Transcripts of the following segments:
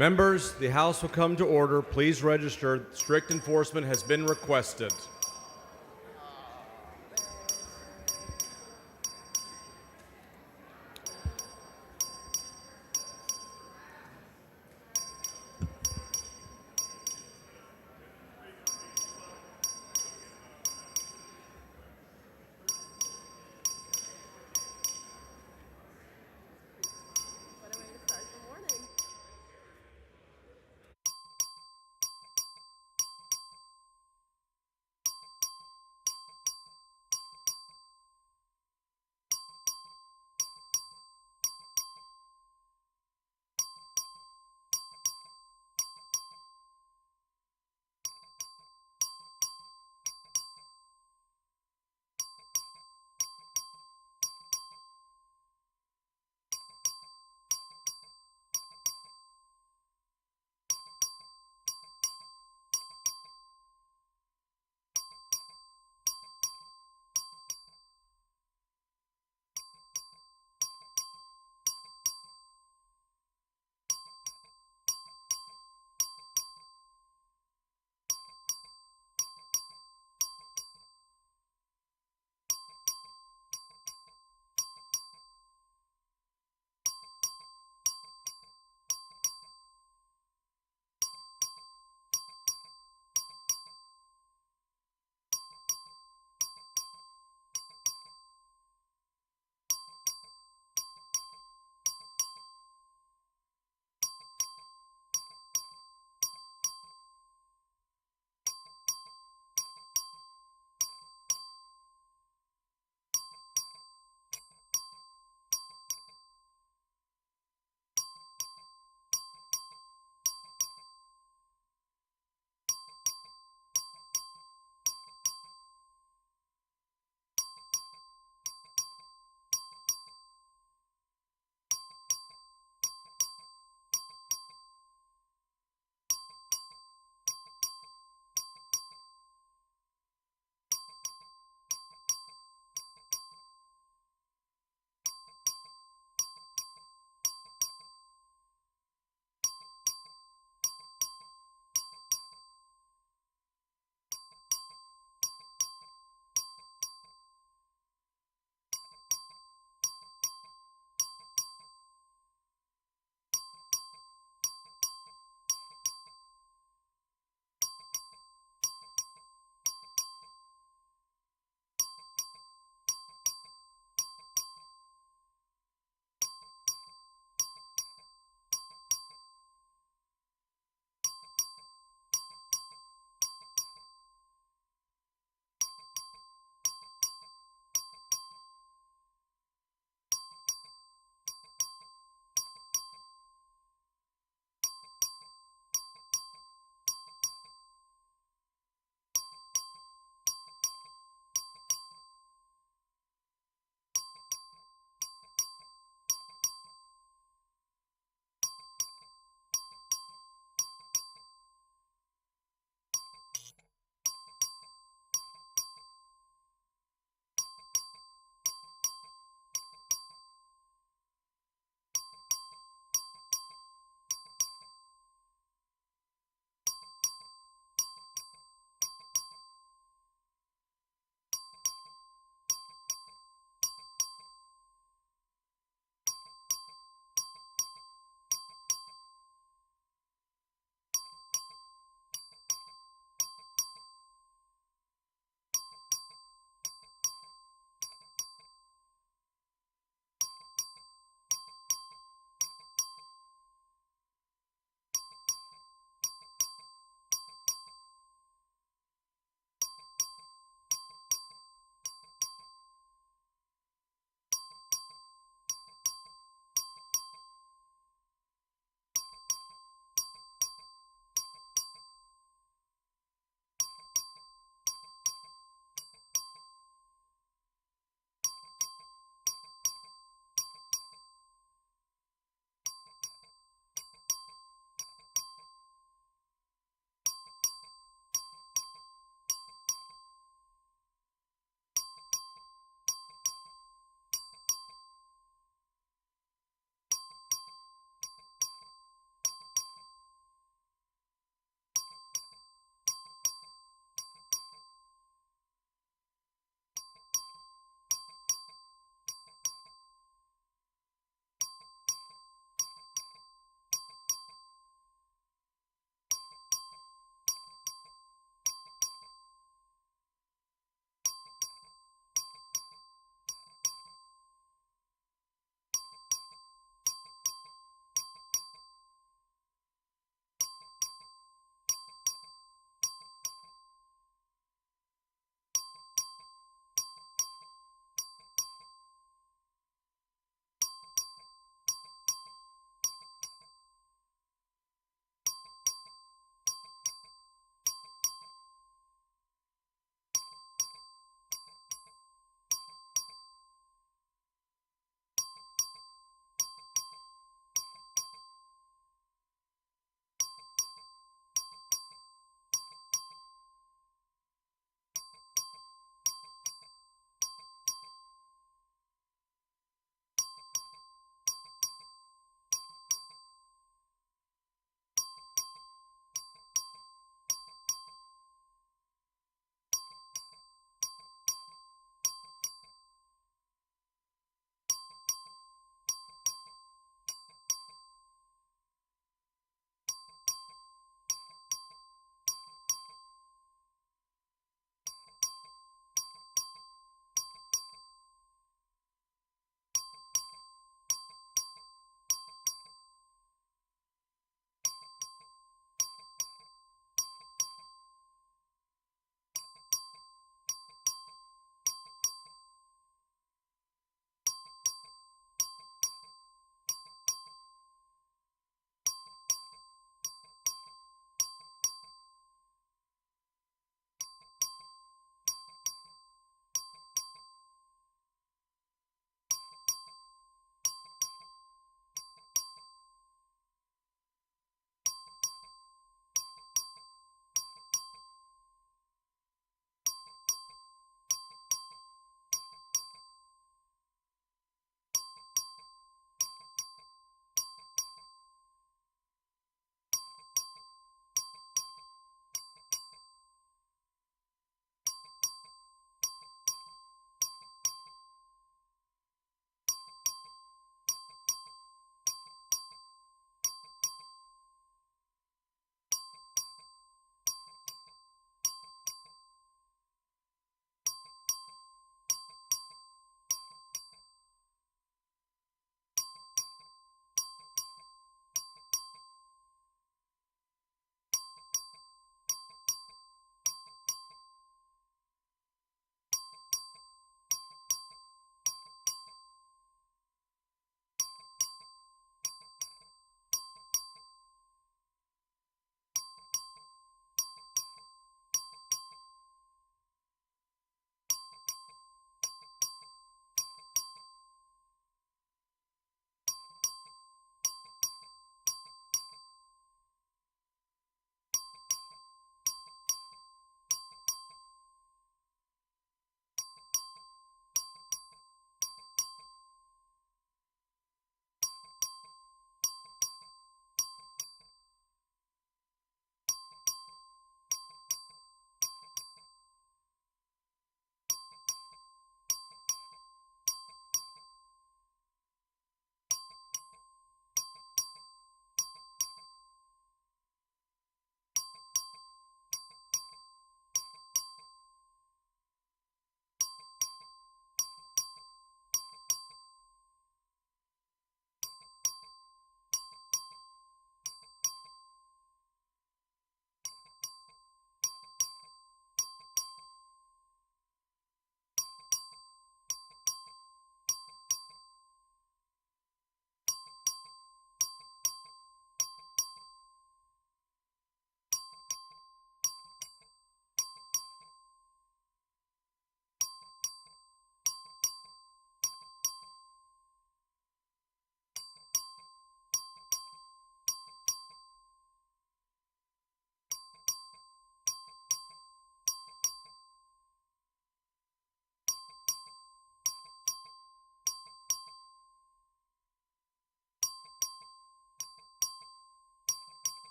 Members, the House will come to order. Please register. Strict enforcement has been requested. What a way to start the morning.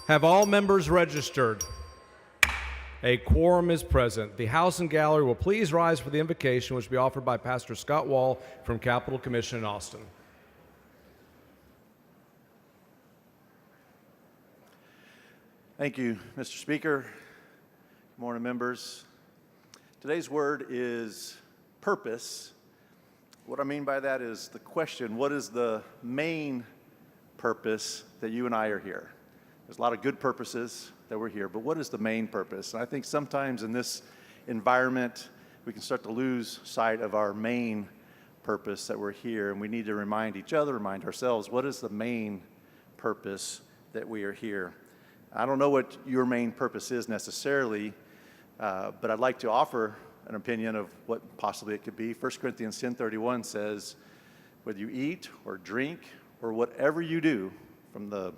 Have all members registered? A quorum is present. The House and Gallery will please rise for the invocation which will be offered by Pastor Scott Wall from Capitol Commission in Austin. Thank you, Mr. Speaker. Good morning, members. Today's word is purpose. What I mean by that is the question, what is the main purpose that you and I are here? There's a lot of good purposes that we're here, but what is the main purpose? And I think sometimes in this environment, we can start to lose sight of our main purpose that we're here, and we need to remind each other, remind ourselves, what is the main purpose that we are here? I don't know what your main purpose is necessarily, but I'd like to offer an opinion of what possibly it could be. 1 Corinthians 10:31 says, whether you eat or drink or whatever you do, from the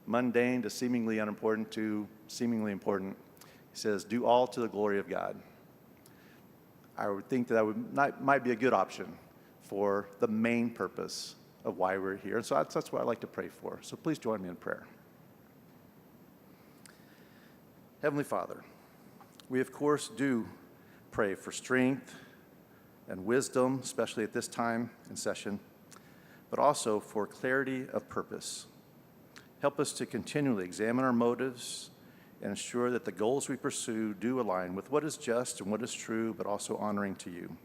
mundane to seemingly unimportant to seemingly important, he says, do all to the glory of God. I would think that might be a good option for the main purpose of why we're here. And so that's what I'd like to pray for. So please join me in prayer. Heavenly Father, we of course do pray for strength and wisdom, especially at this time in session, but also for clarity of purpose. Help us to continually examine our motives and ensure that the goals we pursue do align with what is just and what is true, but also honoring to you.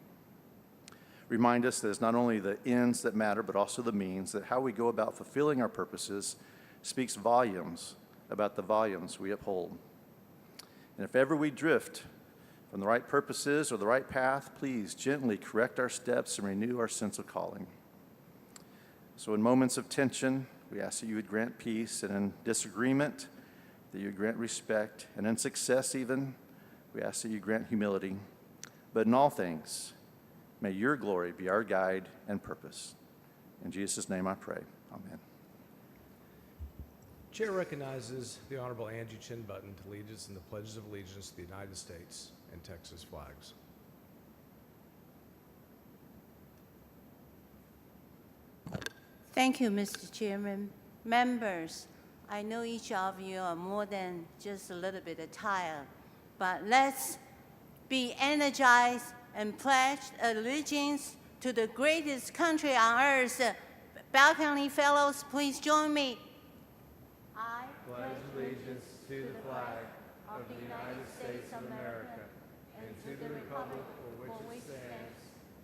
Remind us that it's not only the ends that matter, but also the means, that how we go about fulfilling our purposes speaks volumes about the volumes we uphold. And if ever we drift from the right purposes or the right path, please gently correct our steps and renew our sense of calling. So in moments of tension, we ask that you would grant peace, and in disagreement, that you would grant respect, and in success even, we ask that you grant humility. But in all things, may your glory be our guide and purpose. In Jesus' name I pray. Amen. Chair recognizes the Honorable Angie Chinbutton to lead us in the pledges of allegiance to the United States and Texas flags. Thank you, Mr. Chairman. Members, I know each of you are more than just a little bit tired, but let's be energized and pledge allegiance to the greatest country on earth. Bell County Fellows, please join me. I Pledge allegiance to the flag of the United States of America and to the republic for which it stands,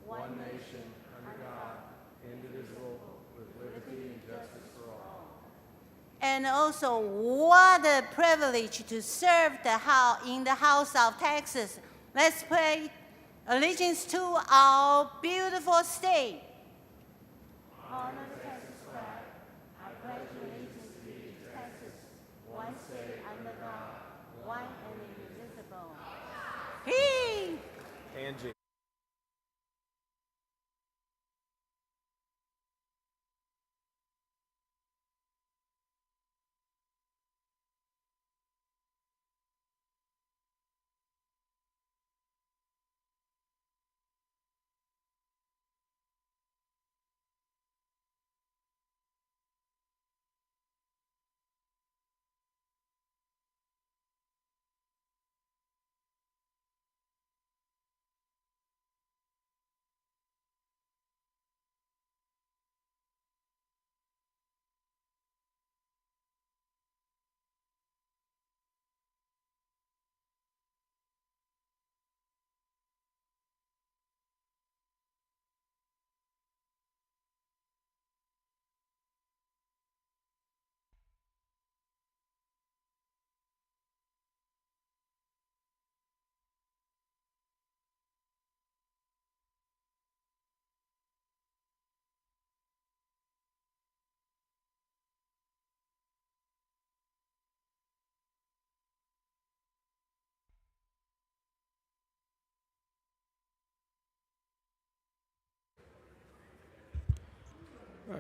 one nation, under God, indivisible, with liberty and justice for all. And also, what a privilege to serve in the House of Texas. Let's pay allegiance to our beautiful state. Honor the Texas flag. I pledge allegiance to Texas, one state under God, one and indivisible. Hey! Angie.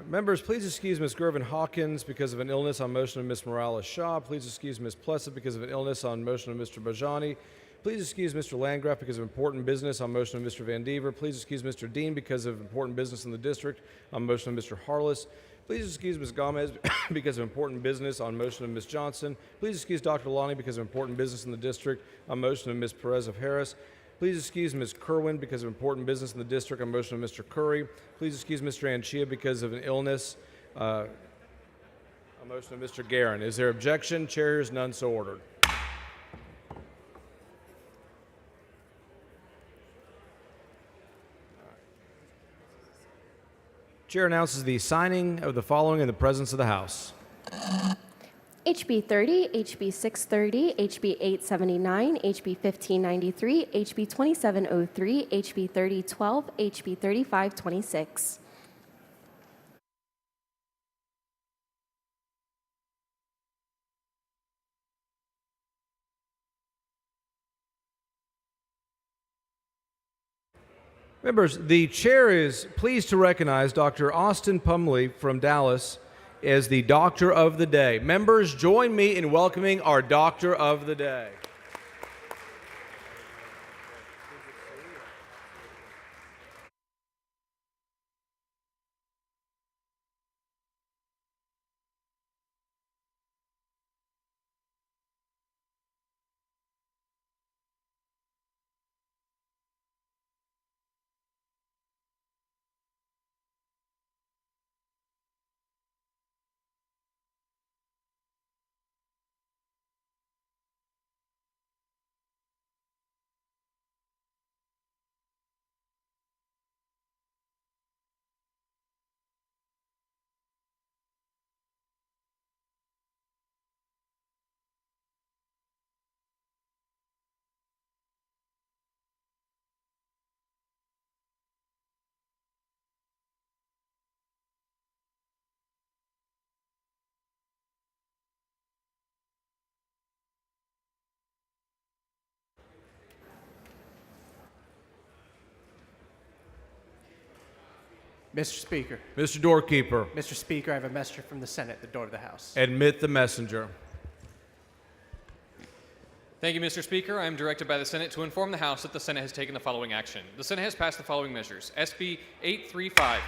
Members, please excuse Ms. Gervin Hawkins because of an illness on motion of Ms. Morales Shaw. Please excuse Ms. Plessett because of an illness on motion of Mr. Bajani. Please excuse Mr. Landgraf because of important business on motion of Mr. Van Dever. Please excuse Mr. Dean because of important business in the district on motion of Mr. Harless. Please excuse Ms. Gomez because of important business on motion of Ms. Johnson. Please excuse Dr. Lonnie because of important business in the district on motion of Ms. Perez of Harris. Please excuse Ms. Kerwin because of important business in the district on motion of Mr. Curry. Please excuse Mr. Anchia because of an illness on motion of Mr. Guerin. Is there objection? Chair hears none, so ordered. Chair announces the signing of the following in the presence of the House. HB 30, HB 630, HB 879, HB 1593, HB 2703, HB 3012, HB 3526. Members, the chair is pleased to recognize Dr. Austin Pumley from Dallas as the Doctor of the Day. Members, join me in welcoming our Doctor of the Day. Mr. Speaker. Mr. Doorkeeper, Mr. Speaker, I have a messenger from the Senate at the door of the House. admit the messenger. Thank you, Mr. Speaker. I am directed by the Senate to inform the House that the Senate has taken the following action. The Senate has passed the following measures. SB 835.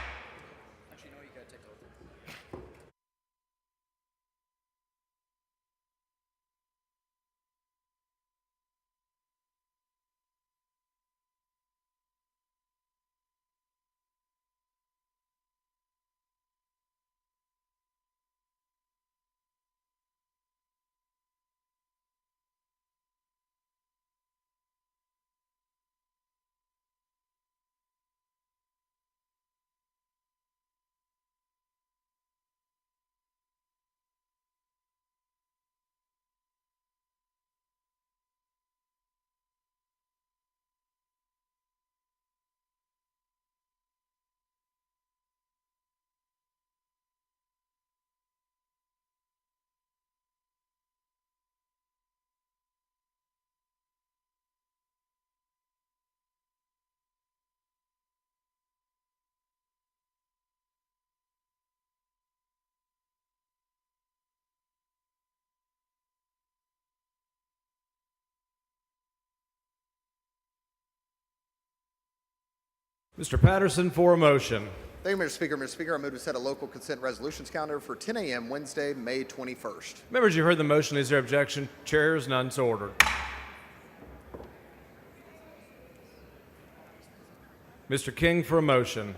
Mr. Patterson for a motion. Thank you, Mr. Speaker. Mr. Speaker, I move to set a local consent resolutions calendar for 10 a.m. Wednesday, May 21st. Members, you heard the motion. Is there objection? Chair hears none, so ordered. Mr. King for a motion.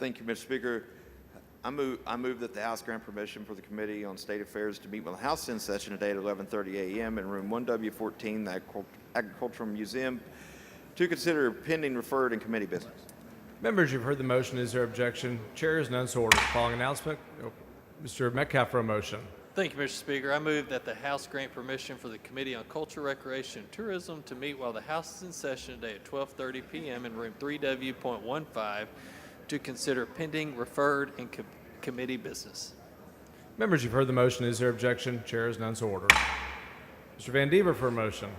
Thank you, Mr. Speaker. I move that the House grant permission for the Committee on State Affairs to meet with the House in session today at 11:30 a.m. in room 1W14, the Agricultural Museum, to consider pending, referred, and committee business. Members, you've heard the motion. Is there objection? Chair is none, so ordered. Following announcement, Mr. Metcalf for a motion. Thank you, Mr. Speaker. I move that the House grant permission for the Committee on Culture, Recreation, and Tourism to meet while the House is in session today at 12:30 p.m. in room 3W.15 to consider pending, referred, and committee business. Members, you've heard the motion. Is there objection? Chair is none, so ordered. Mr. Van Dever for a motion.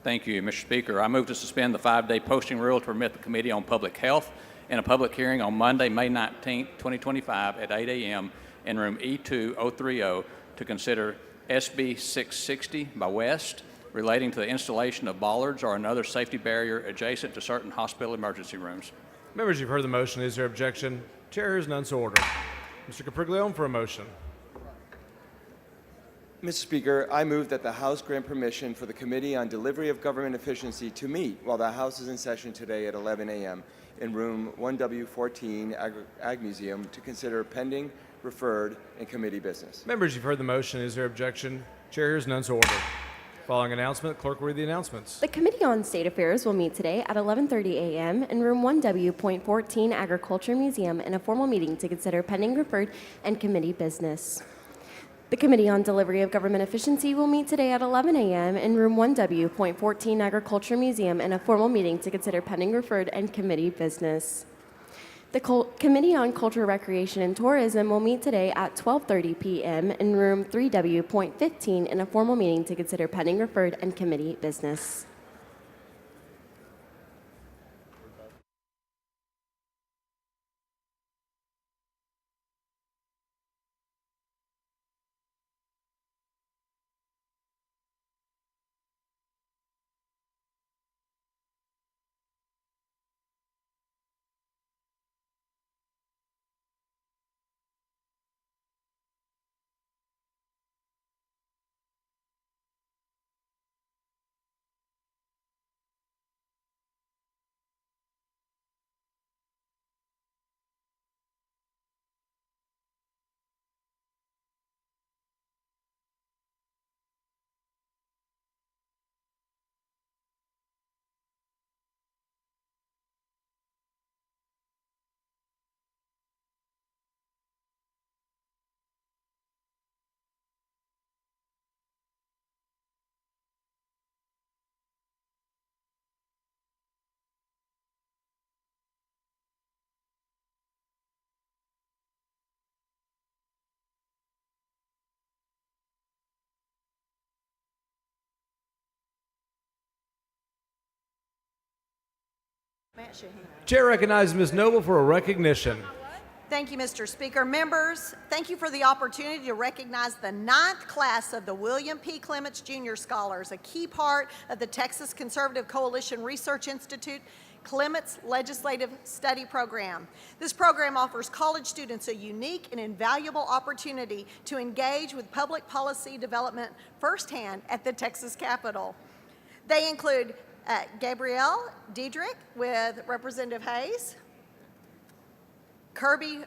Thank you, Mr. Speaker. I move to suspend the 5-day posting rule to permit the Committee on Public Health in a public hearing on Monday, May 19, 2025 at 8 a.m. in room E2030 to consider SB 660 by West relating to the installation of bollards or another safety barrier adjacent to certain hospital emergency rooms. Members, you've heard the motion. Is there objection? Chair hears none, so ordered. Mr. Capriglione for a motion. Mr. Speaker, I move that the House grant permission for the Committee on Delivery of Government Efficiency to meet while the House is in session today at 11 a.m. in room 1W14, Ag Museum, to consider pending, referred, and committee business. Members, you've heard the motion. Is there objection? Chair hears none, so ordered. Following announcement, clerk will read the announcements. The Committee on State Affairs will meet today at 11:30 a.m. in room 1W.14 Agriculture Museum in a formal meeting to consider pending, referred, and committee business. The Committee on Delivery of Government Efficiency will meet today at 11 a.m. in room 1W.14 Agriculture Museum in a formal meeting to consider pending, referred, and committee business. The Committee on Culture, Recreation, and Tourism will meet today at 12:30 p.m. in room 3W.15 in a formal meeting to consider pending, referred, and committee business. Chair recognizes Ms. Noble for a recognition. Thank you, Mr. Speaker. Members, thank you for the opportunity to recognize the 9th class of the William P. Clements Jr. Scholars, a key part of the Texas Conservative Coalition Research Institute Clements Legislative Study Program. This program offers college students a unique and invaluable opportunity to engage with public policy development firsthand at the Texas Capitol. They include Gabrielle Diedrich with Representative Hayes, Kirby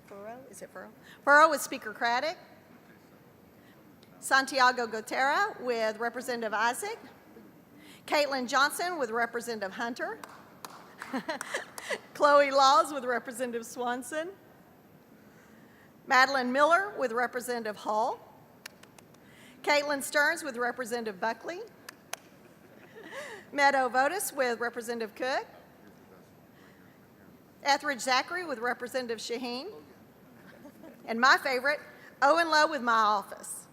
Furrow with Speaker Craddock, Santiago Gotera with Representative Isaac, Caitlin Johnson with Representative Hunter, Chloe Laws with Representative Swanson, Madeline Miller with Representative Hull, Caitlin Stearns with Representative Buckley, Meadow Votis with Representative Cook, Etheridge Zachary with Representative Shaheen, and my favorite, Owen Lowe with my office.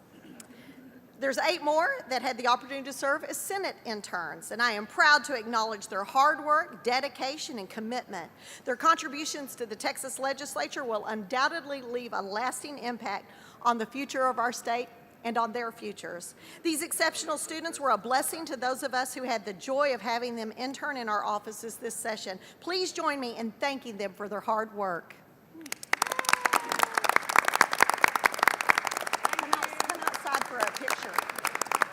There's 8 more that had the opportunity to serve as Senate interns, and I am proud to acknowledge their hard work, dedication, and commitment. Their contributions to the Texas legislature will undoubtedly leave a lasting impact on the future of our state and on their futures. These exceptional students were a blessing to those of us who had the joy of having them intern in our offices this session. Please join me in thanking them for their hard work. Come outside for a picture.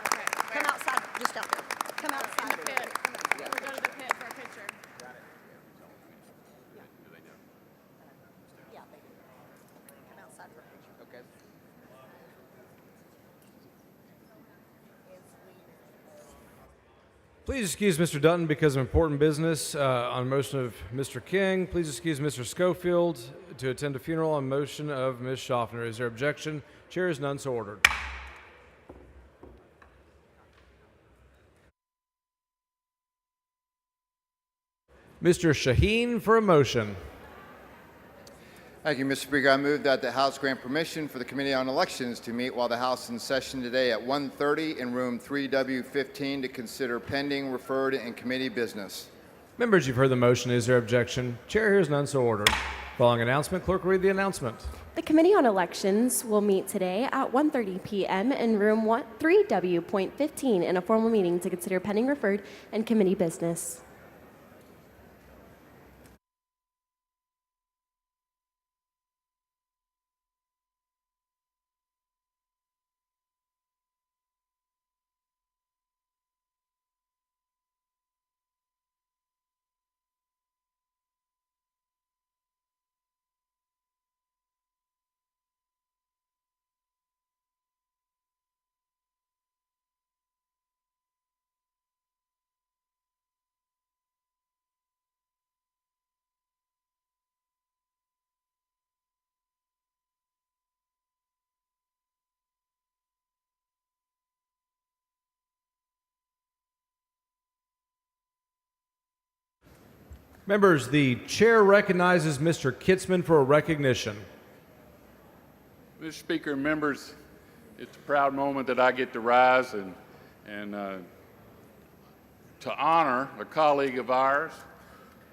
Okay. Come outside, just out there. Come outside. In the pit. We'll go to the pit for a picture. Yeah, baby. Come outside for a picture. Okay. Please excuse Mr. Dutton because of important business on motion of Mr. King. Please excuse Mr. Schofield to attend a funeral on motion of Ms. Schaffner. Is there objection? Chair is none, so ordered. Mr. Shaheen for a motion. Thank you, Mr. Speaker. I move that the House grant permission for the Committee on Elections to meet while the House is in session today at 1:30 in room 3W15 to consider pending, referred, and committee business. Members, you've heard the motion. Is there objection? Chair hears none, so ordered. Following announcement, clerk will read the announcement. The Committee on Elections will meet today at 1:30 p.m. in room 3W.15 in a formal meeting to consider pending, referred, and committee business. Members, the chair recognizes Mr. Kitzman for a recognition. Mr. Speaker and members, it's a proud moment that I get to rise and to honor a colleague of ours.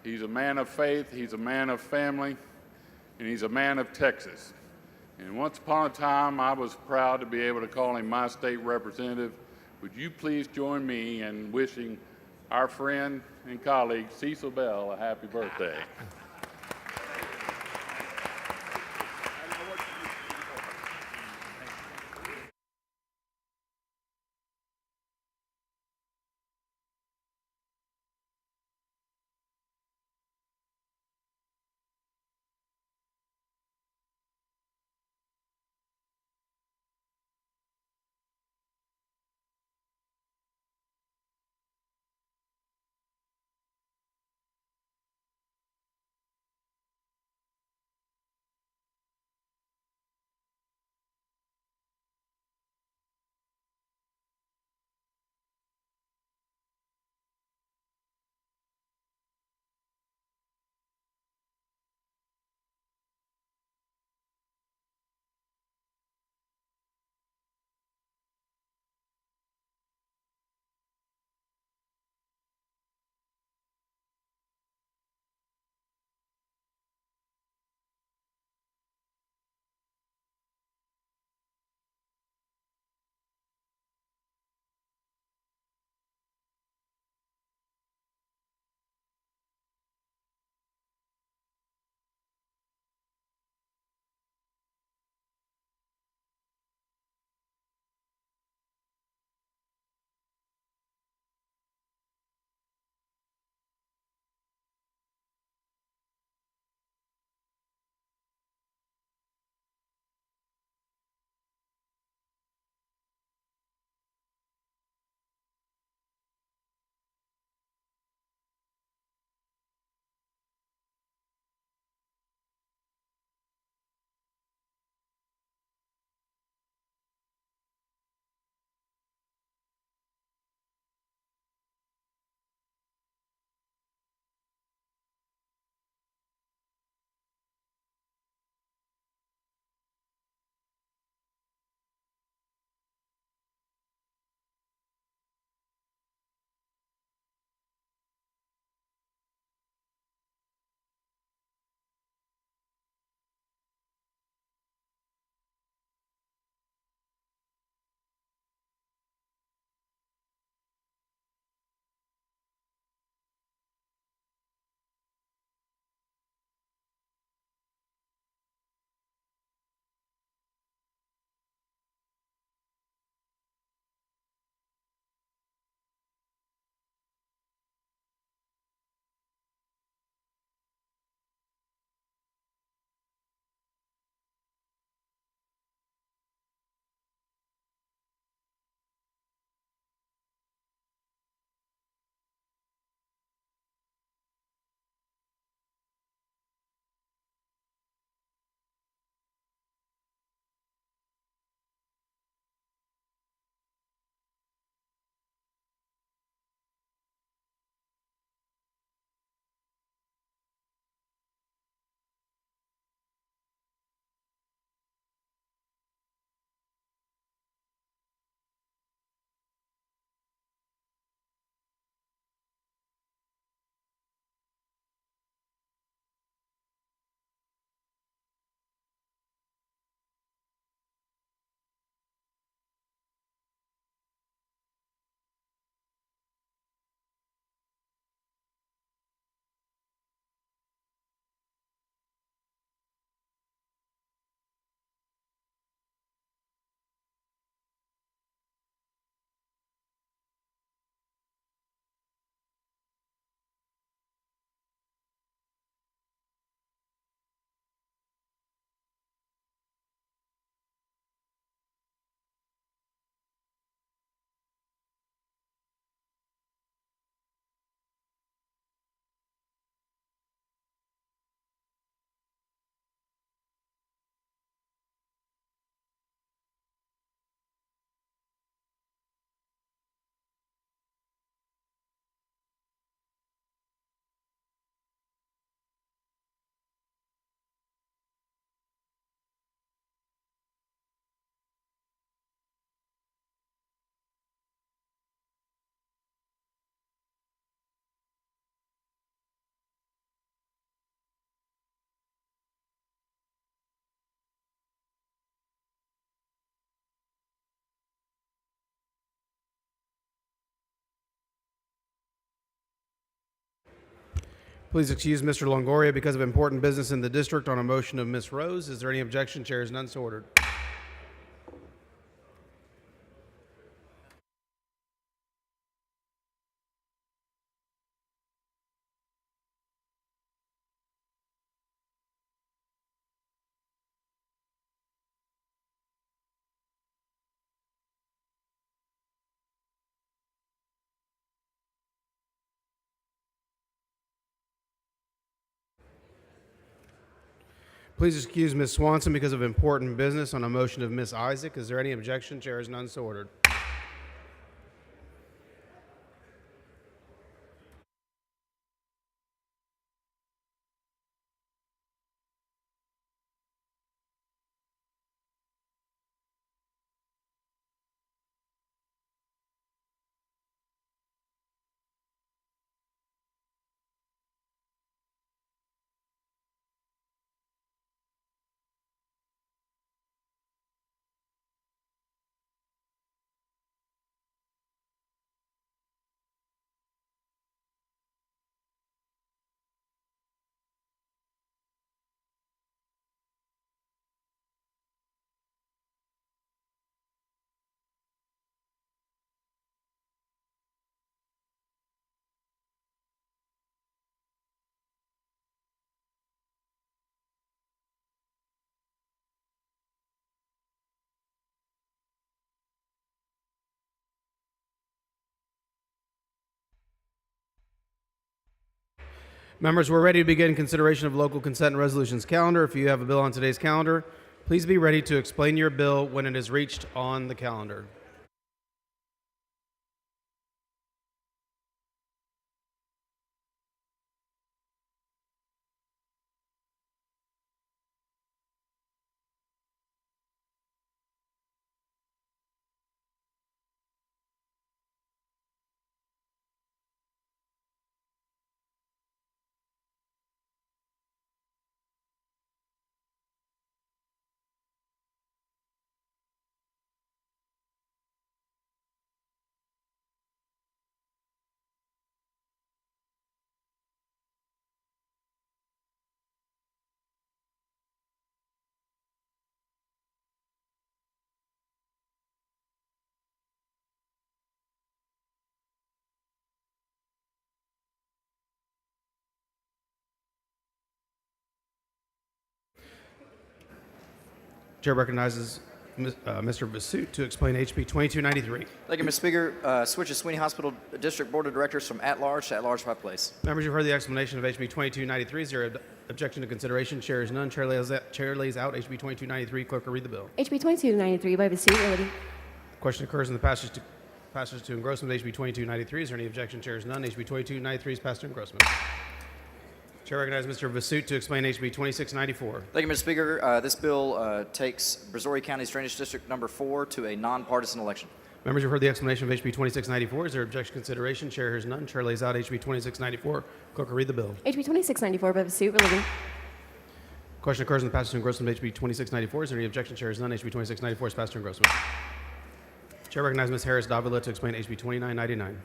He's a man of faith, he's a man of family, and he's a man of Texas. And once upon a time, I was proud to be able to call him my state representative. Would you please join me in wishing our friend and colleague Cecil Bell a happy birthday? Please excuse Mr. Longoria because of important business in the district on a motion of Ms. Rose. Is there any objection? Chair is none, so ordered. Please excuse Ms. Swanson because of important business on a motion of Ms. Isaac. Is there any objection? Chair is none, so ordered. Members, we're ready to begin consideration of local consent and resolutions calendar. If you have a bill on today's calendar, please be ready to explain your bill when it is reached on the calendar. Chair recognizes Mr. Vasut to explain HB 2293. Thank you, Mr. Speaker. Switch of Sweeney Hospital District Board of Directors from at-large to at-large by place. Members, you've heard the explanation of HB 2293. Is there objection to consideration? Chair is none. Chair lays out HB 2293. Clerk will read the bill. HB 2293 by Vasut, relating. Question occurs in the passage to engrossment of HB 2293. Is there any objection? Chair is none. HB 2293 is passed to engrossment. Chair recognizes Mr. Vasut to explain HB 2694. Thank you, Mr. Speaker. This bill takes Brazoria County's Drainage District number 4 to a nonpartisan election. Members, you've heard the explanation of HB 2694. Is there objection to consideration? Chair hears none. Chair lays out HB 2694. Clerk will read the bill. HB 2694 by Vasut, relating. Question occurs in the passage to engrossment of HB 2694. Is there any objection? Chair hears none. HB 2694 is passed to engrossment. Chair recognizes Ms. Harris Davila to explain HB 2999.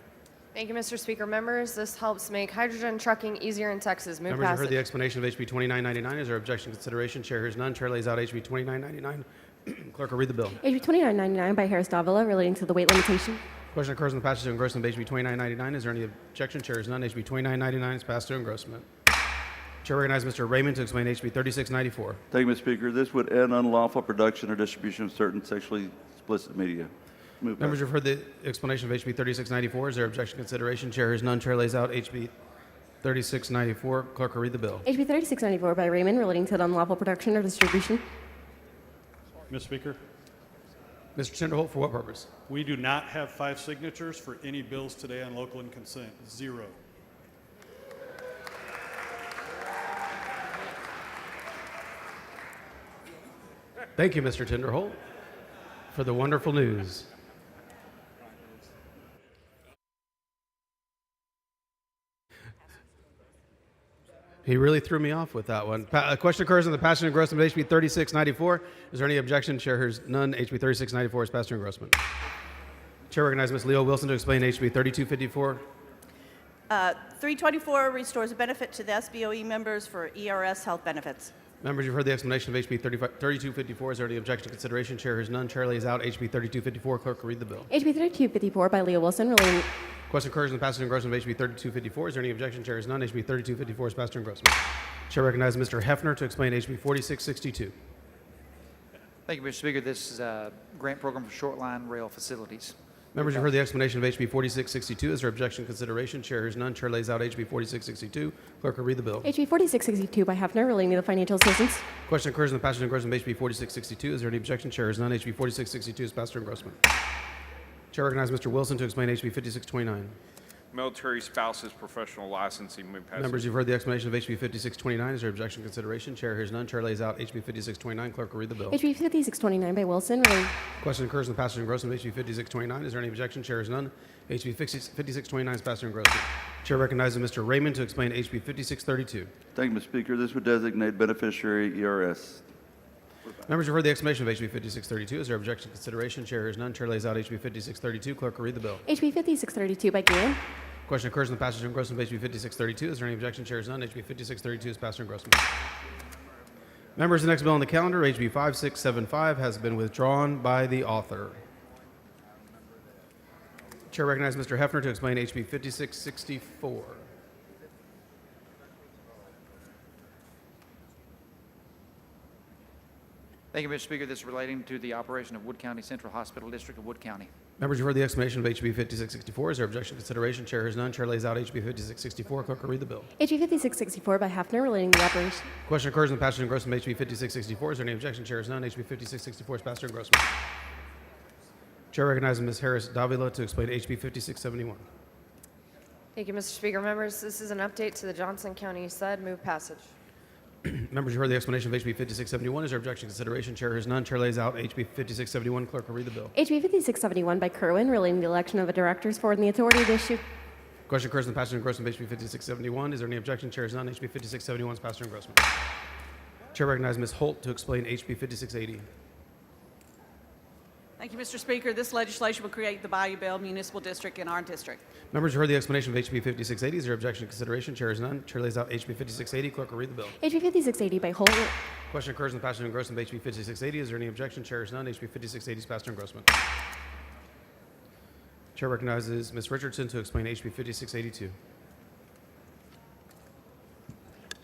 Thank you, Mr. Speaker. Members, this helps make hydrogen trucking easier in Texas. Move Members, you've passage. heard the explanation of HB 2999. Is there objection to consideration? Chair hears none. Chair lays out HB 2999. Clerk will read the bill. HB 2999 by Harris Davila, relating to the weight limitation. Question occurs in the passage to engrossment of HB 2999. Is there any objection? Chair hears none. HB 2999 is passed to engrossment. Chair recognizes Mr. Raymond to explain HB 3694. Thank you, Mr. Speaker. This would end unlawful production or distribution of certain sexually explicit media. Members, you've heard the explanation of HB 3694. Is there objection to consideration? Chair hears none. Chair lays out HB 3694. Clerk will read the bill. HB 3694 by Raymond, relating to the unlawful production or distribution. Mr. Speaker, Mr. Tinderholt, for what purpose? we do not have 5 signatures for any bills today on local and consent. 0. Thank you, Mr. Tinderholt, for the wonderful news. He really threw me off with that one. A question occurs in the passage to engrossment of HB 3694. Is there any objection? Chair hears none. HB 3694 is passed to engrossment. Chair recognizes Ms. Leo Wilson to explain HB 3254. 324 restores a benefit to the SBOE members for ERS health benefits. Members, you've heard the explanation of HB 3254. Is there any objection to consideration? Chair hears none. Chair lays out HB 3254. Clerk will read the bill. HB 3254 by Leah Wilson, relating. Question occurs in the passage and engrossment of HB 3254. Is there any objection? Chair hears none. HB 3254 is passed to engrossment. Chair recognizes Mr. Hefner to explain HB 4662. Thank you, Mr. Speaker. This is a grant program for short line rail facilities. Members, you've heard the explanation of HB 4662. Is there objection to consideration? Chair hears none. Chair lays out HB 4662. Clerk will read the bill. HB 4662 by Hefner, relating to the financial assistance. Question occurs in the passage and engrossment of HB 4662. Is there any objection? Chair hears none. HB 4662 is passed to engrossment. Chair recognizes Mr. Wilson to explain HB 5629. Military spouses professional licensing. Move passage. Members, you've heard the explanation of HB 5629. Is there objection to consideration? Chair hears none. Chair lays out HB 5629. Clerk will read the bill. HB 5629 by Wilson, relating. Question occurs in the passage and engrossment of HB 5629. Is there any objection? Chair hears none. HB 5629 is passed to engrossment. Chair recognizes Mr. Raymond to explain HB 5632. Thank you, Mr. Speaker. This would designate beneficiary ERS. Members, you've heard the explanation of HB 5632. Is there objection to consideration? Chair hears none. Chair lays out HB 5632. Clerk will read the bill. HB 5632 by Gann. Question occurs in the passage and engrossment of HB 5632. Is there any objection? Chair hears none. HB 5632 is passed to engrossment. Members, the next bill on the calendar, HB 5675, has been withdrawn by the author. Chair recognizes Mr. Hefner to explain HB 5664. Thank you, Mr. Speaker. This is relating to the operation of Wood County Central Hospital District of Wood County. Members, you've heard the explanation of HB 5664. Is there objection to consideration? Chair hears none. Chair lays out HB 5664. Clerk will read the bill. HB 5664 by Hefner, relating to the operation. Question occurs in the passage and engrossment of HB 5664. Is there any objection? Chair hears none. HB 5664 is passed to engrossment. Chair recognizes Ms. Harris Davila to explain HB 5671. Thank you, Mr. Speaker. Members, this is an update to the Johnson County SUD. Move passage. Members, you heard the explanation of HB 5671. Is there objection to consideration? Chair hears none. Chair lays out HB 5671. Clerk will read the bill. HB 5671 by Kerwin, relating to the election of a director's board and the authority to issue. Question occurs in the passage and engrossment of HB 5671. Is there any objection? Chair hears none. HB 5671 is passed to engrossment. Chair recognizes Ms. Holt to explain HB 5680. Thank you, Mr. Speaker. This legislation will create the Bayou Bell Municipal District in our district. Members, you heard the explanation of HB 5680. Is there objection to consideration? Chair hears none. Chair lays out HB 5680. Clerk will read the bill. HB 5680 by Holt. Question occurs in the passage and engrossment of HB 5680. Is there any objection? Chair hears none. HB 5680 is passed to engrossment. Chair recognizes Ms. Richardson to explain HB 5682.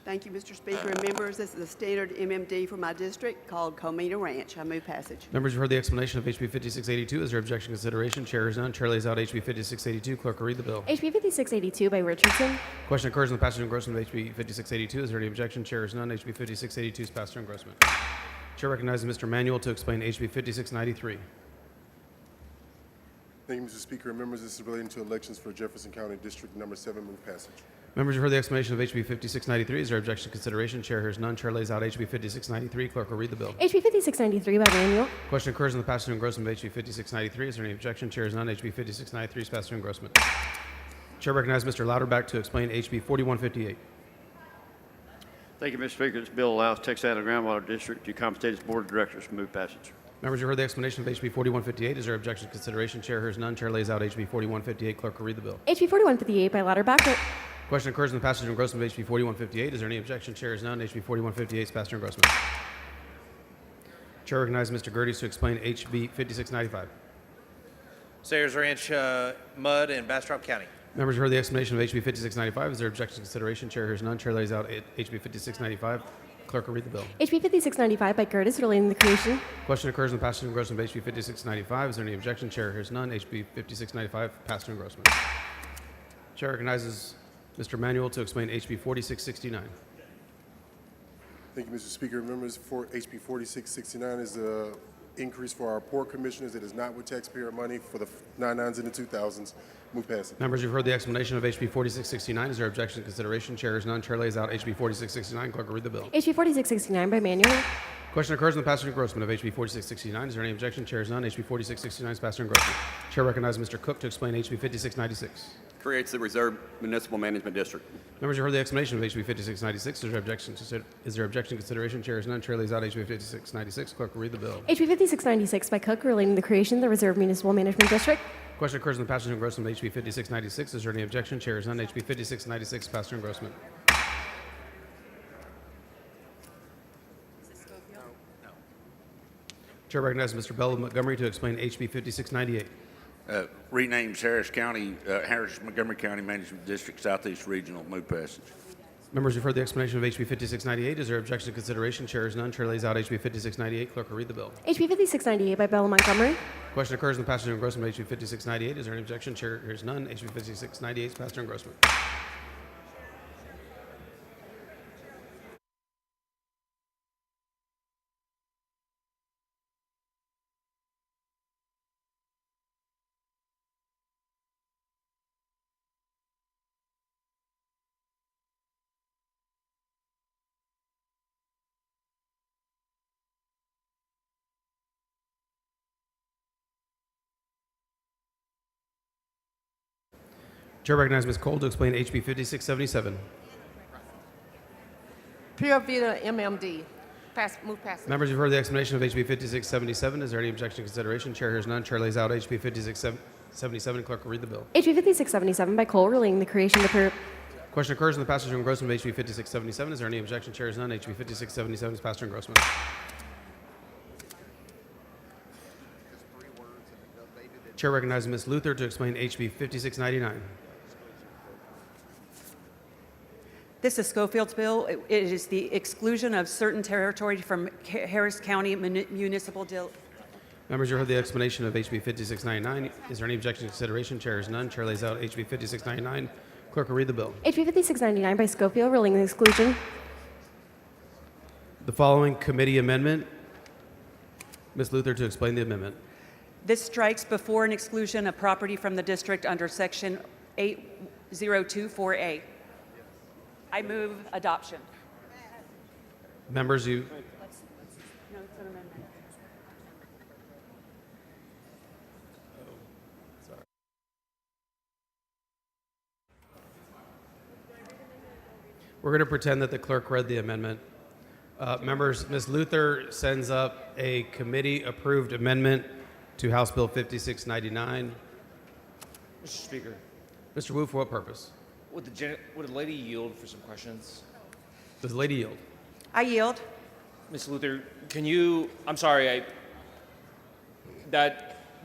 Thank you, Mr. Speaker and members. This is a standard MMD for my district called Comita Ranch. I move passage. Members, you heard the explanation of HB 5682. Is there objection to consideration? Chair hears none. Chair lays out HB 5682. Clerk will read the bill. HB 5682 by Richardson. Question occurs in the passage and engrossment of HB 5682. Is there any objection? Chair hears none. HB 5682 is passed to engrossment. Chair recognizes Mr. Manuel to explain HB 5693. Thank you, Mr. Speaker and members. This is relating to elections for Jefferson County District Number 7. Move passage. Members, you heard the explanation of HB 5693. Is there objection to consideration? Chair hears none. Chair lays out HB 5693. Clerk will read the bill. HB 5693 by Manuel. Question occurs in the passage and engrossment of HB 5693. Is there any objection? Chair hears none. HB 5693 is passed to engrossment. Chair recognizes Mr. Louderback to explain HB 4158. Thank you, Mr. Speaker. This bill allows Texas Groundwater District to compensate its board of directors. Move passage. Members, you heard the explanation of HB 4158. Is there objection to consideration? Chair hears none. Chair lays out HB 4158. Clerk will read the bill. HB 4158 by Louderback. Question occurs in the passage and engrossment of HB 4158. Is there any objection? Chair hears none. HB 4158 is passed to engrossment. Chair recognizes Mr. Gerdes to explain HB 5695. Sayers Ranch, Mud, and Bastrop County. Members, you heard the explanation of HB 5695. Is there objection to consideration? Chair hears none. Chair lays out HB 5695. Clerk will read the bill. HB 5695 by Curtis, relating to the creation. Question occurs in the passage and engrossment of HB 5695. Is there any objection? Chair hears none. HB 5695 passed to engrossment. Chair recognizes Mr. Manuel to explain HB 4669. Thank you, Mr. Speaker. Members, for HB 4669 is an increase for our port commissioners. It is not with taxpayer money for the 99s and the 2000s. Move passage. Members, you've heard the explanation of HB 4669. Is there objection to consideration? Chair hears none. Chair lays out HB 4669. Clerk will read the bill. HB 4669 by Manuel. Question occurs in the passage and engrossment of HB 4669. Is there any objection? Chair hears none. HB 4669 is passed to engrossment. Chair recognizes Mr. Cook to explain HB 5696. Creates the Reserve Municipal Management District. Members, you heard the explanation of HB 5696. Is there objection to consideration? Chair hears none. Chair lays out HB 5696. Clerk will read the bill. HB 5696 by Cook, relating to the creation of the Reserve Municipal Management District. Question occurs on the passage of engrossment of HB 5696. Is there any objection? Chair is none. HB 5696 passed through engrossment. Chair recognizes Mr. Bell of Montgomery to explain HB 5698. Renames Harris County, Harris Montgomery County Management District, Southeast Regional. Move passage. Members, you've heard the explanation of HB 5698. Is there objection to consideration? Chair is none. Chair lays out HB 5698. Clerk will read the bill. HB 5698 by Bell of Montgomery. Question occurs on the passage of engrossment of HB 5698. Is there any objection? Chair hears none. HB 5698 is passed through engrossment. Chair recognizes Ms. Cole to explain HB 5677. Pure Vita MMD. Move passage. Members, you've heard the explanation of HB 5677. Is there any objection to consideration? Chair hears none. Chair lays out HB 5677. Clerk will read the bill. HB 5677 by Cole, relating the creation of the Question occurs on the passage of engrossment of HB 5677. Is there any objection? Chair hears none. HB 5677 is passed through engrossment. Chair recognizes Ms. Luther to explain HB 5699. This is Schofield's bill. It is the exclusion of certain territory from Harris County Municipal Members, you heard the explanation of HB 5699. Is there any objection to consideration? Chair is none. Chair lays out HB 5699. Clerk will read the bill. HB 5699 by Schofield, relating the exclusion. The following committee amendment. Ms. Luther to explain the amendment. This strikes before an exclusion of property from the district under Section 8024A. I move adoption. Members, you. No, it's an amendment. We're going to pretend that the clerk read the amendment. Members, Ms. Luther sends up a committee-approved amendment to House Bill 5699. Mr. Speaker, Mr. Wu, for what purpose? would the lady yield for some questions? Does the lady yield? I yield. Ms. Luther,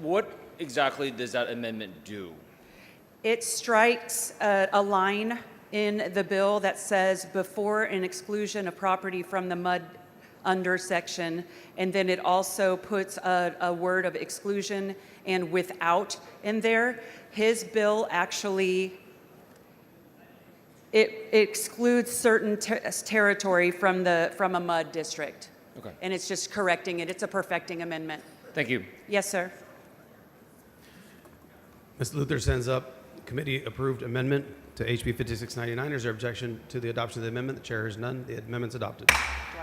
what exactly does that amendment do? It strikes a line in the bill that says before an exclusion of property from the MUD under section, and then it also puts a word of exclusion and without in there. His bill actually, it excludes certain territory from a MUD district. Okay. And it's just correcting it. It's a perfecting amendment. Thank you. Yes, sir. Ms. Luther sends up committee-approved amendment to HB 5699. Is there objection to the adoption of the amendment? The chair has none. The amendment's adopted.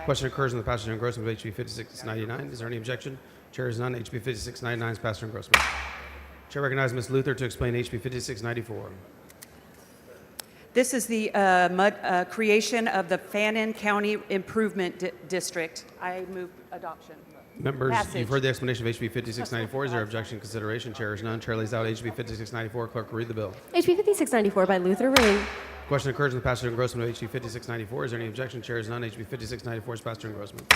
Question occurs on the passage of engrossment of HB 5699. Is there any objection? Chair has none. HB 5699 is passed for engrossment. Chair recognizes Ms. Luther to explain HB 5694. This is the creation of the Fannin County Improvement District. I move adoption. Members, Passage. you've heard the explanation of HB 5694. Is there objection to consideration? Chair is none. Chair lays out HB 5694. Clerk will read the bill. HB 5694 by Luther, relating. Question occurs in the passage of engrossment of HB 5694. Is there any objection? Chair is none. HB 5694 is passed to engrossment.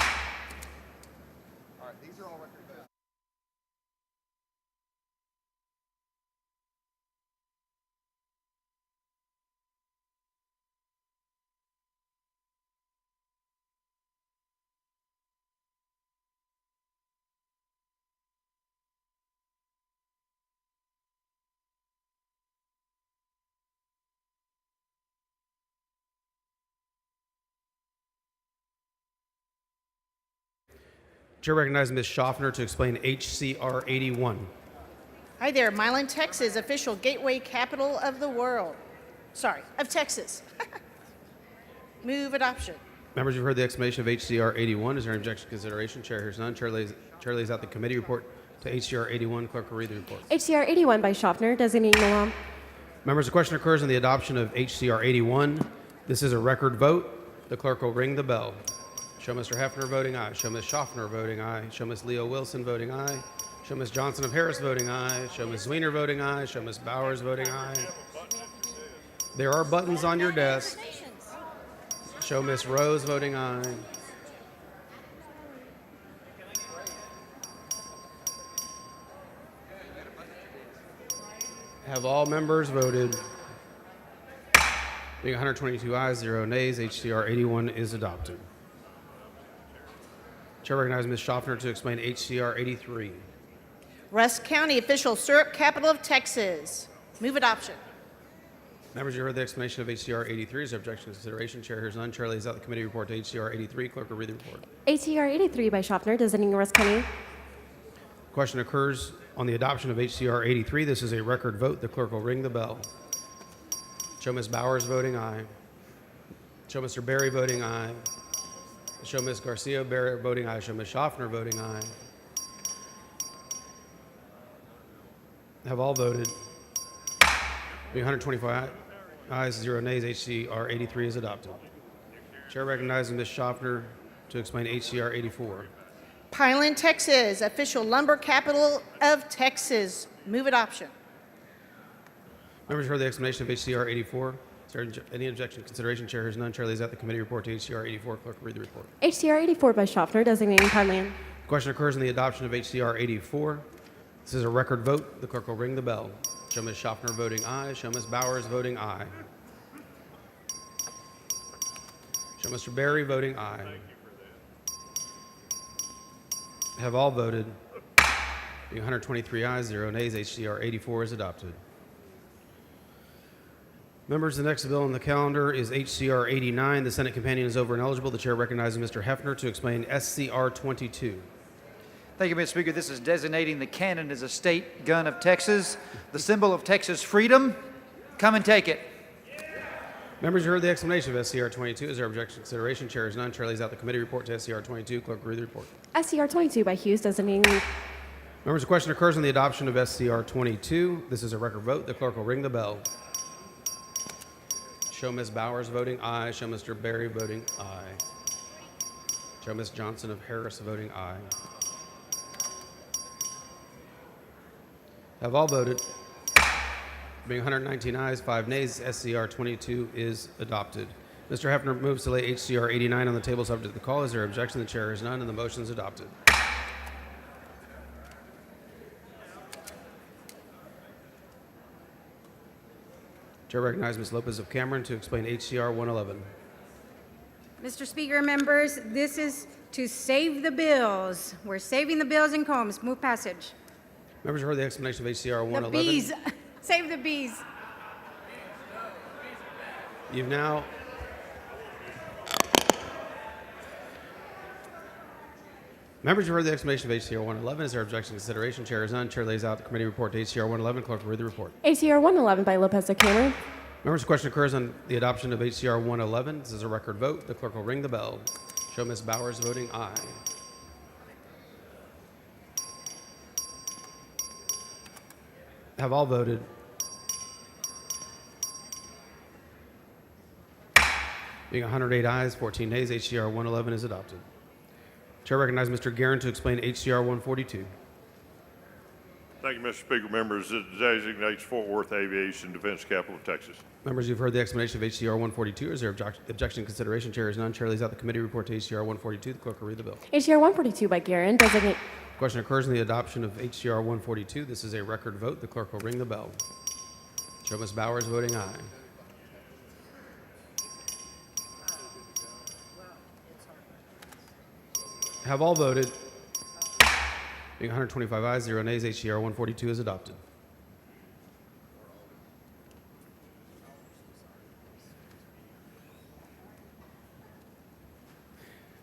Chair recognizes Ms. Schaffner to explain HCR 81. Hi there, Milan, Texas, official gateway capital of the world. Sorry, of Texas. Move adoption. Members, you've heard the explanation of HCR 81. Is there any objection to consideration? Chair hears none. Chair lays out the committee report to HCR 81. Clerk will read the report. HCR 81 by Schaffner, designating the law. Members, the question occurs on the adoption of HCR 81. This is a record vote. The clerk will ring the bell. Show Mr. Hefner voting aye. Show Ms. Schaffner voting aye. Show Ms. Leo Wilson voting aye. Show Ms. Johnson of Harris voting aye. Show Ms. Zwiener voting aye. Show Ms. Bowers voting aye. There are buttons on your desk. Show Ms. Rose voting aye. Have all members voted? Being 122 ayes, 0 nays, HCR 81 is adopted. Chair recognizes Ms. Schaffner to explain HCR 83. Rusk County official syrup capital of Texas. Move adoption. Members, you heard the explanation of HCR 83. Is there objection to consideration? Chair hears none. Chair lays out the committee report to HCR 83. Clerk will read the report. HCR 83 by Schaffner, designating Rusk County. Question occurs on the adoption of HCR 83. This is a record vote. The clerk will ring the bell. Show Ms. Bowers voting aye. Show Mr. Berry voting aye. Show Ms. Garcia Berry voting aye. Show Ms. Schaffner voting aye. Have all voted? Being 125 ayes, 0 nays, HCR 83 is adopted. Chair recognizes Ms. Schaffner to explain HCR 84. Pineland, Texas, official lumber capital of Texas. Move adoption. Members heard the explanation of HCR 84. Is there any objection? Consideration? Chair hears none. Chair lays out the committee report to HCR 84. Clerk will read the report. HCR 84 by Schaffner, designating Pineland. Question occurs on the adoption of HCR 84. This is a record vote. The clerk will ring the bell. Show Ms. Schaffner voting aye. Show Ms. Bowers voting aye. Show Mr. Berry voting aye. Have all voted? Being 123 ayes, 0 nays, HCR 84 is adopted. Members, the next bill on the calendar is HCR 89. The Senate companion is over and eligible. The chair recognizes Mr. Hefner to explain SCR 22. Thank you, Mr. Speaker. This is designating the cannon as a state gun of Texas, the symbol of Texas freedom. Come and take it. Members, you heard the explanation of SCR 22. Is there objection to consideration? Chair is none. Chair lays out the committee report to SCR 22. Clerk will read the report. SCR 22 by Hughes, designating. Members, the question occurs on the adoption of SCR 22. This is a record vote. The clerk will ring the bell. Show Ms. Bowers voting aye. Show Mr. Berry voting aye. Show Ms. Johnson of Harris voting aye. Have all voted? Being 119 ayes, 5 nays, SCR 22 is adopted. Mr. Hefner moves to lay HCR 89 on the table subject to the call. Is there objection? The chair is none, and the motion is adopted. Chair recognizes Ms. Lopez of Cameron to explain HCR 111. Mr. Speaker, members, this is to save the bills. We're saving the bills in Combs. Move passage. Members heard the explanation of HCR 111. The bees. Save the bees. You've now Members, you heard the explanation of HCR 111. Is there objection to consideration? Chair is none. Chair lays out the committee report to HCR 111. Clerk will read the report. HCR 111 by Lopez of Cameron. Members, the question occurs on the adoption of HCR 111. This is a record vote. The clerk will ring the bell. Show Ms. Bowers voting aye. Have all voted? Being 108 ayes, 14 nays, HCR 111 is adopted. Chair recognizes Mr. Guerin to explain HCR 142. Thank you, Mr. Speaker. Members, it designates Fort Worth Aviation Defense Capital of Texas. Members, you've heard the explanation of HCR 142. Is there objection to consideration? Chair is none. Chair lays out the committee report to HCR 142. The clerk will read the bill. HCR 142 by Guerin, designate. Question occurs in the adoption of HCR 142. This is a record vote. The clerk will ring the bell. Show Ms. Bowers voting aye. Have all voted? Being 125 ayes, 0 nays, HCR 142 is adopted.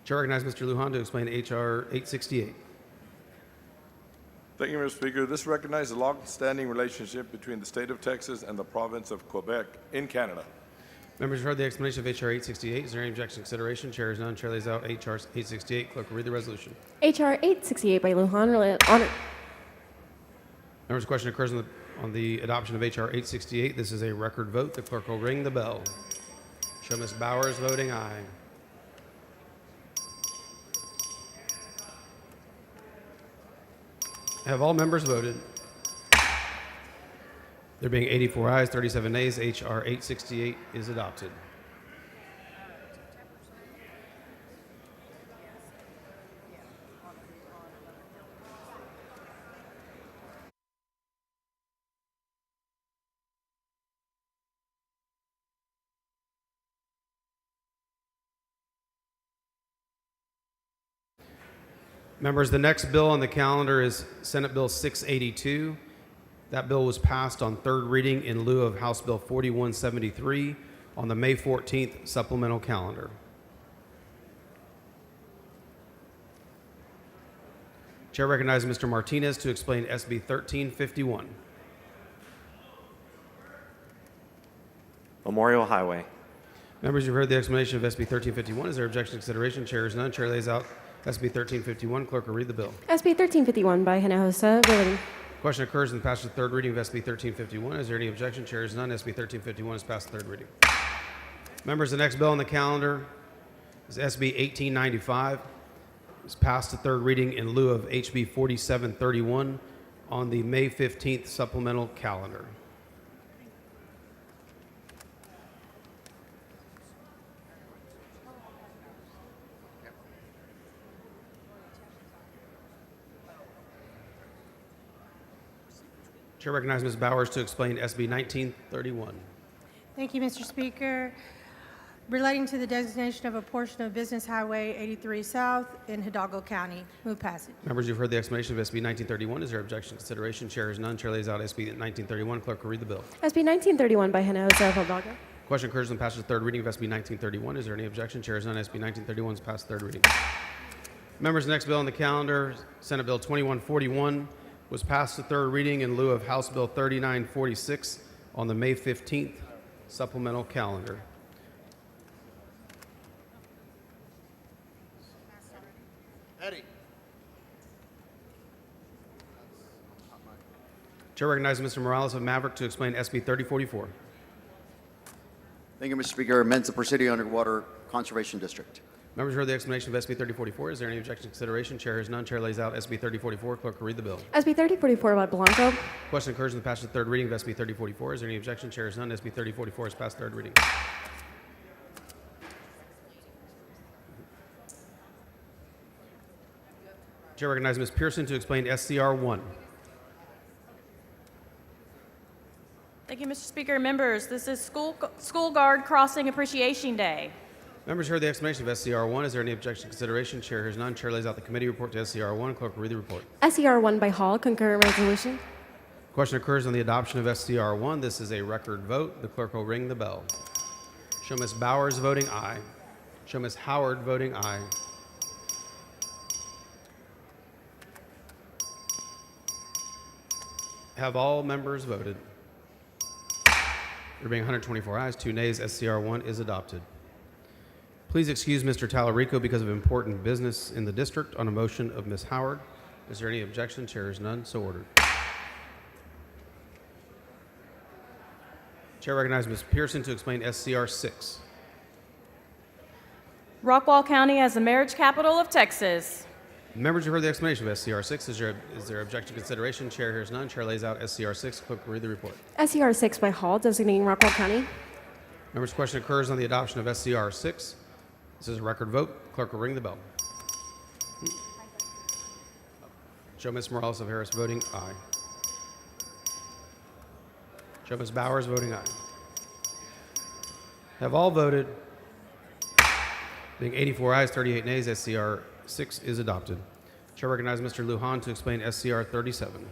Chair recognizes Mr. Lujan to explain HR 868. Thank you, Mr. Speaker. This recognizes the long-standing relationship between the state of Texas and the province of Quebec in Canada. Members, heard the explanation of HR 868. Is there any objection to consideration? Chair is none. Chair lays out HR 868. Clerk will read the resolution. HR 868 by Lujan. Members, question occurs on the adoption of HR 868. This is a record vote. The clerk will ring the bell. Show Ms. Bowers voting aye. Have all members voted? There being 84 ayes, 37 nays, H.R. 868 is adopted. Members, the next bill on the calendar is Senate Bill 682. That bill was passed on third reading in lieu of House Bill 4173 on the May 14th supplemental calendar. Chair recognizes Mr. Martinez to explain SB 1351. Memorial Highway. Members, you've heard the explanation of SB 1351. Is there objection to consideration? Chair is none. Chair lays out SB 1351. Clerk will read the bill. SB 1351 by Hinojosa, relating. Question occurs in the passage of third reading of SB 1351. Is there any objection? Chair is none. SB 1351 is passed third reading. Members, the next bill on the calendar is SB 1895. It's passed to third reading in lieu of HB 4731 on the May 15th supplemental calendar. Chair recognizes Ms. Bowers to explain SB 1931. Thank you, Mr. Speaker. Relating to the designation of a portion of Business Highway 83 South in Hidalgo County. Move passage. Members, you've heard the explanation of SB 1931. Is there objection to consideration? Chair is none. Chair lays out SB 1931. Clerk will read the bill. SB 1931 by Hinojosa, Hidalgo. Question occurs in the passage of third reading of SB 1931. Is there any objection? Chair is none. SB 1931 is passed third reading. Members, the next bill on the calendar, Senate Bill 2141, was passed to third reading in lieu of House Bill 3946 on the May 15th supplemental calendar. Eddie. Chair recognizes Mr. Morales of Maverick to explain SB 3044. Thank you, Mr. Speaker. Amends the Presidio Underwater Conservation District. Members heard the explanation of SB 3044. Is there any objection to consideration? Chair has none. Chair lays out SB 3044. Clerk will read the bill. SB 3044 by Blanco. Question occurs in the passage of third reading of SB 3044. Is there any objection? Chair has none. SB 3044 is passed third reading. Chair recognizes Ms. Pearson to explain SCR 1. Thank you, Mr. Speaker. Members, this is School Guard Crossing Appreciation Day. Members heard the explanation of SCR 1. Is there any objection to consideration? Chair has none. Chair lays out the committee report to SCR 1. Clerk will read the report. SCR 1 by Hall, concurrent resolution. Question occurs on the adoption of SCR 1. This is a record vote. The clerk will ring the bell. Show Ms. Bowers voting aye. Show Ms. Howard voting aye. Have all members voted? There being 124 ayes, 2 nays, SCR 1 is adopted. Please excuse Mr. Talarico because of important business in the district on a motion of Ms. Howard. Is there any objection? Chair is none. So ordered. Chair recognizes Ms. Pearson to explain SCR 6. Rockwall County as the marriage capital of Texas. Members, you heard the explanation of SCR 6. Is there objection to consideration? Chair hears none. Chair lays out SCR 6. Clerk will read the report. SCR 6 by Hall, designating Rockwall County. Members, question occurs on the adoption of SCR 6. This is a record vote. Clerk will ring the bell. Show Ms. Morales of Harris voting aye. Show Ms. Bowers voting aye. Have all voted? Being 84 ayes, 38 nays, SCR 6 is adopted. Chair recognizes Mr. Lujan to explain SCR 37.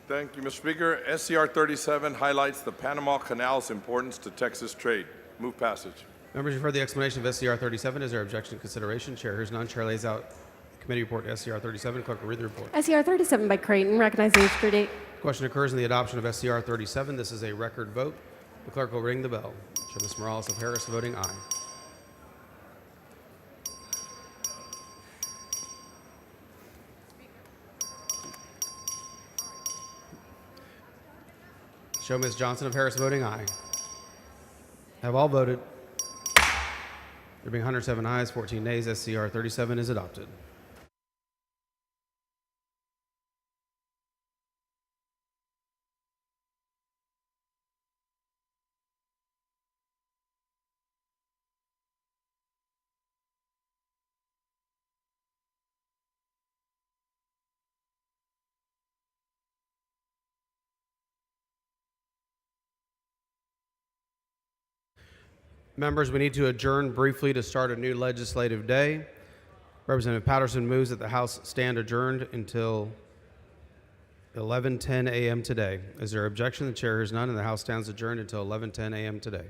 Thank you, Mr. Speaker. SCR 37 highlights the Panama Canal's importance to Texas trade. Move passage. Members, you've heard the explanation of SCR 37. Is there objection to consideration? Chair hears none. Chair lays out the committee report to SCR 37. Clerk will read the report. SCR 37 by Creighton, recognizing the true date. Question occurs in the adoption of SCR 37. This is a record vote. The clerk will ring the bell. Show Ms. Morales of Harris voting aye. Show Ms. Johnson of Harris voting aye. Have all voted? There being 107 ayes, 14 nays, SCR 37 is adopted. Members, we need to adjourn briefly to start a new legislative day. Representative Patterson moves that the House stand adjourned until 11:10 a.m. today. Is there objection? The chair hears none, and the House stands adjourned until 11:10 a.m. today.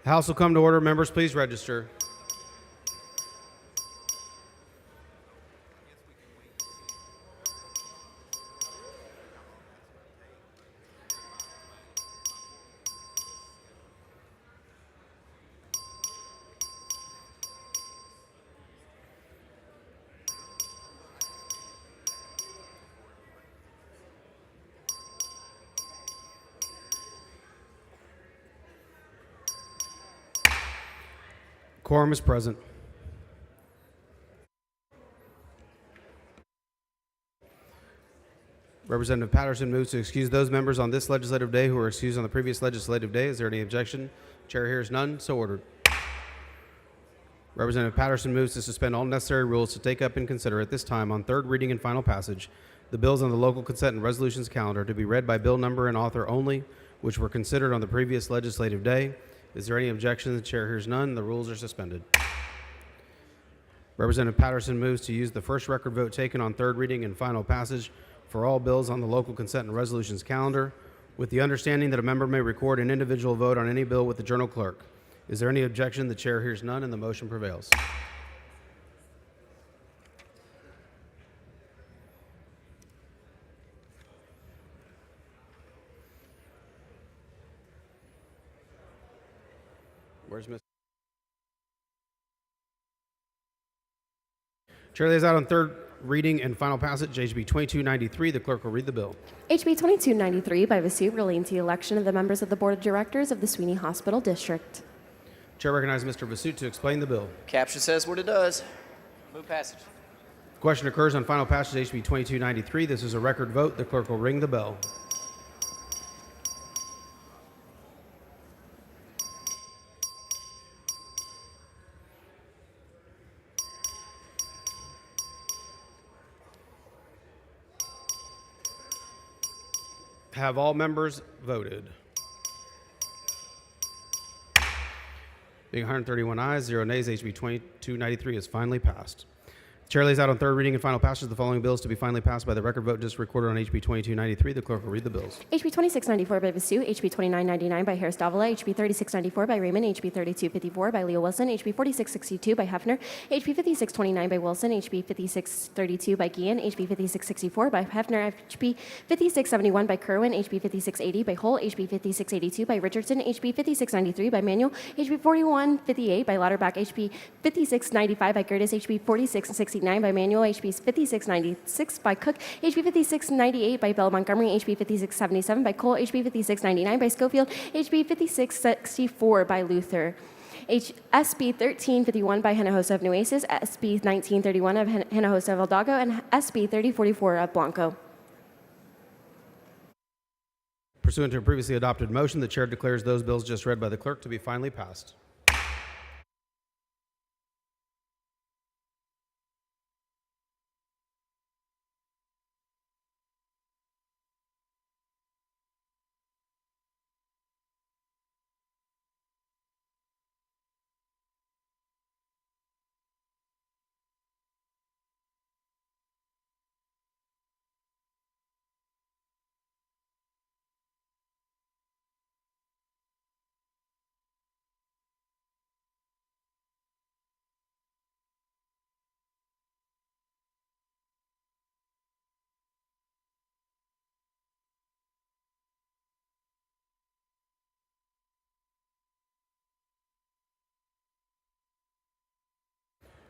The House will come to order. Members, please register. Quorum is present. Representative Patterson moves to excuse those members on this legislative day who were excused on the previous legislative day. Is there any objection? Chair hears none. So ordered. Representative Patterson moves to suspend all necessary rules to take up and consider at this time on third reading and final passage the bills on the local consent and resolutions calendar to be read by bill number and author only, which were considered on the previous legislative day. Is there any objection? The chair hears none. The rules are suspended. Representative Patterson moves to use the first record vote taken on third reading and final passage for all bills on the local consent and resolutions calendar, with the understanding that a member may record an individual vote on any bill with the journal clerk. Is there any objection? The chair hears none, and the motion prevails. Where's Miss? Chair lays out on third reading and final passage HB 2293. The clerk will read the bill. HB 2293 by Vasu relating to the election of the members of the Board of Directors of the Sweeney Hospital District. Chair recognizes Mr. Vasu to explain the bill. Caption says what it does. Move passage. Question occurs on final passage HB 2293. This is a record vote. The clerk will ring the bell. Have all members voted? Being 131 ayes, 0 nays, HB 2293 is finally passed. Chair lays out on third reading and final passage the following bills to be finally passed by the record vote just recorded on HB 2293. The clerk will read the bills. HB 2694 by Vasu, HB 2999 by Harris Davila, HB 3694 by Raymond, HB 3254 by Leo Wilson, HB 4662 by Hefner, HB 5629 by Wilson, HB 5632 by Guillen, HB 5664 by Hefner, HB 5671 by Kerwin, HB 5680 by Hull, HB 5682 by Richardson, HB 5693 by Manuel, HB 4158 by Lauterbach, HB 5695 by Gertis, HB 4669 by Manuel, HB 5696 by Cook, HB 5698 by Bell Montgomery, HB 5677 by Cole, HB 5699 by Schofield, HB 5664 by Luther. SB 1351 by Hinojosa of Nueces, SB 1931 of Hinojosa of Hidalgo, and SB 3044 of Blanco. Pursuant to a previously adopted motion, the chair declares those bills just read by the clerk to be finally passed.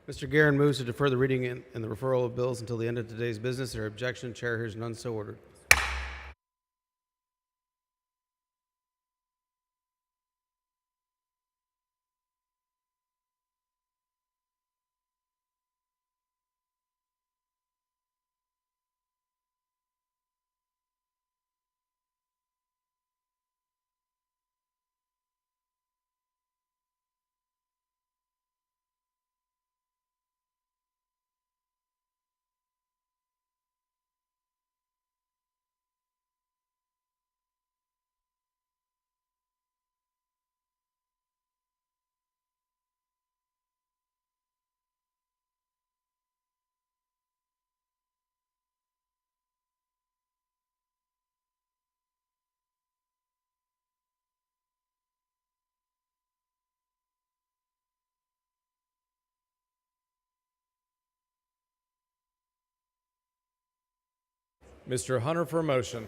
Mr. Guerin moves to defer the reading and the referral of bills until the end of today's business. There objection? Chair hears none. So ordered. Mr. Hunter for a motion.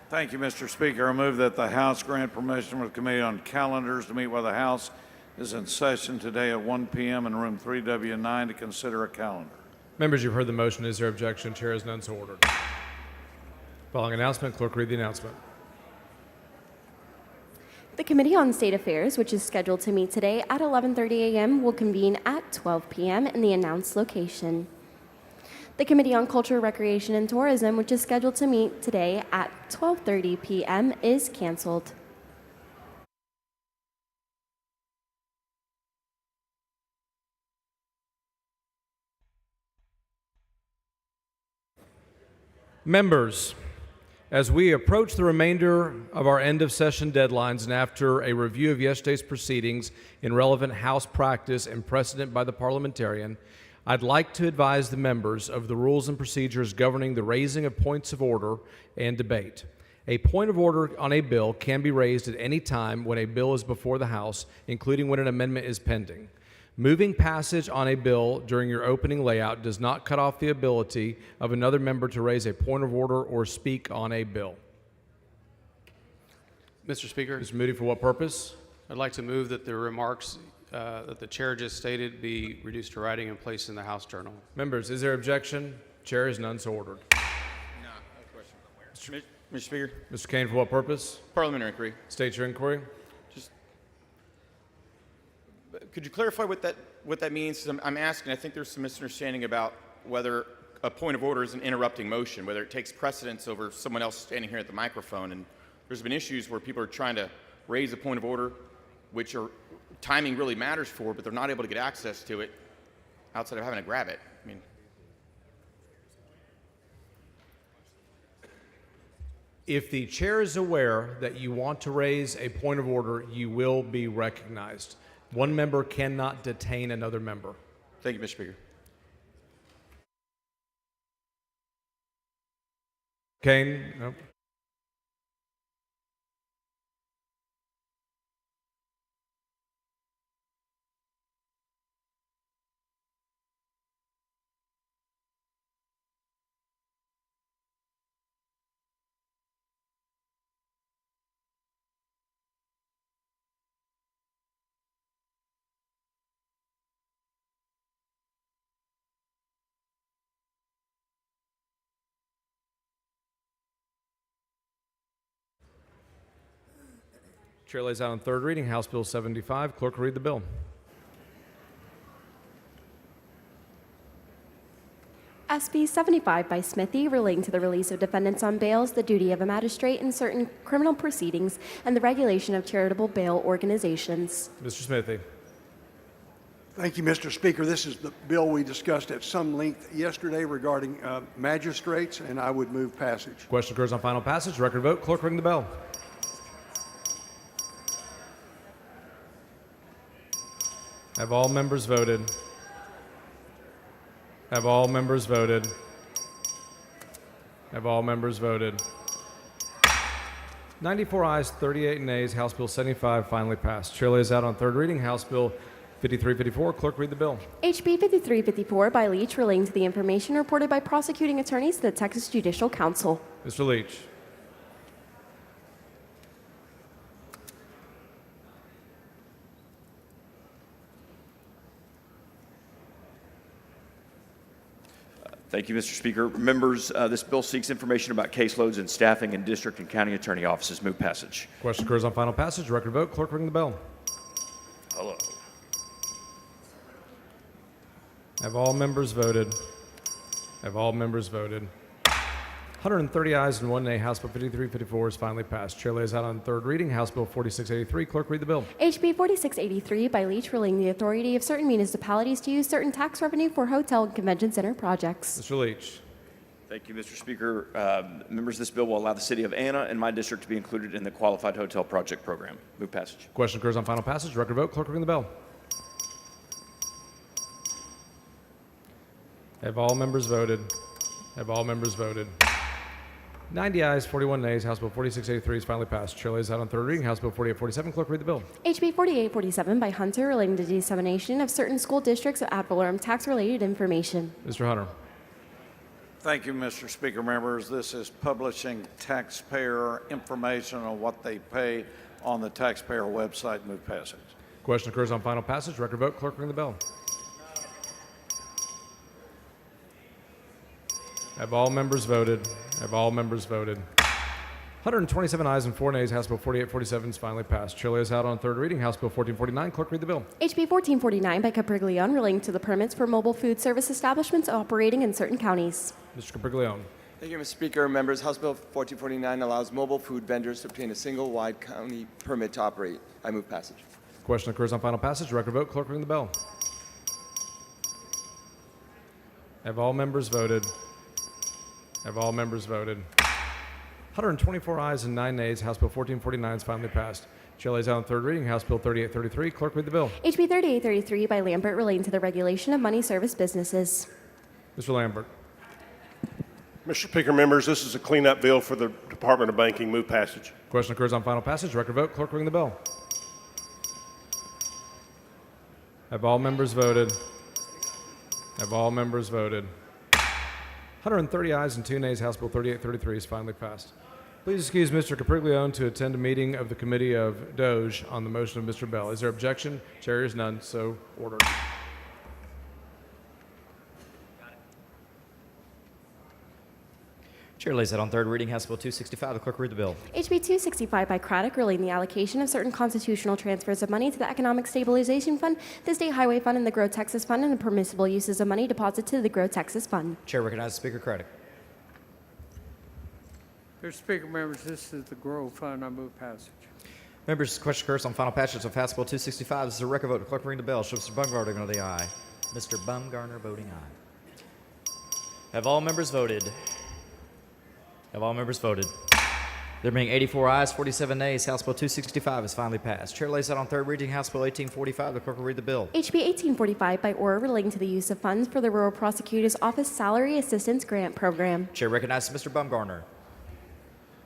Thank you, Mr. Speaker. I move that the House grant permission for the Committee on Calendars to meet while the House is in session today at 1 p.m. in room 3W9 to consider a calendar. Members, you've heard the motion. Is there objection? Chair is none, so ordered. Following announcement, clerk read the announcement. The Committee on State Affairs, which is scheduled to meet today at 11:30 a.m., will convene at 12 p.m. in the announced location. The Committee on Culture, Recreation, and Tourism, which is scheduled to meet today at 12:30 p.m., is canceled. Members, as we approach the remainder of our end of session deadlines and after a review of yesterday's proceedings in relevant House practice and precedent by the parliamentarian, I'd like to advise the members of the rules and procedures governing the raising of points of order and debate. A point of order on a bill can be raised at any time when a bill is before the House, including when an amendment is pending. Moving passage on a bill during your opening layout does not cut off the ability of another member to raise a point of order or speak on a bill. Mr. Speaker, Mr. Moody, for what purpose? I'd like to move that the remarks that the chair just stated be reduced to writing and placed in the House Journal. Members, is there objection? Chair is none, so ordered. No question. Mr. Speaker. Mr. Kane, for what purpose? Parliamentary inquiry. State your inquiry. Could you clarify what that means? 'Cause I'm asking, I think there's some misunderstanding about whether a point of order is an interrupting motion, whether it takes precedence over someone else standing here at the microphone. And there's been issues where people are trying to raise a point of order, which timing really matters for, but they're not able to get access to it outside of having to grab it. I mean, If the chair is aware that you want to raise a point of order, you will be recognized. One member cannot detain another member. thank you, Mr. Speaker. Kane? No. Chair lays out on third reading House Bill 75. Clerk will read the bill. SB 75 by Smithy, relating to the release of defendants on bails, the duty of a magistrate in certain criminal proceedings, and the regulation of charitable bail organizations. Mr. Smithy. Thank you, Mr. Speaker. This is the bill we discussed at some length yesterday regarding magistrates, and I would move passage. Question occurs on final passage. Record vote. Clerk ring the bell. Have all members voted? Have all members voted? Have all members voted? 94 ayes, 38 nays. House Bill 75 finally passed. Chair lays out on third reading House Bill 5354. Clerk read the bill. HB 5354 by Leach, relating to the information reported by prosecuting attorneys to the Texas Judicial Council. Mr. Leach. Thank you, Mr. Speaker. Members, this bill seeks information about caseloads and staffing in district and county attorney offices. Move passage. Question occurs on final passage. Record vote. Clerk ring the bell. Hello. Have all members voted? Have all members voted? 130 ayes and 1 nay. House Bill 5354 is finally passed. Chair lays out on third reading House Bill 4683. Clerk read the bill. HB 4683 by Leach, relating the authority of certain municipalities to use certain tax revenue for hotel and convention center projects. Mr. Leach. Thank you, Mr. Speaker. Members, this bill will allow the city of Anna and my district to be included in the Qualified Hotel Project Program. Move passage. Question occurs on final passage. Record vote. Clerk ring the bell. Have all members voted? Have all members voted? 90 ayes, 41 nays. House Bill 4683 is finally passed. Chair lays out on third reading House Bill 4847. Clerk read the bill. HB 4847 by Hunter, relating to dissemination of certain school districts of ad valorem tax-related information. Mr. Hunter. Thank you, Mr. Speaker. Members, this is publishing taxpayer information on what they pay on the taxpayer website. Move passage. Question occurs on final passage. Record vote. Clerk, ring the bell. Have all members voted? Have all members voted? 127 ayes and 4 nays. House Bill 4847 is finally passed. Chair lays out on third reading House Bill 1449. Clerk, read the bill. HB 1449 by Capriglione relating to the permits for mobile food service establishments operating in certain counties. Mr. Capriglione. Thank you, Mr. Speaker. Members, House Bill 1449 allows mobile food vendors to obtain a single wide county permit to operate. I move passage. Question occurs on final passage. Record vote. Clerk, ring the bell. Have all members voted? Have all members voted? 124 ayes and 9 nays. House Bill 1449 is finally passed. Chair lays out on third reading House Bill 3833. Clerk, read the bill. HB 3833 by Lambert relating to the regulation of money service businesses. Mr. Lambert. Mr. Speaker, members, this is a cleanup bill for the Department of Banking. Move passage. Question occurs on final passage. Record vote. Clerk, ring the bell. Have all members voted? Have all members voted? 130 ayes and 2 nays. House Bill 3833 is finally passed. Please excuse Mr. Capriglione to attend a meeting of the Committee of Doge on the motion of Mr. Bell. Is there objection? Chair is none, so ordered. Chair lays out on third reading House Bill 265. The clerk read the bill. HB 265 by Craddock relating the allocation of certain constitutional transfers of money to the Economic Stabilization Fund, the State Highway Fund, and the Grow Texas Fund, and the permissible uses of money deposited to the Grow Texas Fund. Chair recognizes Speaker Craddock. Mr. Speaker, members, this is the Grow Fund. I move passage. Members, question occurs on final passage of House Bill 265. This is a record vote. The clerk ring the bell. Show Mr. Bumgarner voting the aye. Mr. Bumgarner voting aye. Have all members voted? Have all members voted? There being 84 ayes, 47 nays, House Bill 265 is finally passed. Chair lays out on third reading House Bill 1845. The clerk will read the bill. HB 1845 by Orr relating to the use of funds for the Rural Prosecutor's Office Salary Assistance Grant Program. Chair recognizes Mr. Bumgarner.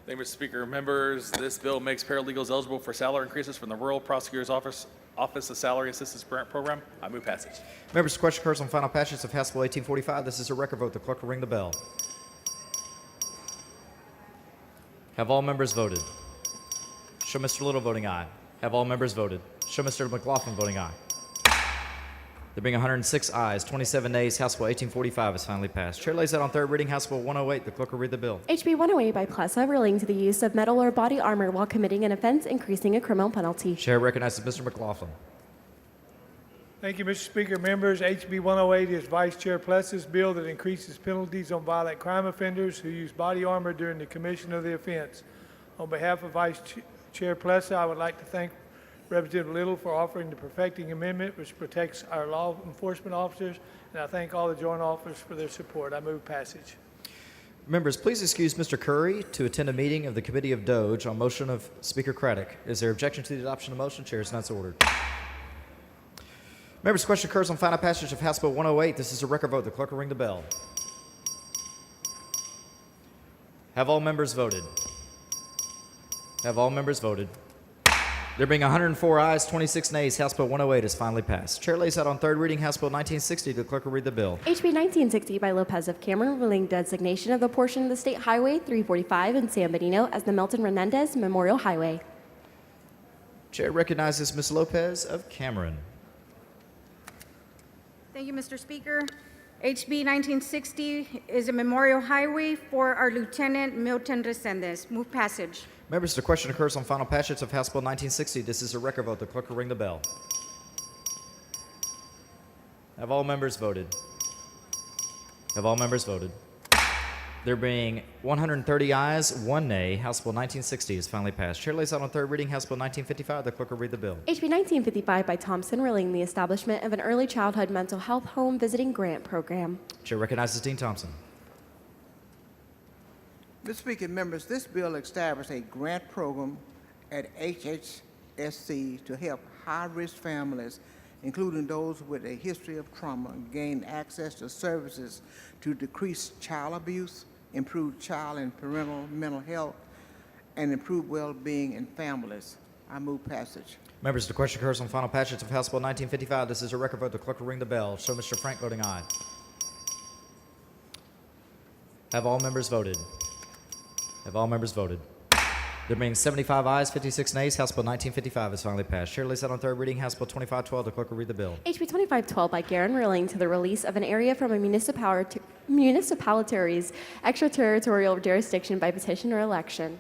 Thank you, Mr. Speaker. Members, this bill makes paralegals eligible for salary increases from the Rural Prosecutor's Office of Salary Assistance Grant Program. I move passage. Members, the question occurs on final passage of House Bill 1845. This is a record vote. The clerk will ring the bell. Have all members voted? Show Mr. Little voting aye. Have all members voted? Show Mr. McLaughlin voting aye. There being 106 ayes, 27 nays, House Bill 1845 is finally passed. Chair lays out on third reading House Bill 108. The clerk will read the bill. HB 108 by Plessa relating to the use of metal or body armor while committing an offense, increasing a criminal penalty. Chair recognizes Mr. McLaughlin. Thank you, Mr. Speaker. Members, HB 108 is Vice Chair Plessa's bill that increases penalties on violent crime offenders who use body armor during the commission of the offense. On behalf of Vice Chair Plessa, I would like to thank Representative Little for offering the perfecting amendment, which protects our law enforcement officers, and I thank all the joint officers for their support. I move passage. Members, please excuse Mr. Curry to attend a meeting of the Committee of Doge on motion of Speaker Craddock. Is there objection to the adoption of the motion? Chair is not so ordered. Members, question occurs on final passage of House Bill 108. This is a record vote. The clerk will ring the bell. Have all members voted? Have all members voted? There being 104 ayes, 26 nays, House Bill 108 is finally passed. Chair lays out on third reading House Bill 1960. The clerk will read the bill. HB 1960 by Lopez of Cameron relating designation of the portion of the State Highway 345 in San Benito as the Milton Renendez Memorial Highway. Chair recognizes Ms. Lopez of Cameron. Thank you, Mr. Speaker. HB 1960 is a memorial highway for our Lieutenant Milton Resendez. Move passage. Members, the question occurs on final passage of House Bill 1960. This is a record vote. The clerk will ring the bell. Have all members voted? Have all members voted? There being 130 ayes, 1 nay, House Bill 1960 is finally passed. Chair lays out on third reading House Bill 1955. The clerk will read the bill. HB 1955 by Thompson relating the establishment of an early childhood mental health home visiting grant program. Chair recognizes Dean Thompson. Mr. Speaker, members, this bill established a grant program at HHSC to help high-risk families, including those with a history of trauma, gain access to services to decrease child abuse, improve child and parental mental health, and improve well-being in families. I move passage. Members, the question occurs on final passage of House Bill 1955. This is a record vote. The clerk will ring the bell. Show Mr. Frank voting aye. Have all members voted? Have all members voted? There being 75 ayes, 56 nays, House Bill 1955 is finally passed. Chair lays out on third reading House Bill 2512. The clerk will read the bill. HB 2512 by Garen relating to the release of an area from a municipality's extraterritorial jurisdiction by petition or election.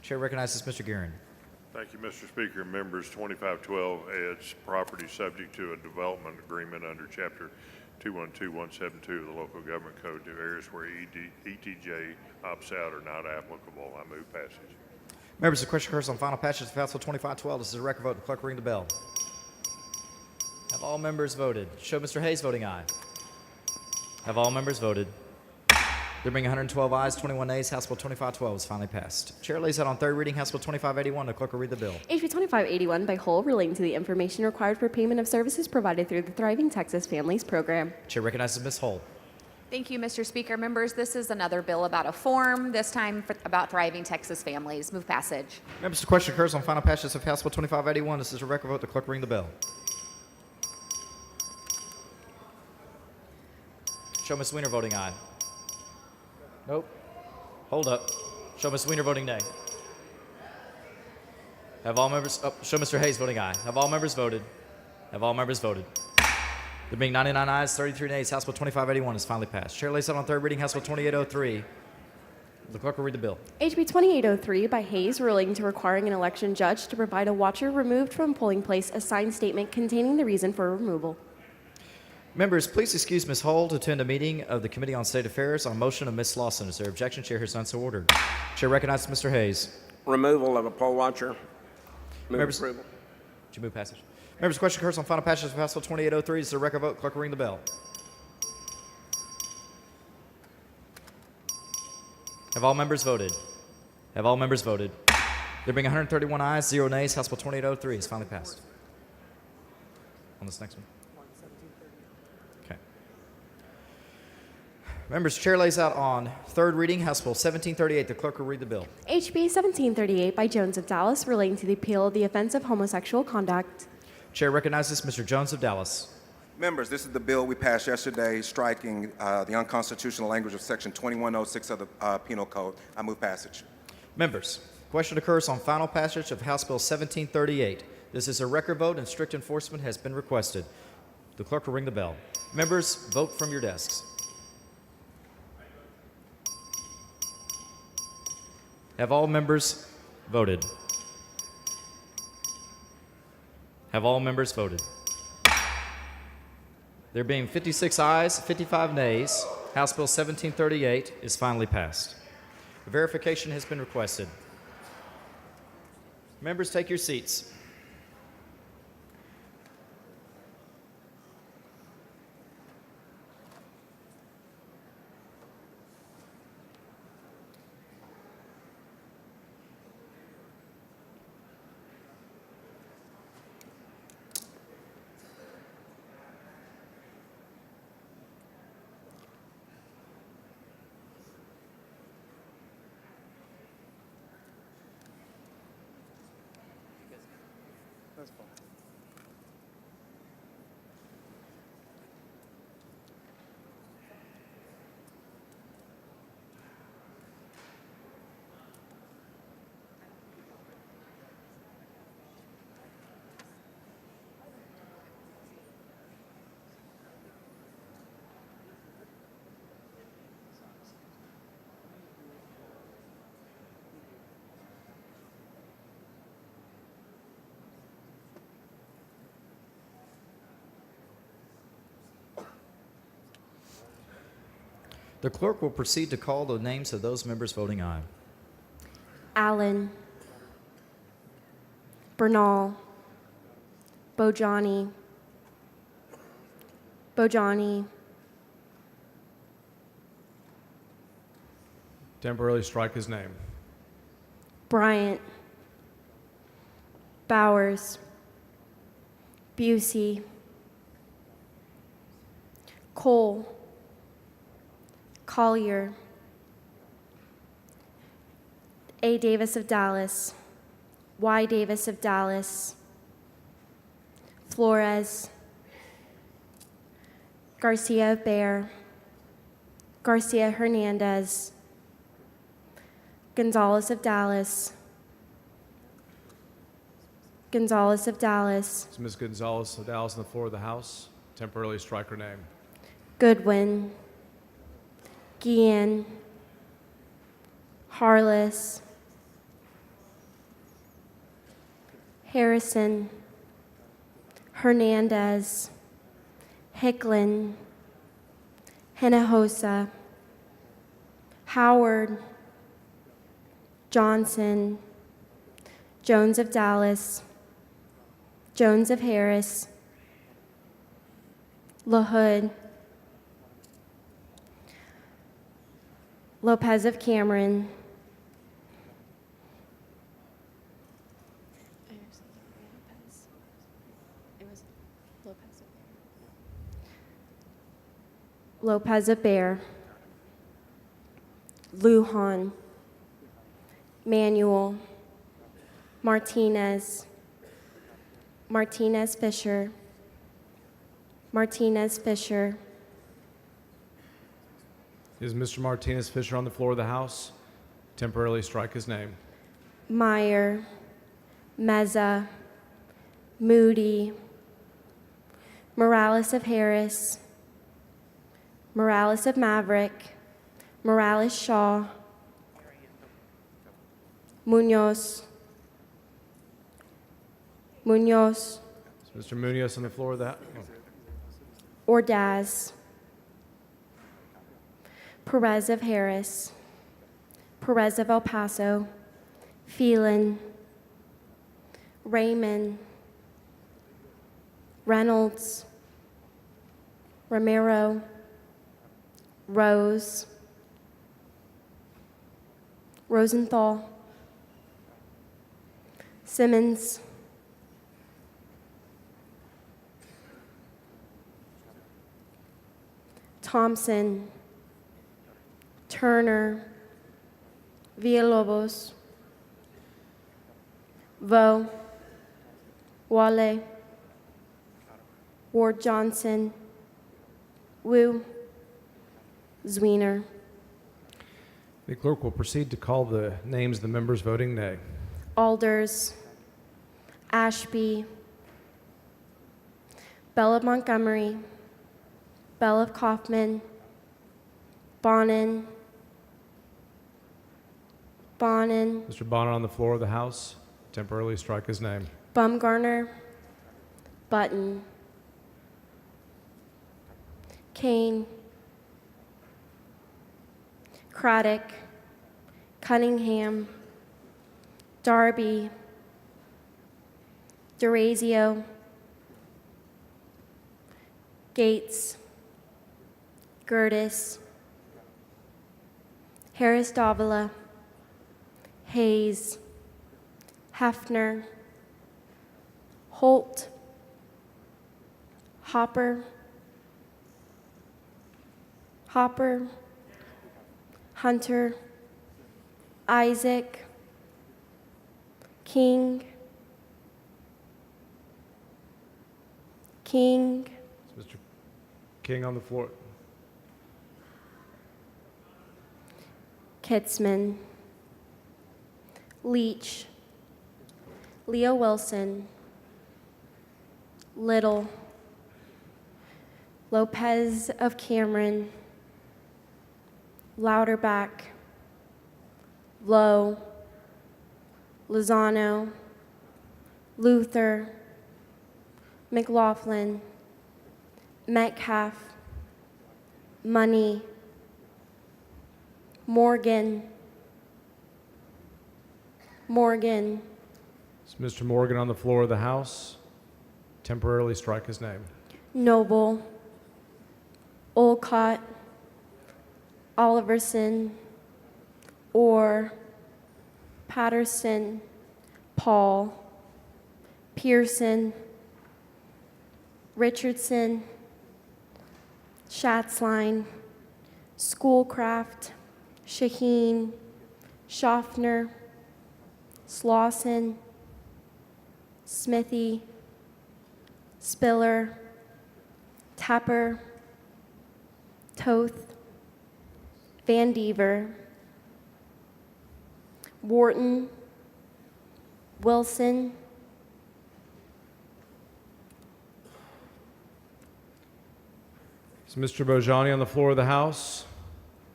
Chair recognizes Mr. Guerin. Thank you, Mr. Speaker. Members, 2512 adds property subject to a development agreement under Chapter 212172 of the Local Government Code to areas where ETJ opts out are not applicable. I move passage. Members, the question occurs on final passage of House Bill 2512. This is a record vote. The clerk will ring the bell. Have all members voted? Show Mr. Hayes voting aye. Have all members voted? There being 112 ayes, 21 nays, House Bill 2512 is finally passed. Chair lays out on third reading House Bill 2581. The clerk will read the bill. HB 2581 by Hull relating to the information required for payment of services provided through the Thriving Texas Families Program. Chair recognizes Ms. Hull. Thank you, Mr. Speaker. Members, this is another bill about a form, this time about Thriving Texas Families. Move passage. Members, the question occurs on final passage of House Bill 2581. This is a record vote. The clerk will ring the bell. Show Ms. Weiner voting aye. Nope. Hold up. Show Ms. Weiner voting nay. Have all members, show Mr. Hayes voting aye. Have all members voted? Have all members voted? There being 99 ayes, 33 nays, House Bill 2581 is finally passed. Chair lays out on third reading House Bill 2803. The clerk will read the bill. HB 2803 by Hayes relating to requiring an election judge to provide a watcher removed from polling place a signed statement containing the reason for removal. Members, please excuse Ms. Hull to attend a meeting of the Committee on State Affairs on motion of Ms. Lawson. Is there objection? Chair has done so ordered. Chair recognizes Mr. Hayes. Removal of a poll watcher. Move Members, approval. would you move passage? Members, the question occurs on final passage of House Bill 2803. This is a record vote. Clerk will ring the bell. Have all members voted? Have all members voted? There being 131 ayes, 0 nays, House Bill 2803 is finally passed. On this next one. Okay. Members, Chair lays out on third reading House Bill 1738. The clerk will read the bill. HB 1738 by Jones of Dallas relating to the appeal of the offense of homosexual conduct. Chair recognizes Mr. Jones of Dallas. Members, this is the bill we passed yesterday striking the unconstitutional language of Section 2106 of the Penal Code. I move passage. Members, question occurs on final passage of House Bill 1738. This is a record vote and strict enforcement has been requested. The clerk will ring the bell. Members, vote from your desks. Have all members voted? Have all members voted? There being 56 ayes, 55 nays, House Bill 1738 is finally passed. Verification has been requested. Members, take your seats. The clerk will proceed to call the names of those members voting aye. Allen, Bernal, Bojani, Temporarily strike his name. Bryant, Bowers, Busey, Cole, Collier, A. Davis of Dallas, Y. Davis of Dallas, Flores, Garcia of Bear, Garcia Hernandez, Gonzalez of Dallas, Gonzalez of Dallas, Is Ms. Gonzalez of Dallas on the floor of the House? Temporarily strike her name. Goodwin, Guillen, Harless, Harrison, Hernandez, Hicklin, Hinojosa, Howard, Johnson, Jones of Dallas, Jones of Harris, LaHood, Lopez of Cameron, Lopez of Bear, Lujan, Manuel, Martinez, Martinez Fisher, Martinez Fisher, Is Mr. Martinez Fisher on the floor of the House? Temporarily strike his name. Meyer, Meza, Moody, Morales of Harris, Morales of Maverick, Morales Shaw, Munoz, Munoz, Is Mr. Munoz on the floor of the House? Ordaz, Perez of Harris, Perez of El Paso, Phelan, Raymond, Reynolds, Romero, Rose, Rosenthal, Simmons, Thompson, Turner, Villalobos, Vo, Wale, Ward Johnson, Wu, Zwiener. The clerk will proceed to call the names of the members voting nay. Alders, Ashby, Bell of Montgomery, Bell of Kaufman, Bonin, Mr. Bonner on the floor of the House. Temporarily strike his name. Bumgarner, Button, Kane, Craddock, Cunningham, Darby, DeRazio, Gates, Gertis, Harris Davila, Hayes, Hefner, Holt, Hopper, Hunter, Isaac, King, Is Mr. King on the floor? Kitzman, Leach, Leo Wilson, Little, Lopez of Cameron, Louderback, Lowe, Lozano, Luther, McLaughlin, Metcalf, Money, Morgan, Is Mr. Morgan on the floor of the House? Temporarily strike his name. Noble, Olcott, Oliverson, Orr, Patterson, Paul, Pearson, Richardson, Schatzline, Schoolcraft, Shaheen, Schaffner, Slauson, Smithy, Spiller, Tapper, Toth, Van Dever, Wharton, Wilson, Is Mr. Bojani on the floor of the House?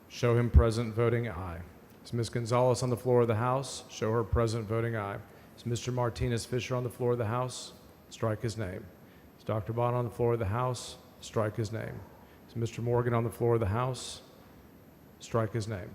Show him present, voting aye. Is Ms. Gonzalez on the floor of the House? Show her present, voting aye. Is Mr. Martinez Fisher on the floor of the House? Strike his name. Is Dr. Bond on the floor of the House? Strike his name. Is Mr. Morgan on the floor of the House? Strike his name.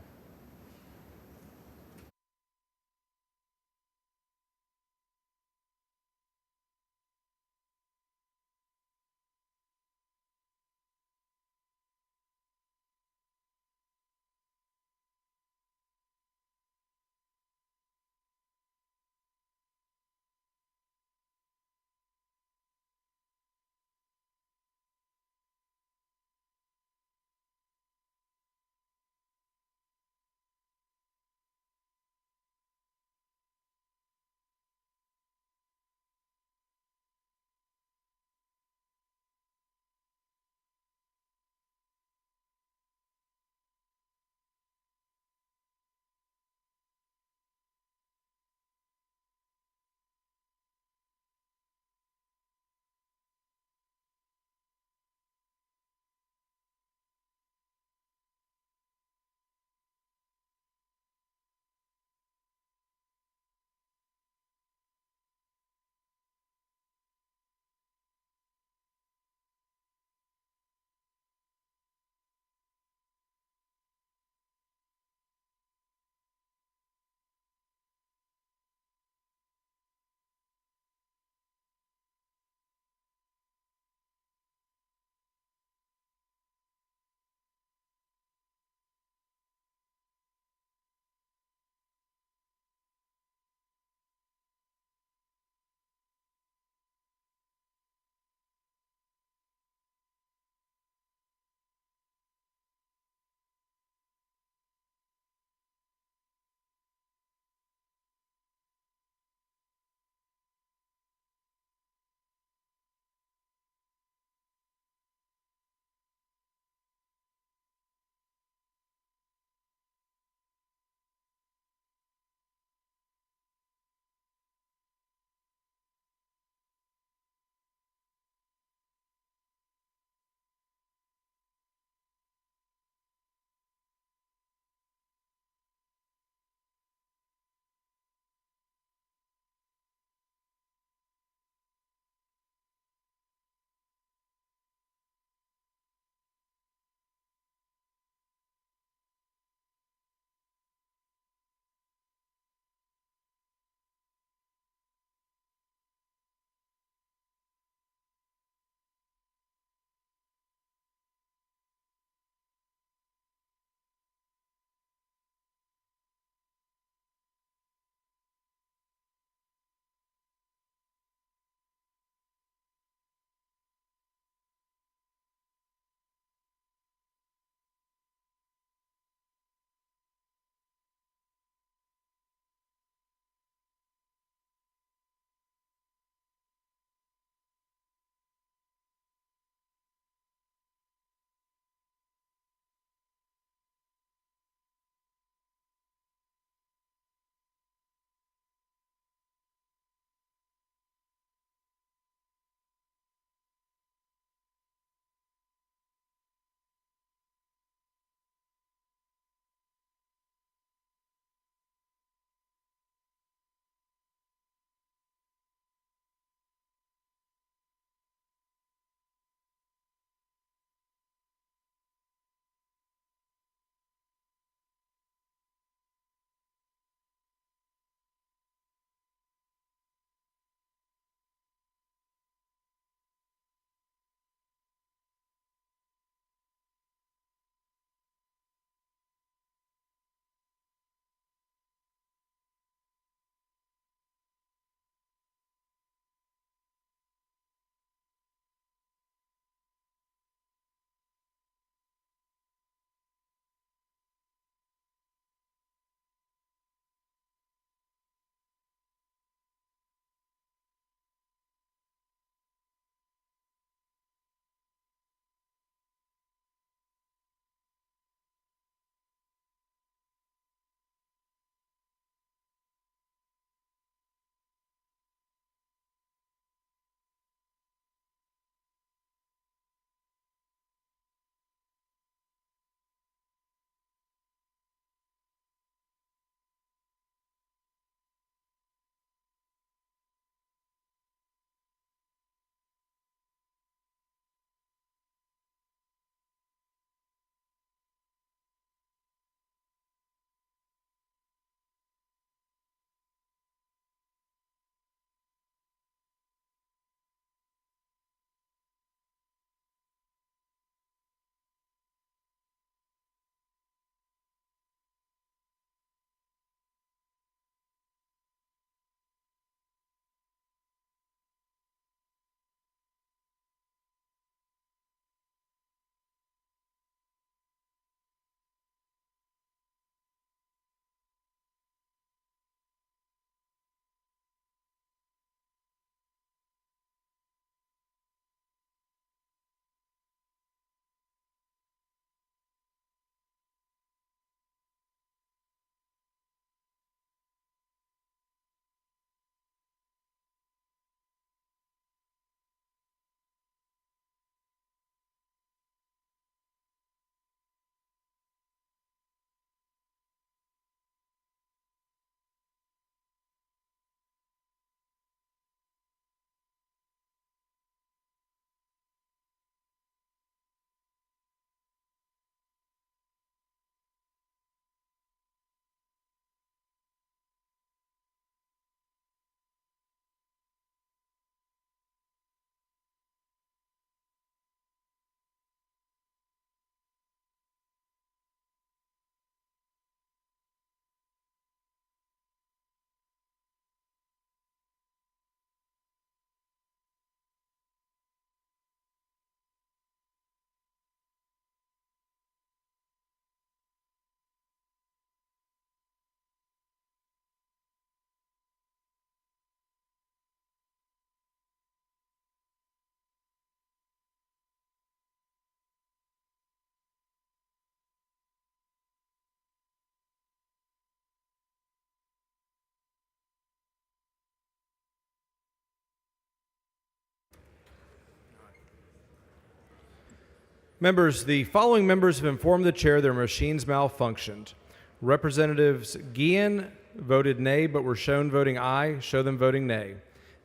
Members, the following members have informed the chair their machines malfunctioned. Representatives Guillen voted nay but were shown voting aye. Show them voting nay.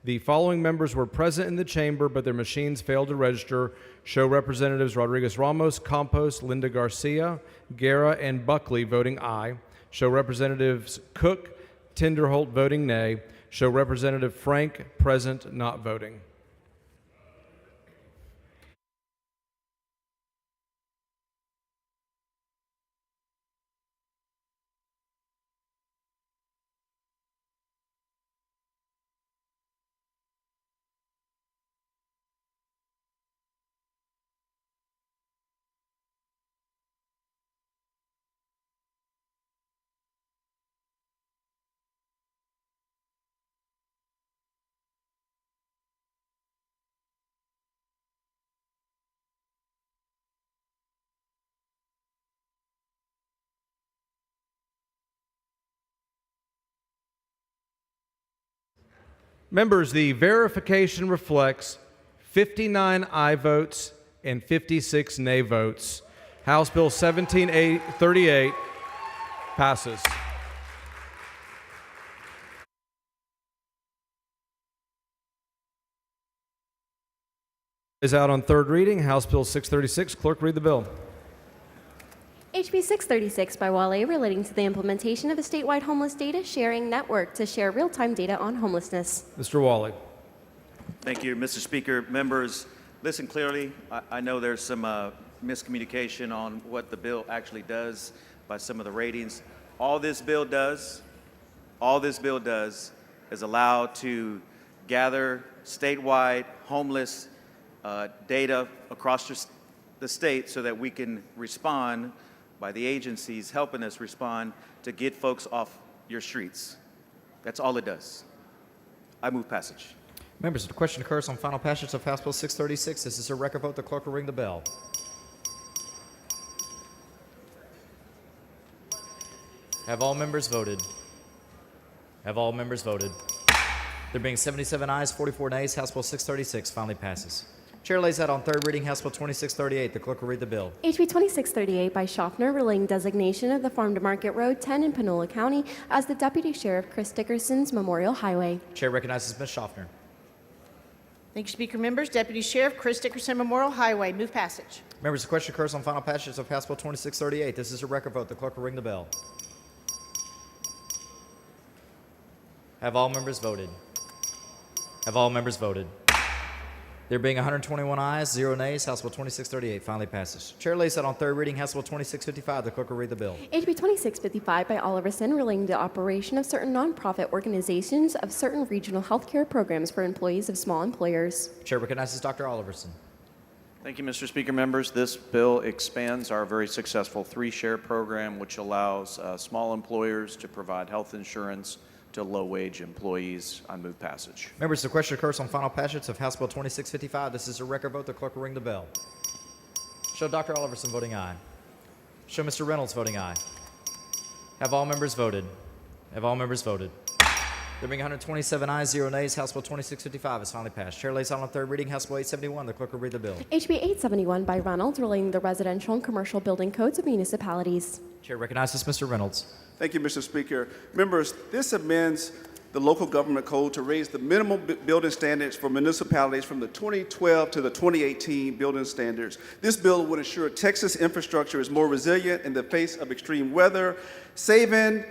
The following members were present in the chamber but their machines failed to register. Show Representatives Rodriguez Ramos, Campos, Linda Garcia, Guerra, and Buckley voting aye. Show Representatives Cook, Tinderholt voting nay. Show Representative Frank present not voting. Members, the verification reflects 59 aye votes and 56 nay votes. House Bill 1738 passes. Is out on third reading. House Bill 636. Clerk, read the bill. HB 636 by Wale, relating to the implementation of a statewide homeless data sharing network to share real-time data on homelessness. Mr. Wally. Thank you, Mr. Speaker. Members, listen clearly. I know there's some miscommunication on what the bill actually does by some of the ratings. All this bill does is allow to gather statewide homeless data across the state so that we can respond by the agencies helping us respond to get folks off your streets. That's all it does. I move passage. Members, the question occurs on final passage of House Bill 636. This is a record vote. The clerk will ring the bell. Have all members voted? Have all members voted? There being 77 ayes, 44 nays, House Bill 636 finally passes. Chair lays out on third reading House Bill 2638. The clerk will read the bill. HB 2638 by Schaffner, relating designation of the Farm to Market Road 10 in Panola County as the Deputy Sheriff Chris Dickerson's Memorial Highway. Chair recognizes Ms. Schaffner. Thank you, Speaker. Members, Deputy Sheriff Chris Dickerson Memorial Highway. Move passage. Members, the question occurs on final passage of House Bill 2638. This is a record vote. The clerk will ring the bell. Have all members voted? Have all members voted? There being 121 ayes, 0 nays, House Bill 2638 finally passes. Chair lays out on third reading House Bill 2655. The clerk will read the bill. HB 2655 by Oliverson, relating to the operation of certain nonprofit organizations of certain regional health care programs for employees of small employers. Chair recognizes Dr. Oliverson. Thank you, Mr. Speaker. Members, this bill expands our very successful 3-share program, which allows small employers to provide health insurance to low-wage employees. I move passage. Members, the question occurs on final passage of House Bill 2655. This is a record vote. The clerk will ring the bell. Show Dr. Oliverson voting aye. Show Mr. Reynolds voting aye. Have all members voted? Have all members voted? There being 127 ayes, 0 nays, House Bill 2655 is finally passed. Chair lays out on third reading House Bill 871. The clerk will read the bill. HB 871 by Reynolds, relating to the residential and commercial building codes of municipalities. Chair recognizes Mr. Reynolds. Thank you, Mr. Speaker. Members, this amends the local government code to raise the minimum building standards for municipalities from the 2012 to the 2018 building standards. This bill would ensure Texas infrastructure is more resilient in the face of extreme weather, saving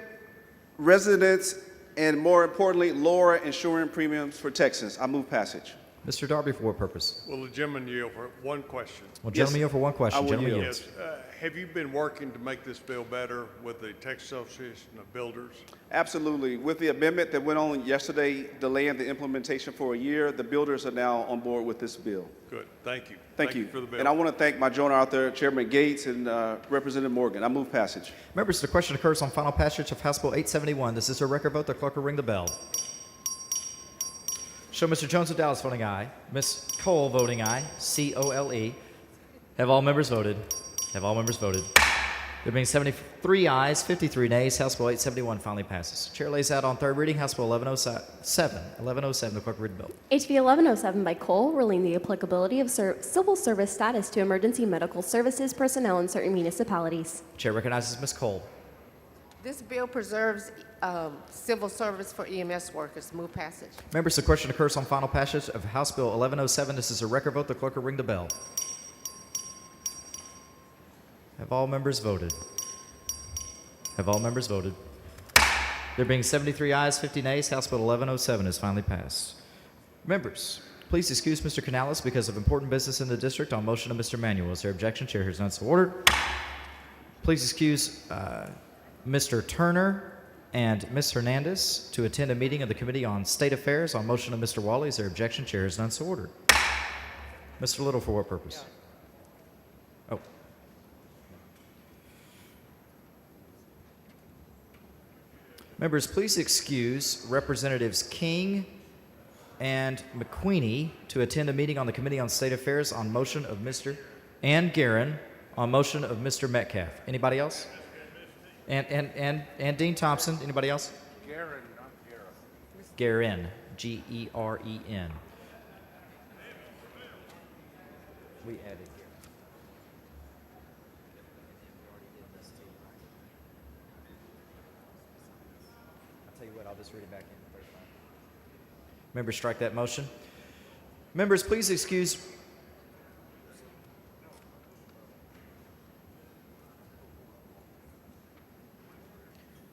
residents and, more importantly, lower insurance premiums for Texans. I move passage. Mr. Darby, for what purpose? Will the gentleman yield for one question? Well, gentleman, yield for one question. I will Gentleman yield. yields. Yes. Have you been working to make this bill better with the Texas Association of Builders? Absolutely. With the amendment that went on yesterday, delaying the implementation for a year, the builders are now on board with this bill. Good. Thank you. Thank you for the bill. And I want to thank my joint author, Chairman Gates and Representative Morgan. I move passage. Members, the question occurs on final passage of House Bill 871. This is a record vote. The clerk will ring the bell. Show Mr. Jones of Dallas voting aye. Ms. Cole voting aye. C-O-L-E. Have all members voted? Have all members voted? There being 73 ayes, 53 nays, House Bill 871 finally passes. Chair lays out on third reading House Bill 1107. 1107, the clerk will read the bill. HB 1107 by Cole, relating the applicability of civil service status to emergency medical services personnel in certain municipalities. Chair recognizes Ms. Cole. This bill preserves civil service for EMS workers. Move passage. Members, the question occurs on final passage of House Bill 1107. This is a record vote. The clerk will ring the bell. Have all members voted? Have all members voted? There being 73 ayes, 50 nays, House Bill 1107 is finally passed. Members, please excuse Mr. Canales because of important business in the district on motion of Mr. Manuel. Is there objection? Chair hears none, so ordered. Please excuse Mr. Turner and Ms. Hernandez to attend a meeting of the Committee on State Affairs on motion of Mr. Wally. Is there objection? Chair hears none, so ordered. Mr. Little, for what purpose? Oh. Members, please excuse Representatives King and McQueenie to attend a meeting on the Committee on State Affairs on motion of Mr. and Guerin on motion of Mr. Metcalf. Anybody else? And Dean Thompson. Anybody else? Guerin, not Guerin. G-E-R-E-N. We added Guerin. Tell you what, I'll just read it back in. Members, strike that motion. Members, please excuse.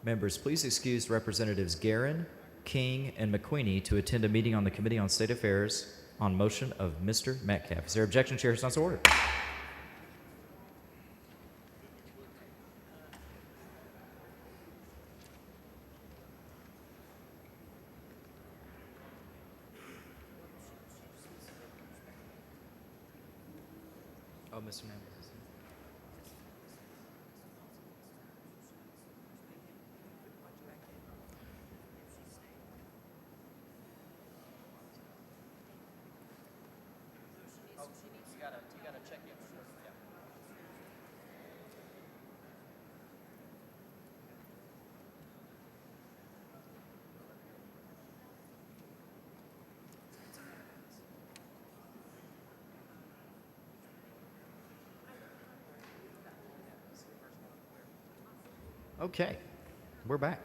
Members, please excuse Representatives Guerin, King, and McQueenie to attend a meeting on the Committee on State Affairs on motion of Mr. Metcalf. Is there objection? Chair is not so ordered. Oh, Mr. Nambers. Okay, we're back.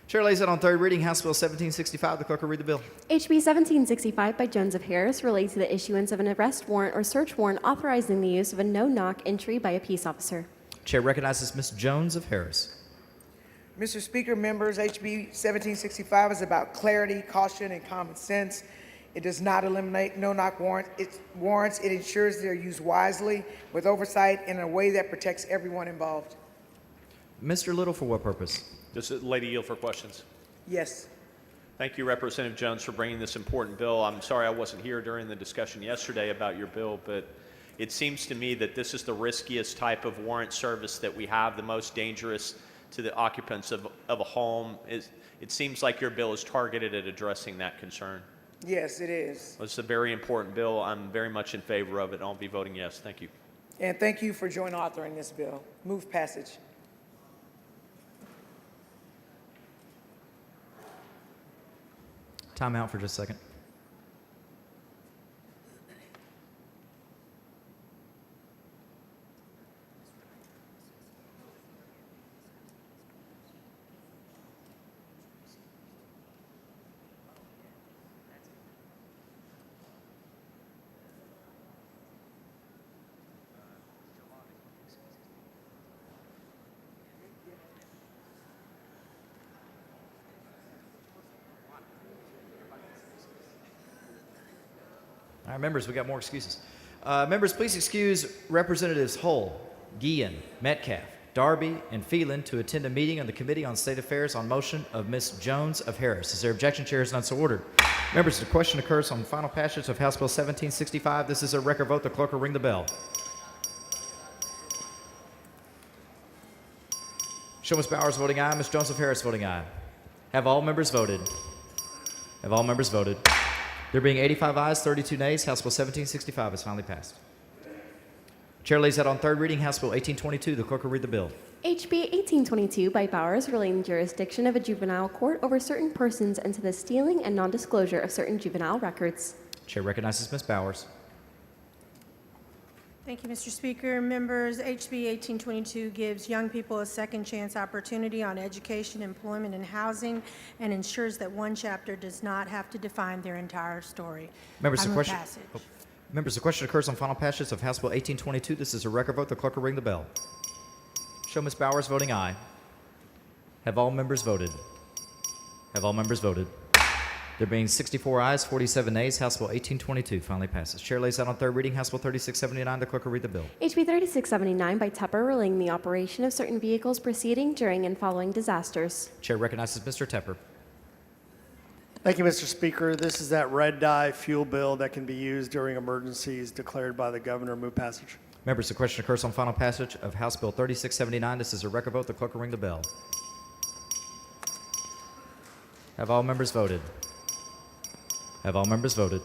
Chair lays it on third reading, House Bill 1765. The clerk will read the bill. HB 1765 by Jones of Harris relates to the issuance of an arrest warrant or search warrant authorizing the use of a no-knock entry by a peace officer. Chair recognizes Ms. Jones of Harris. Mr. Speaker, members, HB 1765 is about clarity, caution, and common sense. It does not eliminate no-knock warrants. It ensures they're used wisely, with oversight, and in a way that protects everyone involved. Mr. Little, for what purpose? Does the lady yield for questions? Yes. Thank you, Representative Jones, for bringing this important bill. I'm sorry I wasn't here during the discussion yesterday about your bill, but it seems to me that this is the riskiest type of warrant service that we have, the most dangerous to the occupants of a home. It seems like your bill is targeted at addressing that concern. Yes, it is. It's a very important bill. I'm very much in favor of it, and I'll be voting yes. Thank you. And thank you for joint authoring this bill. Move passage. Time out for just a second. All right, members, we got more excuses. Members, please excuse Representatives Hull, Guillen, Metcalf, Darby, and Phelan to attend a meeting of the Committee on State Affairs on motion of Ms. Jones of Harris. Is there objection? Chair is not so ordered. Members, the question occurs on final passage of House Bill 1765. This is a record vote. The clerk will ring the bell. Show Ms. Bowers voting aye. Ms. Jones of Harris voting aye. Have all members voted? Have all members voted? There being 85 ayes, 32 nays, House Bill 1765 is finally passed. Chair lays out on third reading House Bill 1822. The clerk will read the bill. HB 1822 by Bowers relating jurisdiction of a juvenile court over certain persons and to the stealing and non-disclosure of certain juvenile records. Chair recognizes Ms. Bowers. Thank you, Mr. Speaker. Members, HB 1822 gives young people a second chance opportunity on education, employment, and housing, and ensures that one chapter does not have to define their entire story. Members, I the move question. passage. Members, the question occurs on final passage of House Bill 1822. This is a record vote. The clerk will ring the bell. Show Ms. Bowers voting aye. Have all members voted? Have all members voted? There being 64 ayes, 47 nays, House Bill 1822 finally passes. Chair lays out on third reading House Bill 3679. The clerk will read the bill. HB 3679 by Tupper relating the operation of certain vehicles preceding, during, and following disasters. Chair recognizes Mr. Tepper. Thank you, Mr. Speaker. This is that red dye fuel bill that can be used during emergencies declared by the governor. Move passage. Members, the question occurs on final passage of House Bill 3679. This is a record vote. The clerk will ring the bell. Have all members voted? Have all members voted?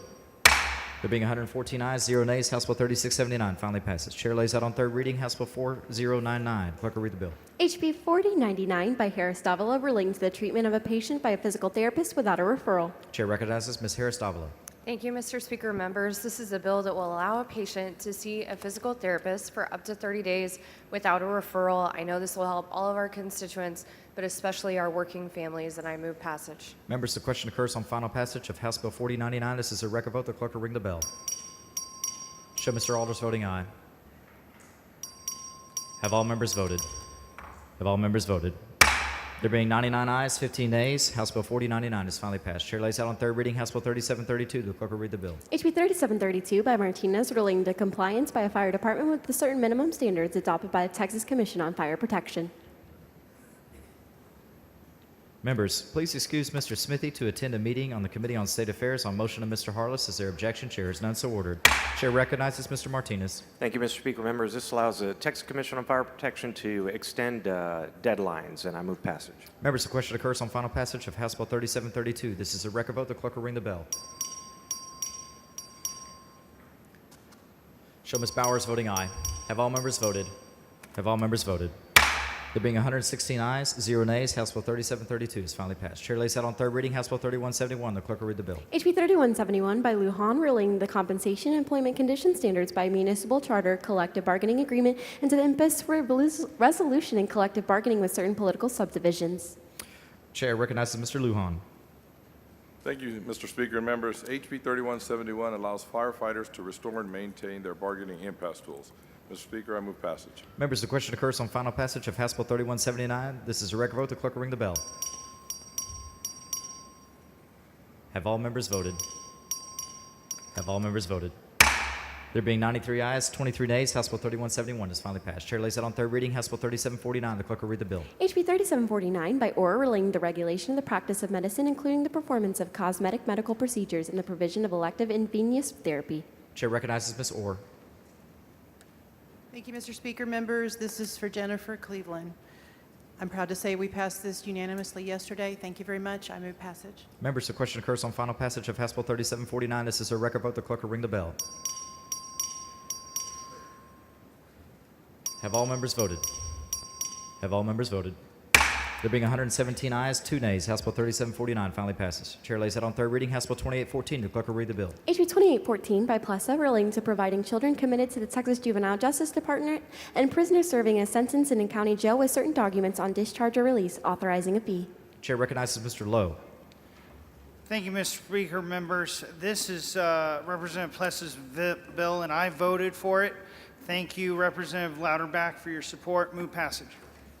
There being 114 ayes, 0 nays, House Bill 3679 finally passes. Chair lays out on third reading House Bill 4099. Clerk will read the bill. HB 4099 by Harris Davila relating to the treatment of a patient by a physical therapist without a referral. Chair recognizes Ms. Harris Davila. Thank you, Mr. Speaker. Members, this is a bill that will allow a patient to see a physical therapist for up to 30 days without a referral. I know this will help all of our constituents, but especially our working families, and I move passage. Members, the question occurs on final passage of House Bill 4099. This is a record vote. The clerk will ring the bell. Show Mr. Alders voting aye. Have all members voted? Have all members voted? There being 99 ayes, 15 nays, House Bill 4099 is finally passed. Chair lays out on third reading House Bill 3732. The clerk will read the bill. HB 3732 by Martinez relating to compliance by a fire department with the certain minimum standards adopted by the Texas Commission on Fire Protection. Members, please excuse Mr. Smithy to attend a meeting on the Committee on State Affairs on motion of Mr. Harless. Is there objection? Chair is none so ordered. Chair recognizes Mr. Martinez. Thank you, Mr. Speaker. Members, this allows the Texas Commission on Fire Protection to extend deadlines, and I move passage. Members, the question occurs on final passage of House Bill 3732. This is a record vote. The clerk will ring the bell. Show Ms. Bowers voting aye. Have all members voted? Have all members voted? There being 116 ayes, 0 nays, House Bill 3732 is finally passed. Chair lays out on third reading House Bill 3171. The clerk will read the bill. HB 3171 by Lujan relating the compensation and employment condition standards by municipal charter, collective bargaining agreement, and to the impetus for resolution in collective bargaining with certain political subdivisions. Chair recognizes Mr. Lujan. Thank you, Mr. Speaker and members. HB 3171 allows firefighters to restore and maintain their bargaining impasse tools. Mr. Speaker, I move passage. Members, the question occurs on final passage of House Bill 3179. This is a record vote. The clerk will ring the bell. Have all members voted? Have all members voted? There being 93 ayes, 23 nays, House Bill 3171 is finally passed. Chair lays out on third reading House Bill 3749. The clerk will read the bill. HB 3749 by Orr relating the regulation of the practice of medicine, including the performance of cosmetic medical procedures and the provision of elective and venous therapy. Chair recognizes Ms. Orr. Thank you, Mr. Speaker. Members, this is for Jennifer Cleveland. I'm proud to say we passed this unanimously yesterday. Thank you very much. I move passage. Members, the question occurs on final passage of House Bill 3749. This is a record vote. The clerk will ring the bell. Have all members voted? Have all members voted? There being 117 ayes, 2 nays, House Bill 3749 finally passes. Chair lays out on third reading House Bill 2814. The clerk will read the bill. HB 2814 by Plessa relating to providing children committed to the Texas Juvenile Justice Department and prisoners serving a sentence in a county jail with certain documents on discharge or release, authorizing a fee. Chair recognizes Mr. Lowe. Thank you, Mr. Speaker. Members, this is Representative Plessa's bill, and I voted for it. Thank you, Representative Louderback, for your support. Move passage.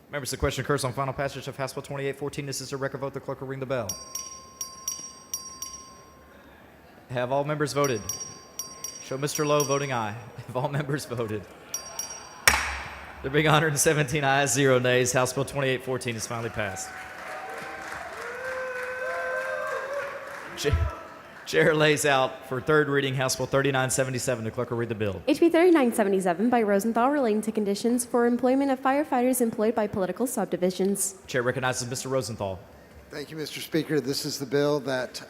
Members, the question occurs on final passage of House Bill 2814. This is a record vote. The clerk will ring the bell. Have all members voted? Show Mr. Lowe voting aye. Have all members voted? There being 117 ayes, 0 nays, House Bill 2814 is finally passed. Chair lays out for third reading House Bill 3977. The clerk will read the bill. HB 3977 by Rosenthal relating to conditions for employment of firefighters employed by political subdivisions. Chair recognizes Mr. Rosenthal. Thank you, Mr. Speaker. This is the bill that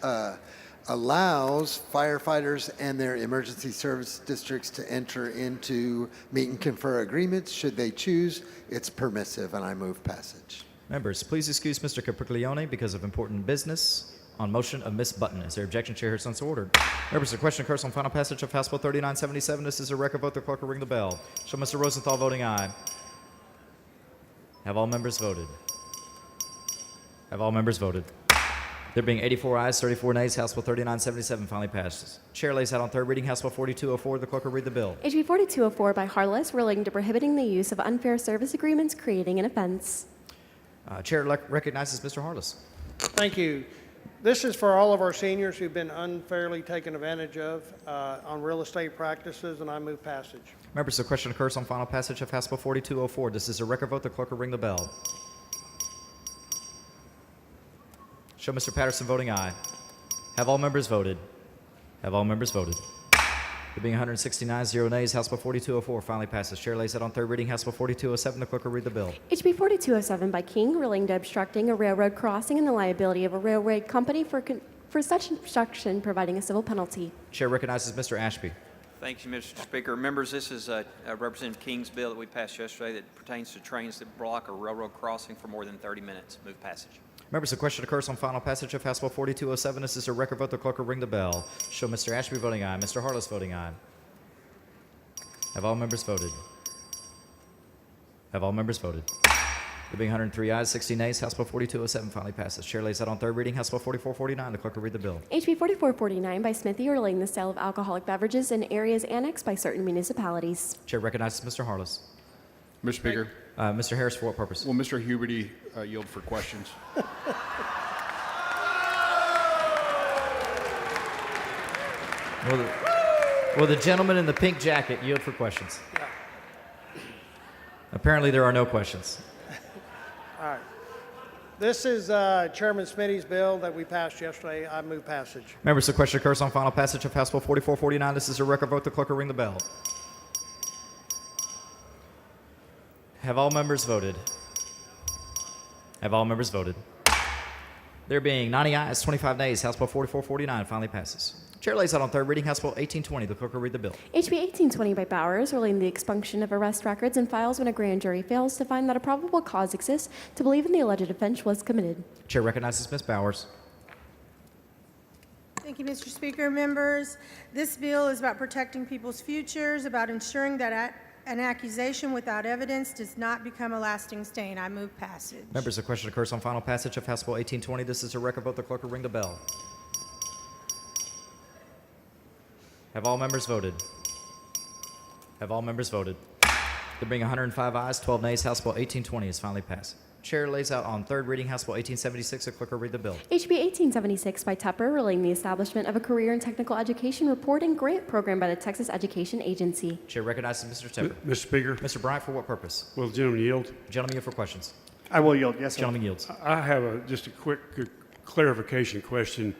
allows firefighters and their emergency service districts to enter into meet and confer agreements should they choose. It's permissive, and I move passage. Members, please excuse Mr. Capriglione because of important business. On motion of Ms. Button. Is there objection? Chair hears none, so ordered. Members, the question occurs on final passage of House Bill 3977. This is a record vote. The clerk will ring the bell. Show Mr. Rosenthal voting aye. Have all members voted? Have all members voted? There being 84 ayes, 34 nays, House Bill 3977 finally passes. Chair lays out on third reading House Bill 4204. The clerk will read the bill. HB 4204 by Harless, relating to prohibiting the use of unfair service agreements creating an offense. Chair recognizes Mr. Harless. Thank you. This is for all of our seniors who've been unfairly taken advantage of on real estate practices, and I move passage. Members, the question occurs on final passage of House Bill 4204. This is a record vote. The clerk will ring the bell. Show Mr. Patterson voting aye. Have all members voted? Have all members voted? There being 169, 0 nays, House Bill 4204 finally passes. Chair lays it on third reading. House Bill 4207. The clerk will read the bill. HB 4207 by King, relating to obstructing a railroad crossing and the liability of a railway company for such obstruction, providing a civil penalty. Chair recognizes Mr. Ashby. Thank you, Mr. Speaker. Members, this is Representative King's bill that we passed yesterday that pertains to trains that block a railroad crossing for more than 30 minutes. Move passage. Members, the question occurs on final passage of House Bill 4207. This is a record vote. The clerk will ring the bell. Show Mr. Ashby voting aye. Mr. Harless voting aye. Have all members voted? Have all members voted? There being 103 ayes, 60 nays, House Bill 4207 finally passes. Chair lays out on third reading House Bill 4449. The clerk will read the bill. HB 4449 by Smithy, relating the sale of alcoholic beverages in areas annexed by certain municipalities. Chair recognizes Mr. Harless. Mr. Speaker. Mr. Harris, for what purpose? Will Mr. Huberty yield for questions? Will the gentleman in the pink jacket yield for questions? Apparently there are no questions. All right. This is Chairman Smitty's bill that we passed yesterday. I move passage. Members, the question occurs on final passage of House Bill 4449. This is a record vote. The clerk will ring the bell. Have all members voted? Have all members voted? There being 90 ayes, 25 nays, House Bill 4449 finally passes. Chair lays out on third reading House Bill 1820. The clerk will read the bill. HB 1820 by Bowers, relating the expunction of arrest records and files when a grand jury fails to find that a probable cause exists to believe in the alleged offense was committed. Chair recognizes Ms. Bowers. Thank you, Mr. Speaker. Members, this bill is about protecting people's futures, about ensuring that an accusation without evidence does not become a lasting stain. I move passage. Members, the question occurs on final passage of House Bill 1820. This is a record vote. The clerk will ring the bell. Have all members voted? Have all members voted? There being 105 ayes, 12 nays, House Bill 1820 is finally passed. Chair lays out on third reading House Bill 1876. The clerk will read the bill. HB 1876 by Tupper, relating the establishment of a career and technical education report and grant program by the Texas Education Agency. Chair recognizes Mr. Tepper. Mr. Speaker. Mr. Bryant, for what purpose? Will the gentleman yield? Gentleman, yield for questions. I will yield, yes, sir. Gentleman yields. I have just a quick clarification question.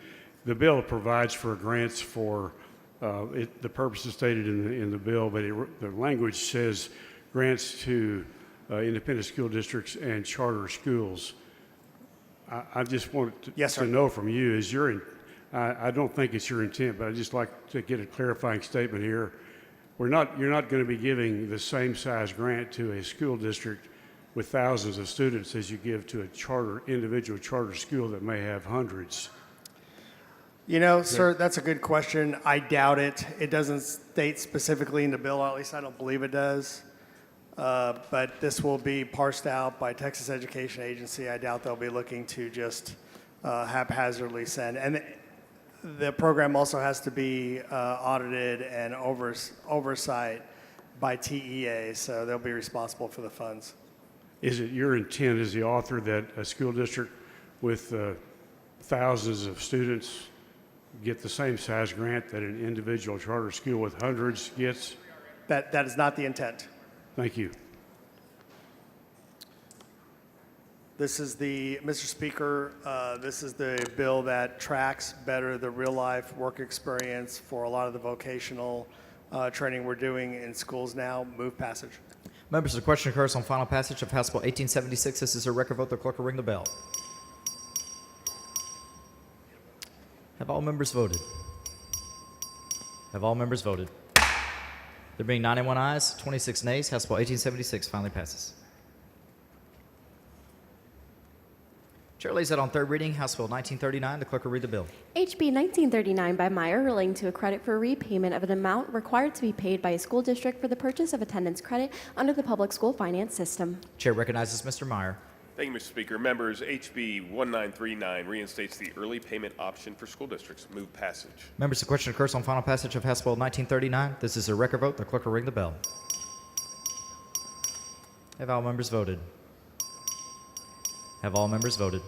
The bill provides for grants for the purposes stated in the bill, but the language says grants to independent school districts and charter schools. I just want to know from you, I don't think it's your intent, but I'd just like to get a clarifying statement here. You're not going to be giving the same size grant to a school district with thousands of students as you give to a individual charter school that may have hundreds. You know, sir, that's a good question. I doubt it. It doesn't state specifically in the bill, or at least I don't believe it does. But this will be parsed out by Texas Education Agency. I doubt they'll be looking to just haphazardly send. And the program also has to be audited and oversight by TEA, so they'll be responsible for the funds. Is it your intent as the author that a school district with thousands of students get the same size grant that an individual charter school with hundreds gets? That is not the intent. Thank you. This is Mr. Speaker, this is the bill that tracks better the real-life work experience for a lot of the vocational training we're doing in schools now. Move passage. Members, the question occurs on final passage of House Bill 1876. This is a record vote. The clerk will ring the bell. Have all members voted? Have all members voted? There being 91 ayes, 26 nays, House Bill 1876 finally passes. Chair lays out on third reading House Bill 1939. The clerk will read the bill. HB 1939 by Meyer relating to a credit for repayment of an amount required to be paid by a school district for the purchase of attendance credit under the public school finance system. Chair recognizes Mr. Meyer. Thank you, Mr. Speaker. Members, HB 1939 reinstates the early payment option for school districts. Move passage. Members, the question occurs on final passage of House Bill 1939. This is a record vote. The clerk will ring the bell. Have all members voted? Have all members voted?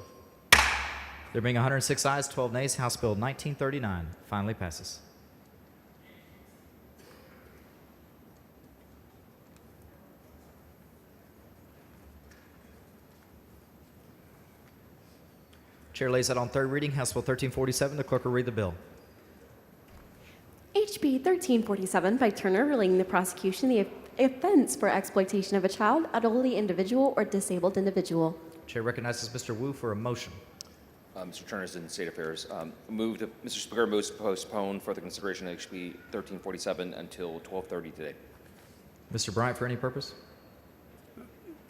There being 106 ayes, 12 nays, House Bill 1939 finally passes. Chair lays out on third reading House Bill 1347. The clerk will read the bill. HB 1347 by Turner relating the prosecution of the offense for exploitation of a child, elderly individual, or disabled individual. Chair recognizes Mr. Wu for a motion. Mr. Turner's in State Affairs. Mr. Speaker, moves to postpone further consideration of HB 1347 until 12:30 today. Mr. Bryant, for any purpose?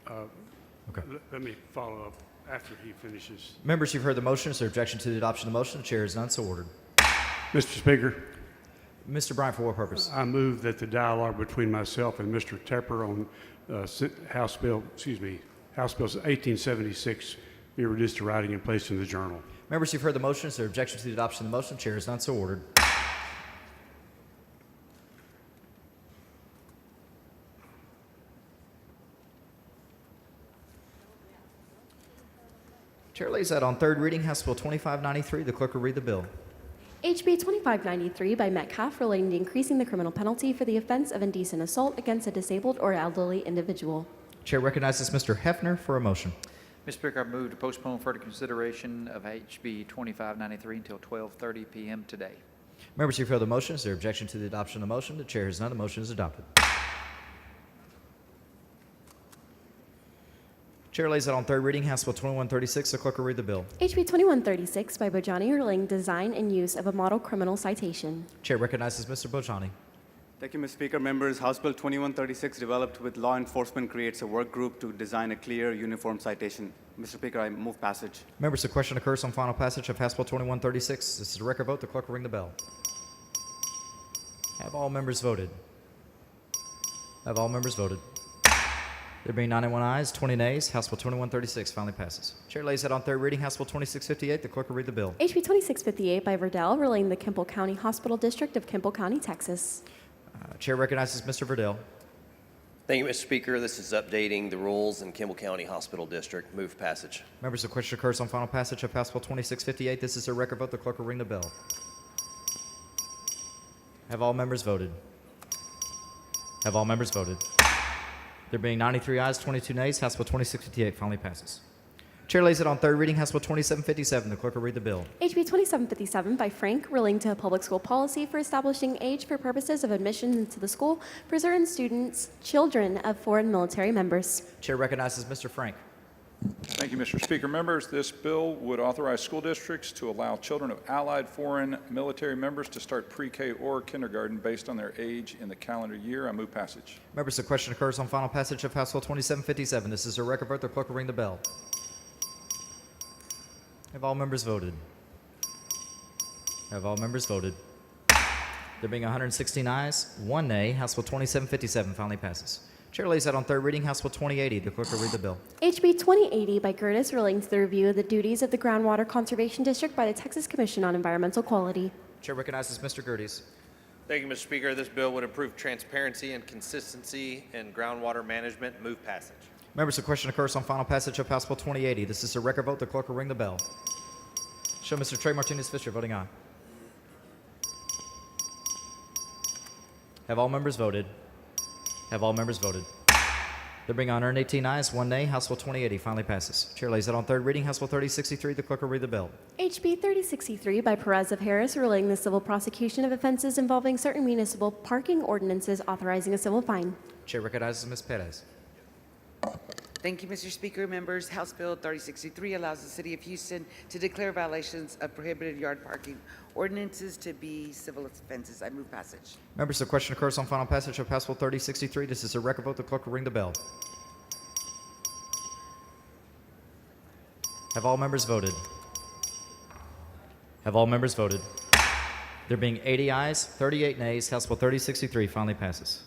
Okay. Let me follow up after he finishes. Members, you've heard the motion. Is there objection to the adoption of the motion? The chair is none, so ordered. Mr. Speaker, Mr. Bryant, for what purpose? I move that the dialogue between myself and Mr. Tepper on House Bill 1876 be reduced to writing and placed in the journal. Members, you've heard the motion. Is there objection to the adoption of the motion? The chair is none, so ordered. Chair lays out on third reading House Bill 2593. The clerk will read the bill. HB 2593 by Metcalf relating to increasing the criminal penalty for the offense of indecent assault against a disabled or elderly individual. Chair recognizes Mr. Hefner for a motion. Mr. Speaker, I move to postpone further consideration of HB 2593 until 12:30 p.m. today. Members, you've heard the motion. Is there objection to the adoption of the motion? The chair has none. The motion is adopted. Chair lays out on third reading House Bill 2136. The clerk will read the bill. HB 2136 by Bojani relating design and use of a model criminal citation. Chair recognizes Mr. Bojani. Thank you, Mr. Speaker. Members, House Bill 2136, developed with law enforcement, creates a work group to design a clear, uniform citation. Mr. Speaker, I move passage. Members, the question occurs on final passage of House Bill 2136. This is a record vote. The clerk will ring the bell. Have all members voted? Have all members voted? There being 91 ayes, 20 nays, House Bill 2136 finally passes. Chair lays it on third reading, House Bill 2658. The clerk will read the bill. HB 2658 by Verdell relating the Kimple County Hospital District of Kimple County, Texas. Chair recognizes Mr. Verdell. Thank you, Mr. Speaker. This is updating the rules in Kimball County Hospital District. Move passage. Members, the question occurs on final passage of House Bill 2658. This is a record vote. The clerk will ring the bell. Have all members voted? Have all members voted? There being 93 ayes, 22 nays, House Bill 2658 finally passes. Chair lays it on third reading, House Bill 2757. The clerk will read the bill. HB 2757 by Frank relating to a public school policy for establishing age for purposes of admission into the school for certain students, children of foreign military members. Chair recognizes Mr. Frank. Thank you, Mr. Speaker. Members, this bill would authorize school districts to allow children of allied foreign military members to start pre-K or kindergarten based on their age in the calendar year. I move passage. Members, the question occurs on final passage of House Bill 2757. This is a record vote. The clerk will ring the bell. Have all members voted? Have all members voted? There being 116 ayes, 1 nay, House Bill 2757 finally passes. Chair lays out on third reading, House Bill 2080. The clerk will read the bill. HB 2080 by Curtis relating to the review of the duties of the Groundwater Conservation District by the Texas Commission on Environmental Quality. Chair recognizes Mr. Gerdes. Thank you, Mr. Speaker. This bill would improve transparency and consistency in groundwater management. Move passage. Members, the question occurs on final passage of House Bill 2080. This is a record vote. The clerk will ring the bell. Show Mr. Trey Martinez-Fisher voting aye. Have all members voted? Have all members voted? There being 118 ayes, 1 nay, House Bill 2080 finally passes. Chair lays it on third reading, House Bill 3063. The clerk will read the bill. HB 3063 by Perez of Harris relating the civil prosecution of offenses involving certain municipal parking ordinances authorizing a civil fine. Chair recognizes Ms. Perez. Thank you, Mr. Speaker. Members, House Bill 3063 allows the City of Houston to declare violations of prohibited yard parking ordinances to be civil offenses. I move passage. Members, the question occurs on final passage of House Bill 3063. This is a record vote. The clerk will ring the bell. Have all members voted? Have all members voted? There being 80 ayes, 38 nays, House Bill 3063 finally passes.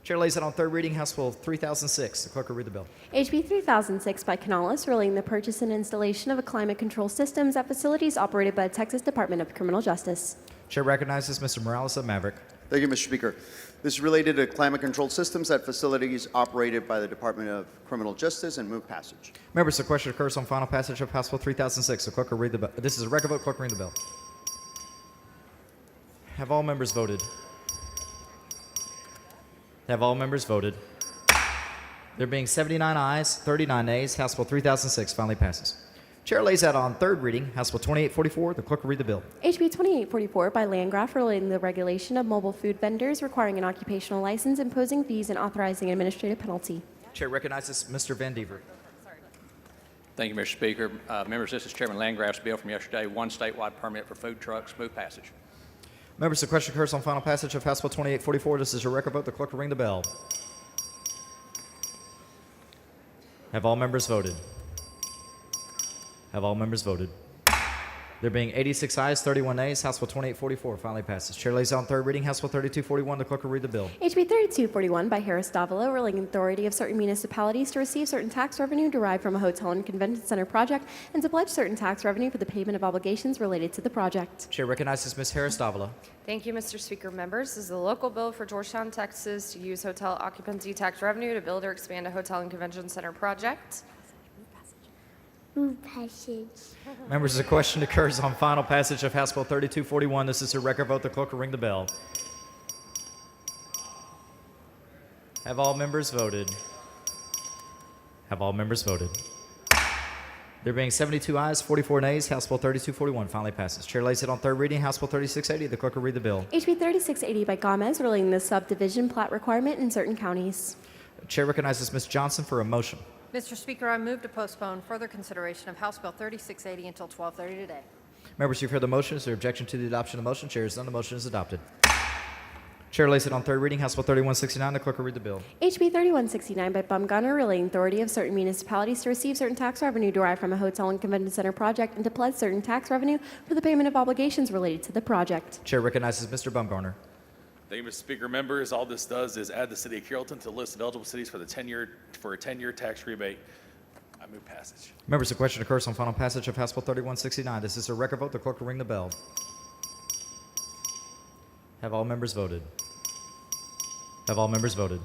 Chair lays it on third reading, House Bill 3006. The clerk will read the bill. HB 3006 by Canales, relating the purchase and installation of a climate control systems at facilities operated by the Texas Department of Criminal Justice. Chair recognizes Mr. Morales of Maverick. Thank you, Mr. Speaker. This is related to climate control systems at facilities operated by the Department of Criminal Justice and move passage. Members, the question occurs on final passage of House Bill 3006. The clerk will read the bill. This is a record vote. Clerk will read the bill. Have all members voted? Have all members voted? There being 79 ayes, 39 nays, House Bill 3006 finally passes. Chair lays out on third reading, House Bill 2844. The clerk will read the bill. HB 2844 by Landgraf, relating the regulation of mobile food vendors, requiring an occupational license, imposing fees, and authorizing an administrative penalty. Chair recognizes Mr. Van Dever. Thank you, Mr. Speaker. Members, this is Chairman Landgraf's bill from yesterday, one statewide permit for food trucks. Move passage. Members, the question occurs on final passage of House Bill 2844. This is a record vote. The clerk will ring the bell. Have all members voted? Have all members voted? There being 86 ayes, 31 nays, House Bill 2844 finally passes. Chair lays on third reading, House Bill 3241. The clerk will read the bill. HB 3241 by Harris Davila, relating the authority of certain municipalities to receive certain tax revenue derived from a hotel and convention center project and to pledge certain tax revenue for the payment of obligations related to the project. Chair recognizes Ms. Harris Davila. Thank you, Mr. Speaker. Members, this is a local bill for Georgetown, Texas to use hotel occupancy tax revenue to build or expand a hotel and convention center project. Move passage. Members, the question occurs on final passage of House Bill 3241. This is a record vote. The clerk will ring the bell. Have all members voted? Have all members voted? There being 72 ayes, 44 nays, House Bill 3241 finally passes. Chair lays it on third reading, House Bill 3680. The clerk will read the bill. HB 3680 by Gomez, relating the subdivision plat requirement in certain counties. Chair recognizes Ms. Johnson for a motion. Mr. Speaker, I move to postpone further consideration of House Bill 3680 until 12:30 today. Members, you've heard the motion. Is there objection to the adoption of the motion? Chair is none. The motion is adopted. Chair lays it on third reading, House Bill 3169. The clerk will read the bill. HB 3169 by Bumgarner, relating authority of certain municipalities to receive certain tax revenue derived from a hotel and convention center project and to pledge certain tax revenue for the payment of obligations related to the project. Chair recognizes Mr. Bumgarner. Thank you, Mr. Speaker. Members, all this does is add the city of Carrollton to the list of eligible cities for a 10-year tax rebate. I move passage. Members, the question occurs on final passage of House Bill 3169. This is a record vote. The clerk will ring the bell. Have all members voted? Have all members voted?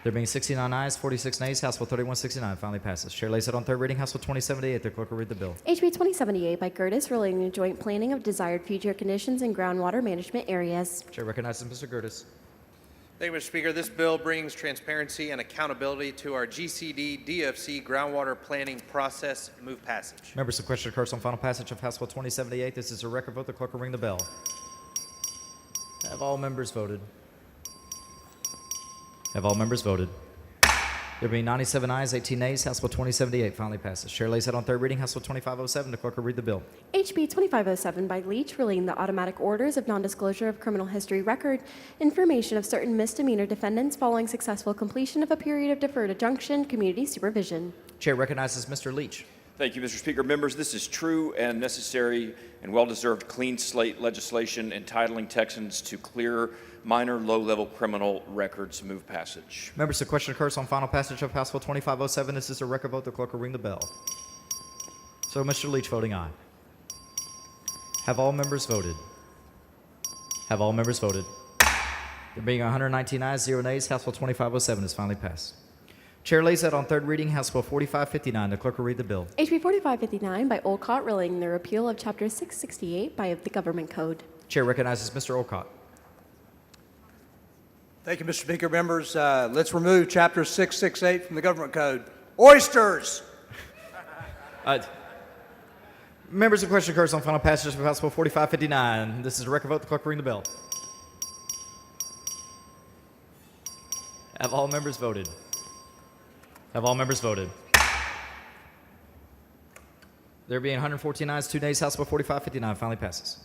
There being 69 ayes, 46 nays, House Bill 3169 finally passes. Chair lays it on third reading, House Bill 2078. The clerk will read the bill. HB 2078 by Curtis, relating the joint planning of desired future conditions in groundwater management areas. Chair recognizes Mr. Curtis. Thank you, Mr. Speaker. This bill brings transparency and accountability to our GCD DFC groundwater planning process. Move passage. Members, the question occurs on final passage of House Bill 2078. This is a record vote. The clerk will ring the bell. Have all members voted? Have all members voted? There being 97 ayes, 18 nays, House Bill 2078 finally passes. Chair lays it on third reading, House Bill 2507. The clerk will read the bill. HB 2507 by Leach, relating the automatic orders of non-disclosure of criminal history record, information of certain misdemeanor defendants following successful completion of a period of deferred injunction, community supervision. Chair recognizes Mr. Leach. Thank you, Mr. Speaker. Members, this is true and necessary and well-deserved clean slate legislation entitling Texans to clear minor low-level criminal records. Move passage. Members, the question occurs on final passage of House Bill 2507. This is a record vote. The clerk will ring the bell. So, Mr. Leach voting aye. Have all members voted? Have all members voted? There being 119 ayes, 0 nays, House Bill 2507 is finally passed. Chair lays that on third reading, House Bill 4559. The clerk will read the bill. HB 4559 by Olcott, relating the repeal of Chapter 668 by the Government Code. Chair recognizes Mr. Olcott. Thank you, Mr. Speaker. Members, let's remove Chapter 668 from the Government Code. Oysters! Members, the question occurs on final passage of House Bill 4559. This is a record vote. The clerk will ring the bell. Have all members voted? Have all members voted? There being 114 ayes, 2 nays, House Bill 4559 finally passes.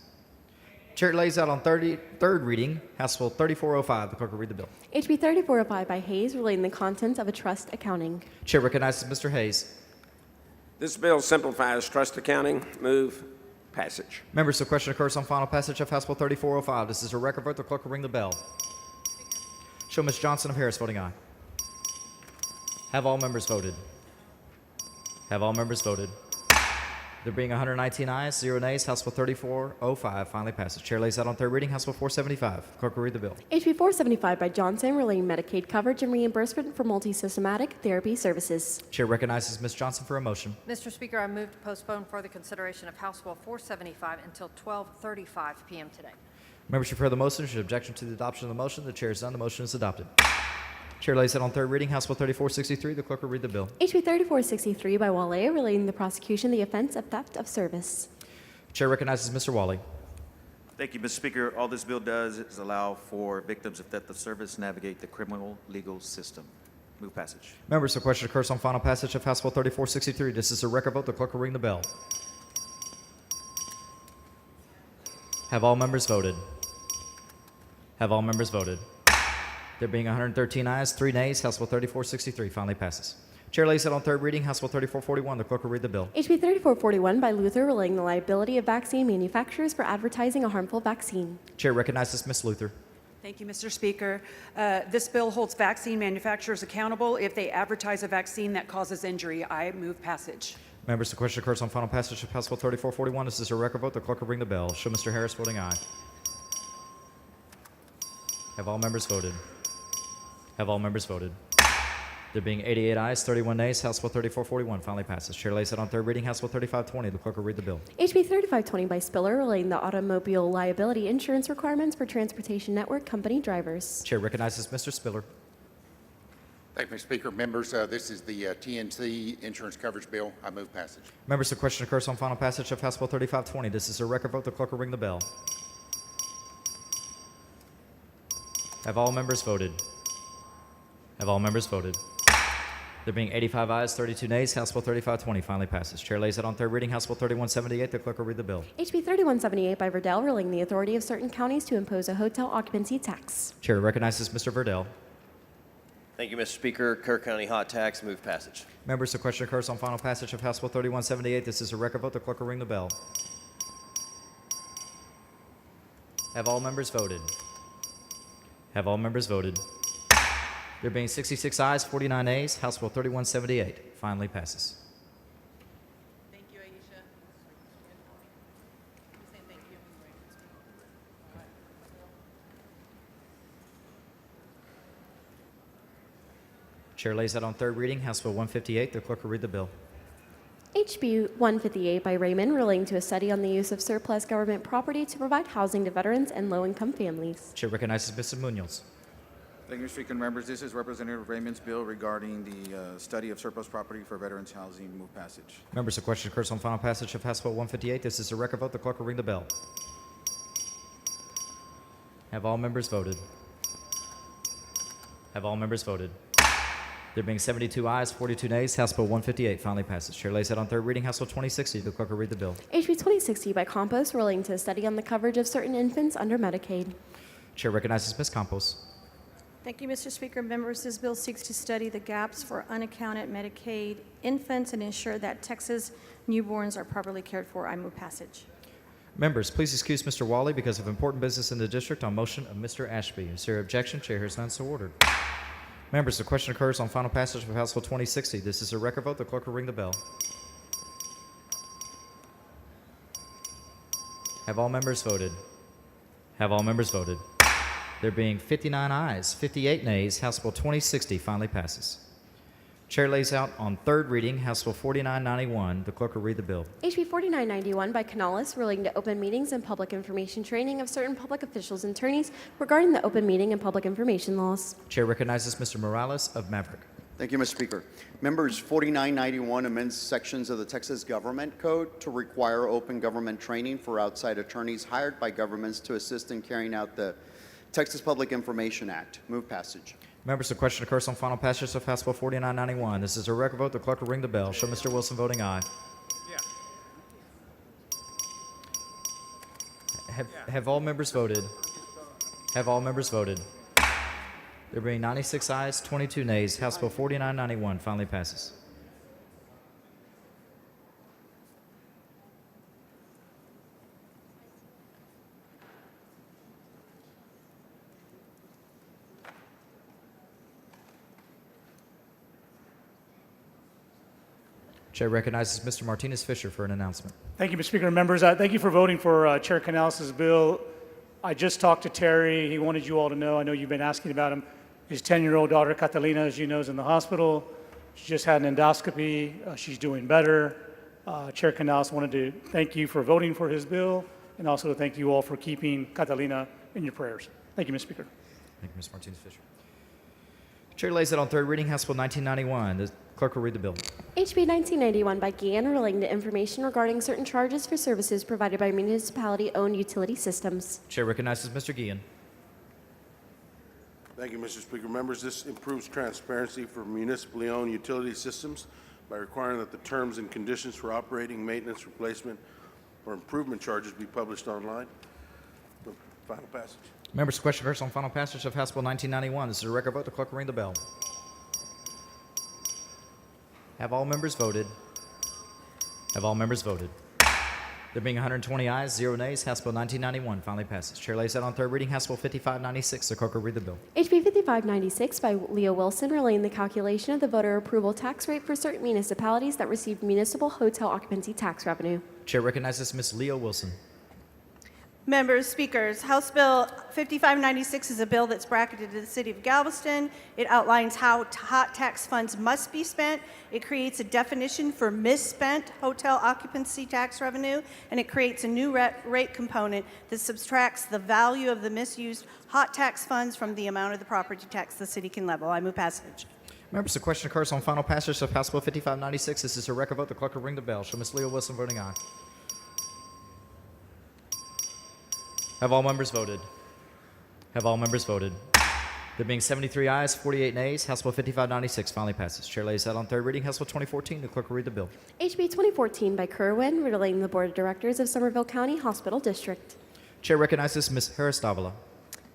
Chair lays out on third reading, House Bill 3405. The clerk will read the bill. HB 3405 by Hayes, relating the contents of a trust accounting. Chair recognizes Mr. Hayes. This bill simplifies trust accounting. Move passage. Members, the question occurs on final passage of House Bill 3405. This is a record vote. The clerk will ring the bell. Show Ms. Johnson of Harris voting aye. Have all members voted? Have all members voted? There being 119 ayes, 0 nays, House Bill 3405 finally passes. Chair lays out on third reading, House Bill 475. Clerk will read the bill. HB 475 by Johnson, relating Medicaid coverage and reimbursement for multisystematic therapy services. Chair recognizes Ms. Johnson for a motion. Mr. Speaker, I move to postpone further consideration of House Bill 475 until 12:35 p.m. today. Members who heard the motion should objection to the adoption of the motion. The chair is done. The motion is adopted. Chair lays out on third reading, House Bill 3463. The clerk will read the bill. HB 3463 by Wale, relating the prosecution of the offense of theft of service. Chair recognizes Mr. Wally. Thank you, Mr. Speaker. All this bill does is allow for victims of theft of service to navigate the criminal legal system. Move passage. Members, the question occurs on final passage of House Bill 3463. This is a record vote. The clerk will ring the bell. Have all members voted? Have all members voted? There being 113 ayes, 3 nays, House Bill 3463 finally passes. Chair lays it on third reading, House Bill 3441. The clerk will read the bill. HB 3441 by Luther, relating the liability of vaccine manufacturers for advertising a harmful vaccine. Chair recognizes Ms. Luther. Thank you, Mr. Speaker. This bill holds vaccine manufacturers accountable if they advertise a vaccine that causes injury. I move passage. Members, the question occurs on final passage of House Bill 3441. This is a record vote. The clerk will ring the bell. Show Mr. Harris voting aye. Have all members voted? Have all members voted? There being 88 ayes, 31 nays, House Bill 3441 finally passes. Chair lays it on third reading, House Bill 3520. The clerk will read the bill. HB 3520 by Spiller, relating the automobile liability insurance requirements for Transportation Network Company drivers. Chair recognizes Mr. Spiller. Thank you, Mr. Speaker. Members, this is the TNC insurance coverage bill. I move passage. Members, the question occurs on final passage of House Bill 3520. This is a record vote. The clerk will ring the bell. Have all members voted? Have all members voted? There being 85 ayes, 32 nays, House Bill 3520 finally passes. Chair lays it on third reading, House Bill 3178. The clerk will read the bill. HB 3178 by Verdell, relating the authority of certain counties to impose a hotel occupancy tax. Chair recognizes Mr. Verdell. Thank you, Mr. Speaker. Kerr County hot tax, move passage. Members, the question occurs on final passage of House Bill 3178. This is a record vote. The clerk will ring the bell. Have all members voted? Have all members voted? There being 66 ayes, 49 nays, House Bill 3178 finally passes. Thank you, Aisha. Thank you. Chair lays that on third reading, House Bill 158. The clerk will read the bill. HB 158 by Raymond, relating to a study on the use of surplus government property to provide housing to veterans and low-income families. Chair recognizes Mr. Munoz. Thank you, Mr. Speaker. Members, this is Representative Raymond's bill regarding the study of surplus property for veterans housing. Move passage. Members, the question occurs on final passage of House Bill 158. This is a record vote. The clerk will ring the bell. Have all members voted? Have all members voted? There being 72 ayes, 42 nays, House Bill 158 finally passes. Chair lays it on third reading, House Bill 2060. The clerk will read the bill. HB 2060 by Campos, relating to a study on the coverage of certain infants under Medicaid. Chair recognizes Ms. Campos. Thank you, Mr. Speaker. Members, this bill seeks to study the gaps for unaccounted Medicaid infants and ensure that Texas newborns are properly cared for. I move passage. Members, please excuse Mr. Wally because of important business in the district on motion of Mr. Ashby. Is there objection? Chair hears none, so ordered. Members, the question occurs on final passage of House Bill 2060. This is a record vote. The clerk will ring the bell. Have all members voted? Have all members voted? There being 59 ayes, 58 nays, House Bill 2060 finally passes. Chair lays out on third reading House Bill 4991. The clerk will read the bill. HB 4991 by Canales, relating to open meetings and public information training of certain public officials and attorneys regarding the open meeting and public information laws. Chair recognizes Mr. Morales of Maverick. Thank you, Mr. Speaker. Members, 4991 amends sections of the Texas Government Code to require open government training for outside attorneys hired by governments to assist in carrying out the Texas Public Information Act. Move passage. Members, the question occurs on final passage of House Bill 4991. This is a record vote. The clerk will ring the bell. Show Mr. Wilson voting aye. Have all members voted? Have all members voted? There being 96 ayes, 22 nays, House Bill 4991 finally passes. Chair recognizes Mr. Martinez Fisher for an announcement. Thank you, Mr. Speaker and members. Thank you for voting for Chair Canales' bill. I just talked to Terry. He wanted you all to know. I know you've been asking about him. His 10-year-old daughter, Catalina, as you know, is in the hospital. She just had an endoscopy. She's doing better. Chair Canales wanted to thank you for voting for his bill and also to thank you all for keeping Catalina in your prayers. Thank you, Mr. Speaker. Thank you, Mr. Martinez Fisher. Chair lays it on third reading, House Bill 1991. The clerk will read the bill. HB 1991 by Gann relating to information regarding certain charges for services provided by municipality-owned utility systems. Chair recognizes Mr. Guillen. Thank you, Mr. Speaker. Members, this improves transparency for municipally owned utility systems by requiring that the terms and conditions for operating, maintenance, replacement, or improvement charges be published online. Final passage. Members, the question occurs on final passage of House Bill 1991. This is a record vote. The clerk will ring the bell. Have all members voted? Have all members voted? There being 120 ayes, 0 nays, House Bill 1991 finally passes. Chair lays out on third reading House Bill 5596. The clerk will read the bill. HB 5596 by Leo Wilson relating the calculation of the voter approval tax rate for certain municipalities that receive municipal hotel occupancy tax revenue. Chair recognizes Ms. Leo Wilson. Members, speakers, House Bill 5596 is a bill that's bracketed to the city of Galveston. It outlines how hot tax funds must be spent. It creates a definition for misspent hotel occupancy tax revenue, and it creates a new rate component that subtracts the value of the misused hot tax funds from the amount of the property tax the city can level. I move passage. Members, the question occurs on final passage of House Bill 5596. This is a record vote. The clerk will ring the bell. Show Ms. Leo Wilson voting aye. Have all members voted? Have all members voted? There being 73 ayes, 48 nays, House Bill 5596 finally passes. Chair lays out on third reading House Bill 2014. The clerk will read the bill. HB 2014 by Kerwin relating the Board of Directors of Somerville County Hospital District. Chair recognizes Ms. Harris Davila.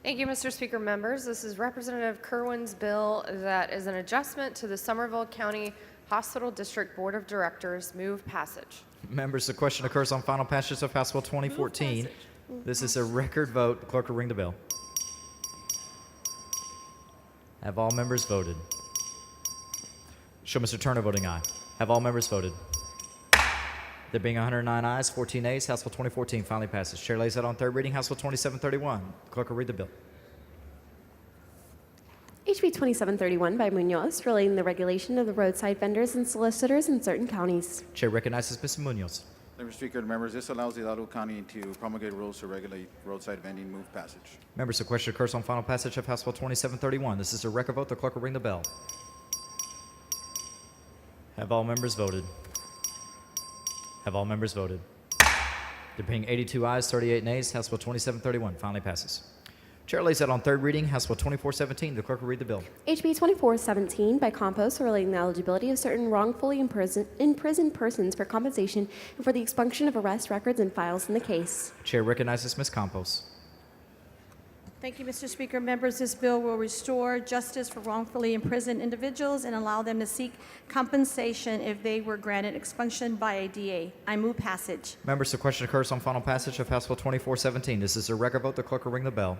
Thank you, Mr. Speaker. Members, this is Representative Kerwin's bill that is an adjustment to the Somerville County Hospital District Board of Directors. Move passage. Members, the question occurs on final passage of House Bill 2014. This is a record vote. The clerk will ring the bell. Have all members voted? Show Mr. Turner voting aye. Have all members voted? There being 109 ayes, 14 nays, House Bill 2014 finally passes. Chair lays out on third reading House Bill 2731. The clerk will read the bill. HB 2731 by Munoz relating the regulation of the roadside vendors and solicitors in certain counties. Chair recognizes Mr. Munoz. Mr. Speaker and members, this allows the Hidalgo County to promulgate rules to regulate roadside vending. Move passage. Members, the question occurs on final passage of House Bill 2731. This is a record vote. The clerk will ring the bell. Have all members voted? Have all members voted? There being 82 ayes, 38 nays, House Bill 2731 finally passes. Chair lays out on third reading House Bill 2417. The clerk will read the bill. HB 2417 by Campos relating the eligibility of certain wrongfully imprisoned persons for compensation and for the expunction of arrest records and files in the case. Chair recognizes Ms. Campos. Thank you, Mr. Speaker. Members, this bill will restore justice for wrongfully imprisoned individuals and allow them to seek compensation if they were granted expunction by a DA. I move passage. Members, the question occurs on final passage of House Bill 2417. This is a record vote. The clerk will ring the bell.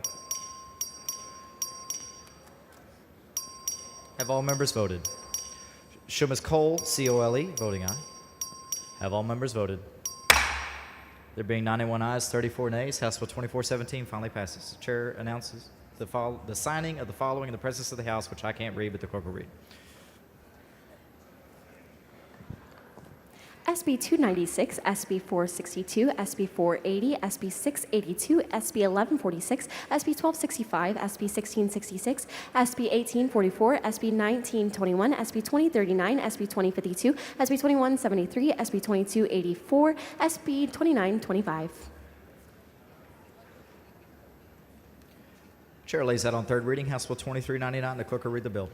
Have all members voted? Show Ms. Cole, C-O-L-E, voting aye. Have all members voted? There being 91 ayes, 34 nays, House Bill 2417 finally passes. The chair announces the signing of the following in the presence of the House, which I can't read, but the clerk will read. SB 296, SB 462, SB 480, SB 682, SB 1146, SB 1265, SB 1666, SB 1844, SB 1921, SB 2039, SB 2052, SB 2173, SB 2284, SB 2925. Chair lays that on third reading. House Bill 2399. The clerk will read the bill.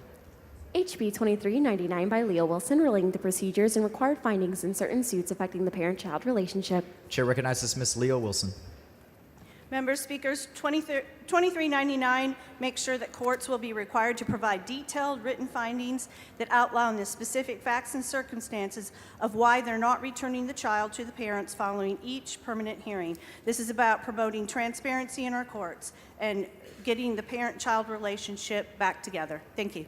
HB 2399 by Leo Wilson, relating to procedures and required findings in certain suits affecting the parent-child relationship. Chair recognizes Ms. Leo Wilson. Members, speakers, 2399 makes sure that courts will be required to provide detailed written findings that outline the specific facts and circumstances of why they're not returning the child to the parents following each permanent hearing. This is about promoting transparency in our courts and getting the parent-child relationship back together. Thank you.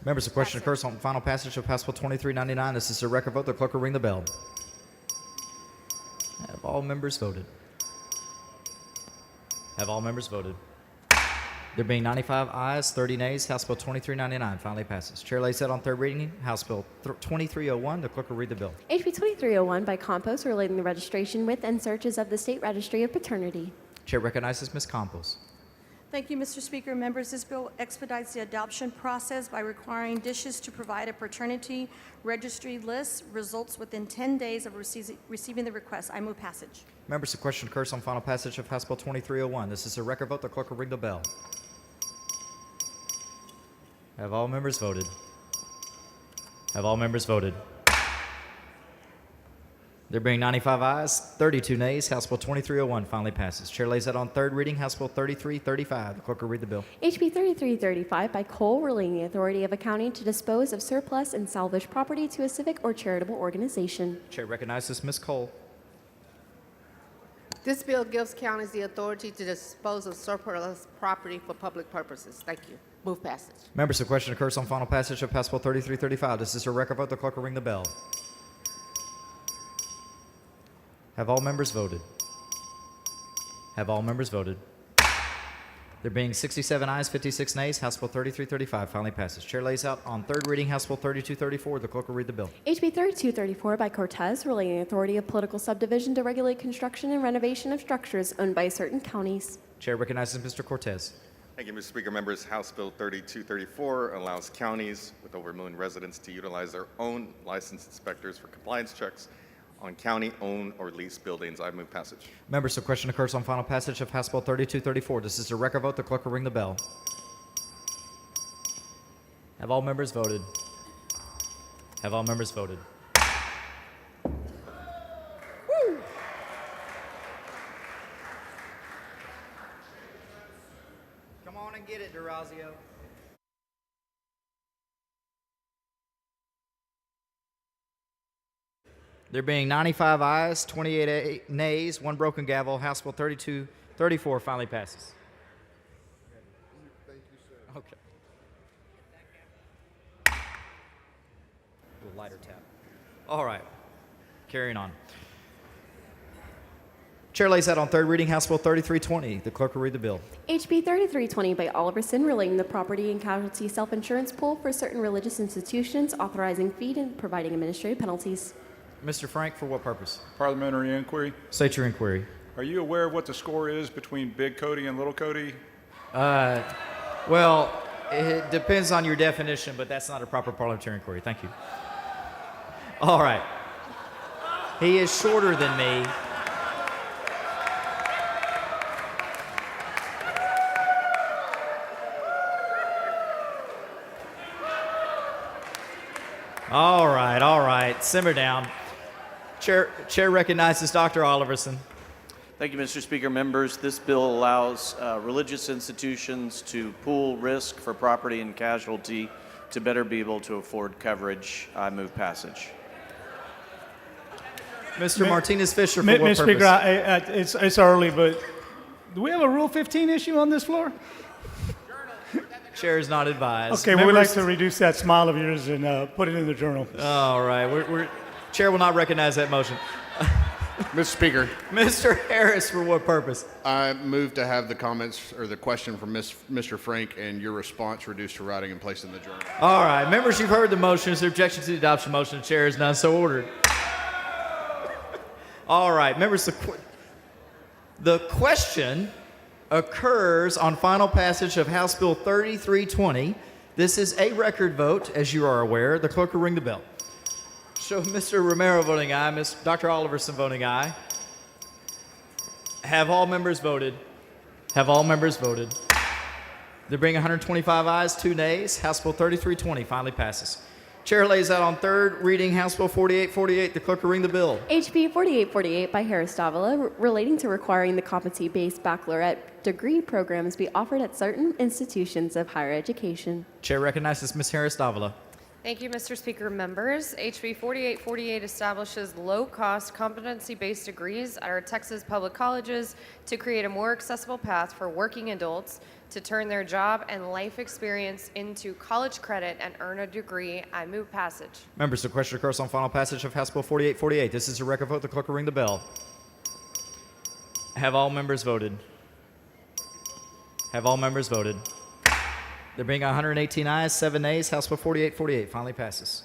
Members, the question occurs on final passage of House Bill 2399. This is a record vote. The clerk will ring the bell. Have all members voted? Have all members voted? There being 95 ayes, 30 nays, House Bill 2399 finally passes. Chair lays that on third reading. House Bill 2301. The clerk will read the bill. HB 2301 by Campos, relating the registration with and searches of the State Registry of Paternity. Chair recognizes Ms. Campos. Thank you, Mr. Speaker. Members, this bill expedites the adoption process by requiring DISHES to provide a paternity registry list, results within 10 days of receiving the request. I move passage. Members, the question occurs on final passage of House Bill 2301. This is a record vote. The clerk will ring the bell. Have all members voted? Have all members voted? There being 95 ayes, 32 nays, House Bill 2301 finally passes. Chair lays that on third reading. House Bill 3335. The clerk will read the bill. HB 3335 by Cole, relating the authority of a county to dispose of surplus and salvage property to a civic or charitable organization. Chair recognizes Ms. Cole. This bill gives counties the authority to dispose of surplus property for public purposes. Thank you. Move passage. Members, the question occurs on final passage of House Bill 3335. This is a record vote. The clerk will ring the bell. Have all members voted? Have all members voted? There being 67 ayes, 56 nays, House Bill 3335 finally passes. Chair lays out on third reading House Bill 3234. The clerk will read the bill. HB 3234 by Cortez, relating the authority of political subdivision to regulate construction and renovation of structures owned by certain counties. Chair recognizes Mr. Cortez. Thank you, Mr. Speaker. Members, House Bill 3234 allows counties with over 1 million residents to utilize their own licensed inspectors for compliance checks on county-owned or leased buildings. I move passage. Members, the question occurs on final passage of House Bill 3234. This is a record vote. The clerk will ring the bell. Have all members voted? Have all members voted? Woo! Come on and get it, Durazio. There being 95 ayes, 28 nays, 1 broken gavel, House Bill 3234 finally passes. Okay. A little lighter tap. All right. Carrying on. Chair lays that on third reading, House Bill 3320. The clerk will read the bill. HB 3320 by Oliverson, relating the property and casualty self-insurance pool for certain religious institutions, authorizing fee and providing administrative penalties. Mr. Frank, for what purpose? Parliamentary inquiry. State your inquiry. Are you aware of what the score is between Big Cody and Little Cody? Well, it depends on your definition, but that's not a proper parliamentary inquiry. Thank you. All right. He is shorter than me. All right. Simmer down. Chair recognizes Dr. Oliverson. Thank you, Mr. Speaker. Members, this bill allows religious institutions to pool risk for property and casualty to better be able to afford coverage. I move passage. Mr. Martinez Fisher, for what purpose? Mr. Speaker, it's early, but do we have a Rule 15 issue on this floor? Chair is not advised. Okay, we'd like to reduce that smile of yours and put it in the journal. All right. Chair will not recognize that motion. Mr. Speaker. Mr. Harris, for what purpose? I move to have the comments or the question from Mr. Frank and your response reduced to writing and placed in the journal. All right. Members, you've heard the motion. Is there objection to the adoption motion? The chair is none so ordered. All right, members, the question occurs on final passage of House Bill 3320. This is a record vote, as you are aware. The clerk will ring the bell. Show Mr. Romero voting aye, Dr. Oliverson voting aye. Have all members voted? Have all members voted? There being 125 ayes, 2 nays, House Bill 3320 finally passes. Chair lays out on third reading House Bill 4848. The clerk will ring the bill. HB 4848 by Harris Davila, relating to requiring the competency-based baccalaureate degree programs be offered at certain institutions of higher education. Chair recognizes Ms. Harris Davila. Thank you, Mr. Speaker. Members, HB 4848 establishes low-cost competency-based degrees at our Texas public colleges to create a more accessible path for working adults to turn their job and life experience into college credit and earn a degree. I move passage. Members, the question occurs on final passage of House Bill 4848. This is a record vote. The clerk will ring the bell. Have all members voted? Have all members voted? There being 118 ayes, 7 nays, House Bill 4848 finally passes.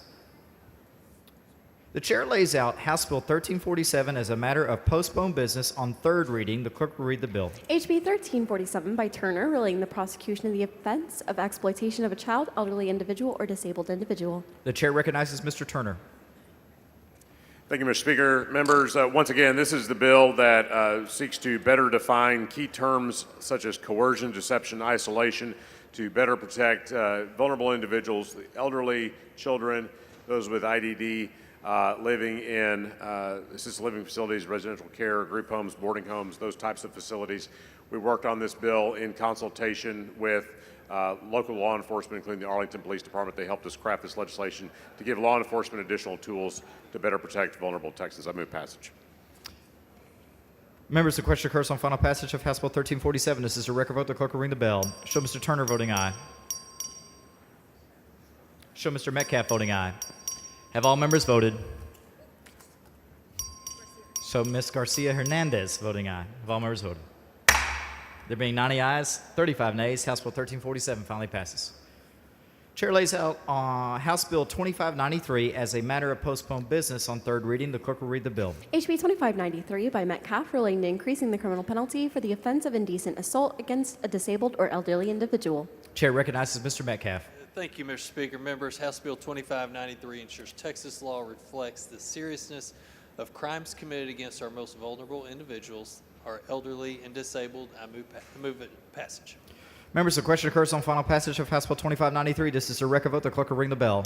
The chair lays out House Bill 1347 as a matter of postponed business on third reading. The clerk will read the bill. HB 1347 by Turner, relating the prosecution of the offense of exploitation of a child, elderly individual, or disabled individual. The chair recognizes Mr. Turner. Thank you, Mr. Speaker. Members, once again, this is the bill that seeks to better define key terms such as coercion, deception, isolation, to better protect vulnerable individuals, the elderly, children, those with IDD, living in assisted living facilities, residential care, group homes, boarding homes, those types of facilities. We worked on this bill in consultation with local law enforcement, including the Arlington Police Department. They helped us craft this legislation to give law enforcement additional tools to better protect vulnerable Texans. I move passage. Members, the question occurs on final passage of House Bill 1347. This is a record vote. The clerk will ring the bell. Show Mr. Turner voting aye. Show Mr. Metcalf voting aye. Have all members voted? So Ms. Garcia Hernandez voting aye. Have all members voted? There being 90 ayes, 35 nays, House Bill 1347 finally passes. Chair lays out House Bill 2593 as a matter of postponed business on third reading. The clerk will read the bill. HB 2593 by Metcalf, relating to increasing the criminal penalty for the offense of indecent assault against a disabled or elderly individual. Chair recognizes Mr. Metcalf. Thank you, Mr. Speaker. Members, House Bill 2593 ensures Texas law reflects the seriousness of crimes committed against our most vulnerable individuals, our elderly and disabled. I move it passage. Members, the question occurs on final passage of House Bill 2593. This is a record vote. The clerk will ring the bell.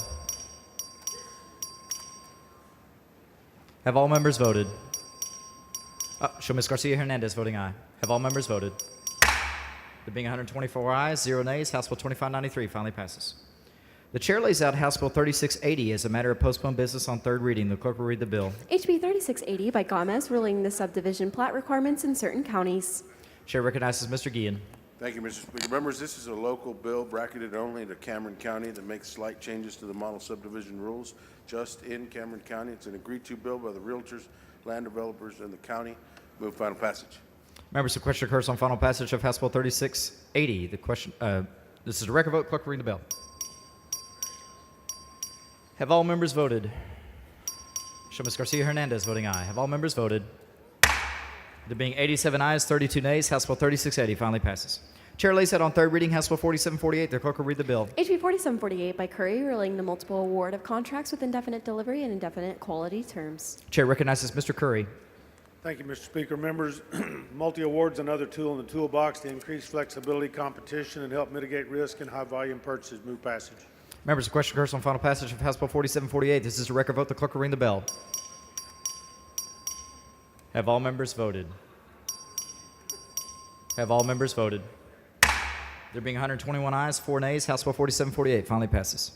Have all members voted? Show Ms. Garcia Hernandez voting aye. Have all members voted? There being 124 ayes, 0 nays, House Bill 2593 finally passes. The chair lays out House Bill 3680 as a matter of postponed business on third reading. The clerk will read the bill. HB 3680 by Gomez, relating the subdivision plat requirements in certain counties. Chair recognizes Mr. Guillen. Thank you, Mr. Speaker. Members, this is a local bill bracketed only to Cameron County that makes slight changes to the model subdivision rules just in Cameron County. It's an agreed-to bill by the realtors, land developers, and the county. Move final passage. Members, the question occurs on final passage of House Bill 3680. The question, this is a record vote. Clerk will ring the bell. Have all members voted? Show Ms. Garcia Hernandez voting aye. Have all members voted? There being 87 ayes, 32 nays, House Bill 3680 finally passes. Chair lays out on third reading House Bill 4748. The clerk will read the bill. HB 4748 by Curry, relating the multiple award of contracts with indefinite delivery and indefinite quality terms. Chair recognizes Mr. Curry. Thank you, Mr. Speaker. Members, multi-awards another tool in the toolbox to increase flexibility, competition, and help mitigate risk in high-volume purchases. Move passage. Members, the question occurs on final passage of House Bill 4748. This is a record vote. The clerk will ring the bell. Have all members voted? Have all members voted? There being 121 ayes, 4 nays, House Bill 4748 finally passes.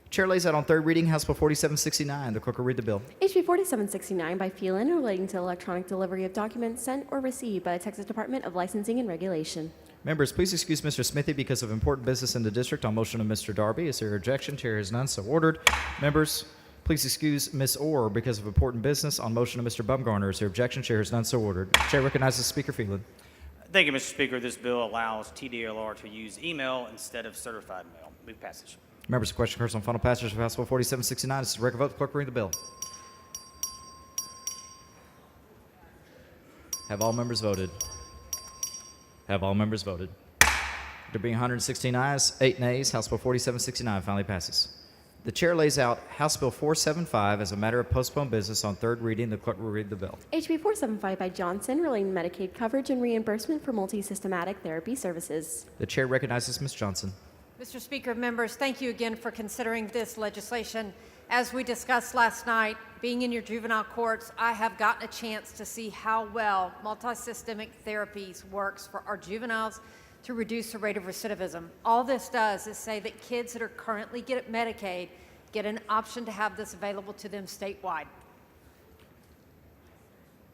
Chair lays out on third reading House Bill 4769. The clerk will read the bill. HB 4769 by Phelan, relating to electronic delivery of documents sent or received by the Texas Department of Licensing and Regulation. Members, please excuse Mr. Smithy because of important business in the district on motion of Mr. Darby. Is there objection? Chair has none, so ordered. Members, please excuse Ms. Orr because of important business on motion of Mr. Bumgarner. Is there objection? Chair has none, so ordered. Chair recognizes Speaker Phelan. Thank you, Mr. Speaker. This bill allows TDLR to use email instead of certified mail. Move passage. Members, the question occurs on final passage of House Bill 4769. This is a record vote. The clerk will read the bill. Have all members voted? Have all members voted? There being 116 ayes, 8 nays, House Bill 4769 finally passes. The chair lays out House Bill 475 as a matter of postponed business on third reading. The clerk will read the bill. HB 475 by Johnson, relating Medicaid coverage and reimbursement for multi-systematic therapy services. The chair recognizes Ms. Johnson. Mr. Speaker, members, thank you again for considering this legislation. As we discussed last night, being in your juvenile courts, I have gotten a chance to see how well multi-systemic therapies works for our juveniles to reduce the rate of recidivism. All this does is say that kids that are currently get Medicaid get an option to have this available to them statewide.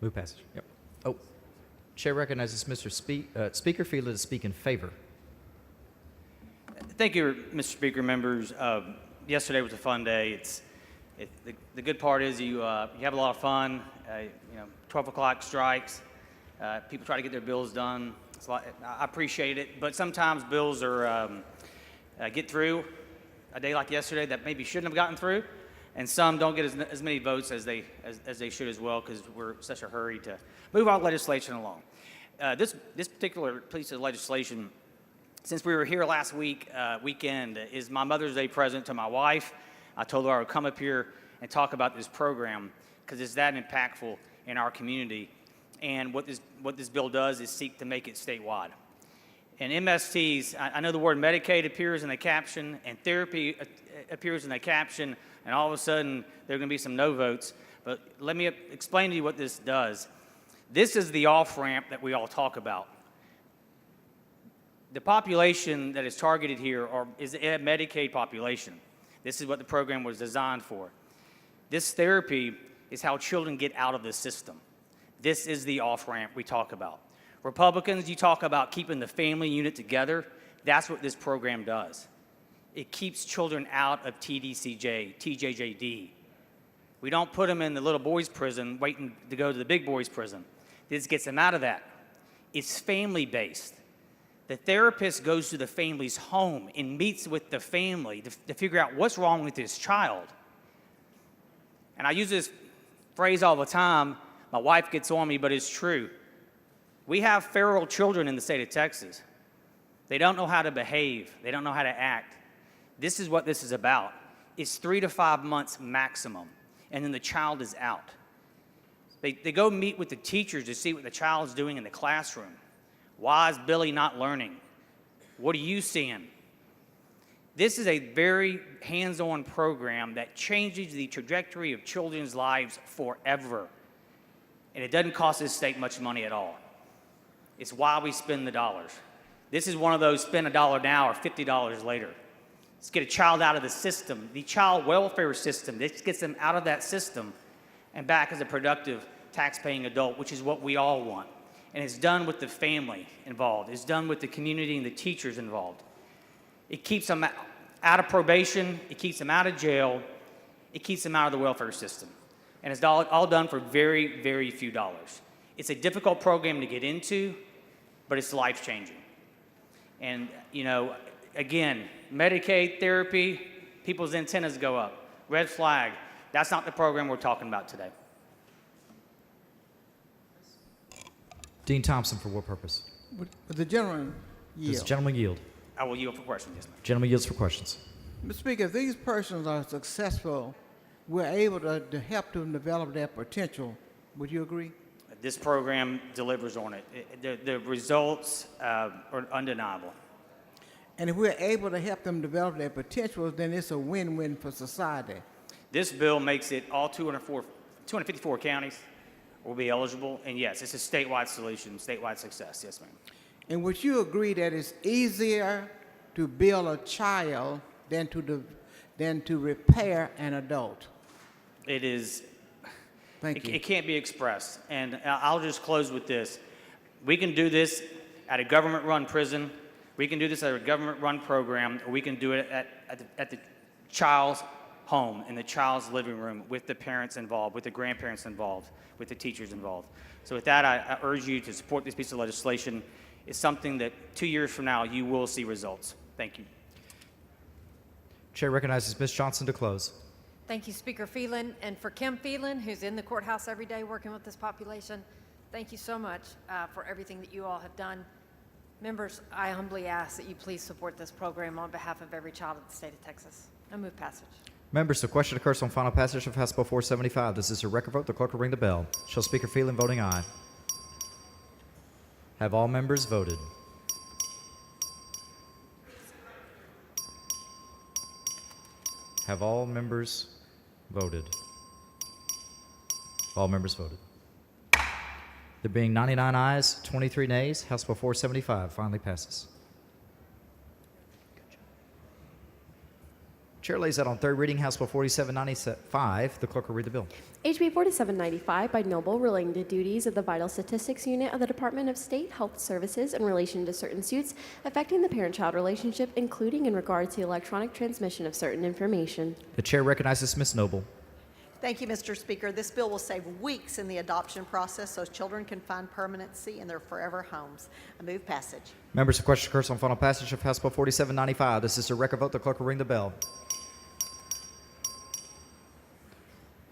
Move passage. Yep. Oh, chair recognizes Mr. Speaker Fiedler to speak in favor. Thank you, Mr. Speaker, members. Yesterday was a fun day. The good part is you have a lot of fun. 12 o'clock strikes. People try to get their bills done. I appreciate it, but sometimes bills are get through a day like yesterday that maybe shouldn't have gotten through, and some don't get as many votes as they should as well because we're in such a hurry to move our legislation along. This particular piece of legislation, since we were here last weekend, is my Mother's Day present to my wife. I told her I would come up here and talk about this program because it's that impactful in our community. And what this bill does is seek to make it statewide. And MSTs, I know the word Medicaid appears in the caption and therapy appears in the caption, and all of a sudden there are going to be some no votes. But let me explain to you what this does. This is the off-ramp that we all talk about. The population that is targeted here is a Medicaid population. This is what the program was designed for. This therapy is how children get out of the system. This is the off-ramp we talk about. Republicans, you talk about keeping the family unit together. That's what this program does. It keeps children out of TDCJ, TJJD. We don't put them in the little boys' prison waiting to go to the big boys' prison. This gets them out of that. It's family-based. The therapist goes to the family's home and meets with the family to figure out what's wrong with this child. And I use this phrase all the time. My wife gets on me, but it's true. We have feral children in the state of Texas. They don't know how to behave. They don't know how to act. This is what this is about. It's 3 to 5 months maximum, and then the child is out. They go meet with the teachers to see what the child's doing in the classroom. Why is Billy not learning? What are you seeing? This is a very hands-on program that changes the trajectory of children's lives forever. And it doesn't cost this state much money at all. It's why we spend the dollars. This is one of those spend $1 now or $50 later. Let's get a child out of the system, the child welfare system. This gets them out of that system and back as a productive tax-paying adult, which is what we all want. And it's done with the family involved. It's done with the community and the teachers involved. It keeps them out of probation. It keeps them out of jail. It keeps them out of the welfare system. And it's all done for very, very few dollars. It's a difficult program to get into, but it's life-changing. And, again, Medicaid therapy, people's antennas go up. Red flag. That's not the program we're talking about today. Dean Thompson, for what purpose? Would the gentleman yield? Does the gentleman yield? I will yield for questions, yes, ma'am. Gentleman yields for questions. Mr. Speaker, if these persons are successful, we're able to help them develop their potential. Would you agree? This program delivers on it. The results are undeniable. And if we're able to help them develop their potential, then it's a win-win for society. This bill makes it all 254 counties will be eligible, and yes, it's a statewide solution, statewide success. Yes, ma'am. And would you agree that it's easier to build a child than to repair an adult? It is. Thank you. It can't be expressed. And I'll just close with this. We can do this at a government-run prison. We can do this at a government-run program, or we can do it at the child's home, in the child's living room, with the parents involved, with the grandparents involved, with the teachers involved. So with that, I urge you to support this piece of legislation. It's something that 2 years from now, you will see results. Thank you. Chair recognizes Ms. Johnson to close. Thank you, Speaker Phelan. And for Kim Phelan, who's in the courthouse every day working with this population, Thank you so much for everything that you all have done. Members, I humbly ask that you please support this program on behalf of every child of the state of Texas. I move passage. Members, the question occurs on final passage of House Bill 475. This is a record vote. The clerk will ring the bell. Shall Speaker Phelan voting aye? Have all members voted? Have all members voted? All members voted. There being 99 ayes, 23 nays, House Bill 475 finally passes. Chair lays out on third reading House Bill 4795. The clerk will read the bill. HB 4795 by Noble relating to duties of the Vital Statistics Unit of the Department of State Health Services in relation to certain suits affecting the parent-child relationship, including in regard to electronic transmission of certain information. The chair recognizes Ms. Noble. Thank you, Mr. Speaker. This bill will save weeks in the adoption process so children can find permanency in their forever homes. I move passage. Members, the question occurs on final passage of House Bill 4795. This is a record vote. The clerk will ring the bell.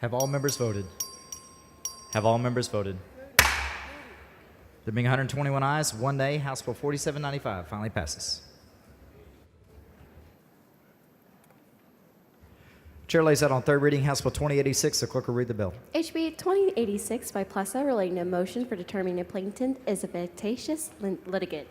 Have all members voted? Have all members voted? There being 121 ayes, 1 nay, House Bill 4795 finally passes. Chair lays out on third reading House Bill 2086. The clerk will read the bill. HB 2086 by Plessa relating to a motion for determining a plaintiff is a fictitious litigant.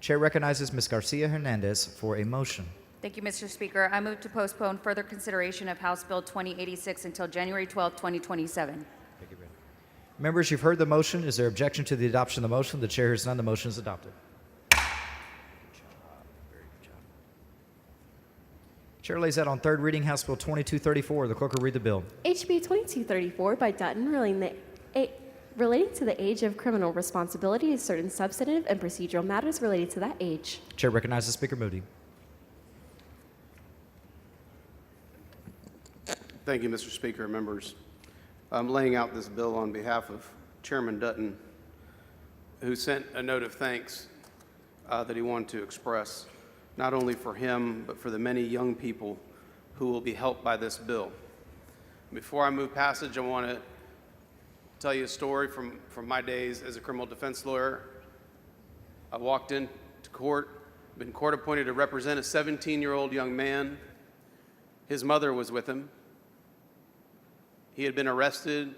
Chair recognizes Ms. Garcia Hernandez for a motion. Thank you, Mr. Speaker. I move to postpone further consideration of House Bill 2086 until January 12, 2027. Members, you've heard the motion. Is there objection to the adoption of the motion? The chair hears none. The motion is adopted. Chair lays out on third reading House Bill 2234. The clerk will read the bill. HB 2234 by Dutton relating to the age of criminal responsibility of certain substantive and procedural matters related to that age. Chair recognizes Speaker Moody. Thank you, Mr. Speaker, members. I'm laying out this bill on behalf of Chairman Dutton, who sent a note of thanks that he wanted to express, not only for him, but for the many young people who will be helped by this bill. Before I move passage, I want to tell you a story from my days as a criminal defense lawyer. I walked into court, been court appointed to represent a 17-year-old young man. His mother was with him. He had been arrested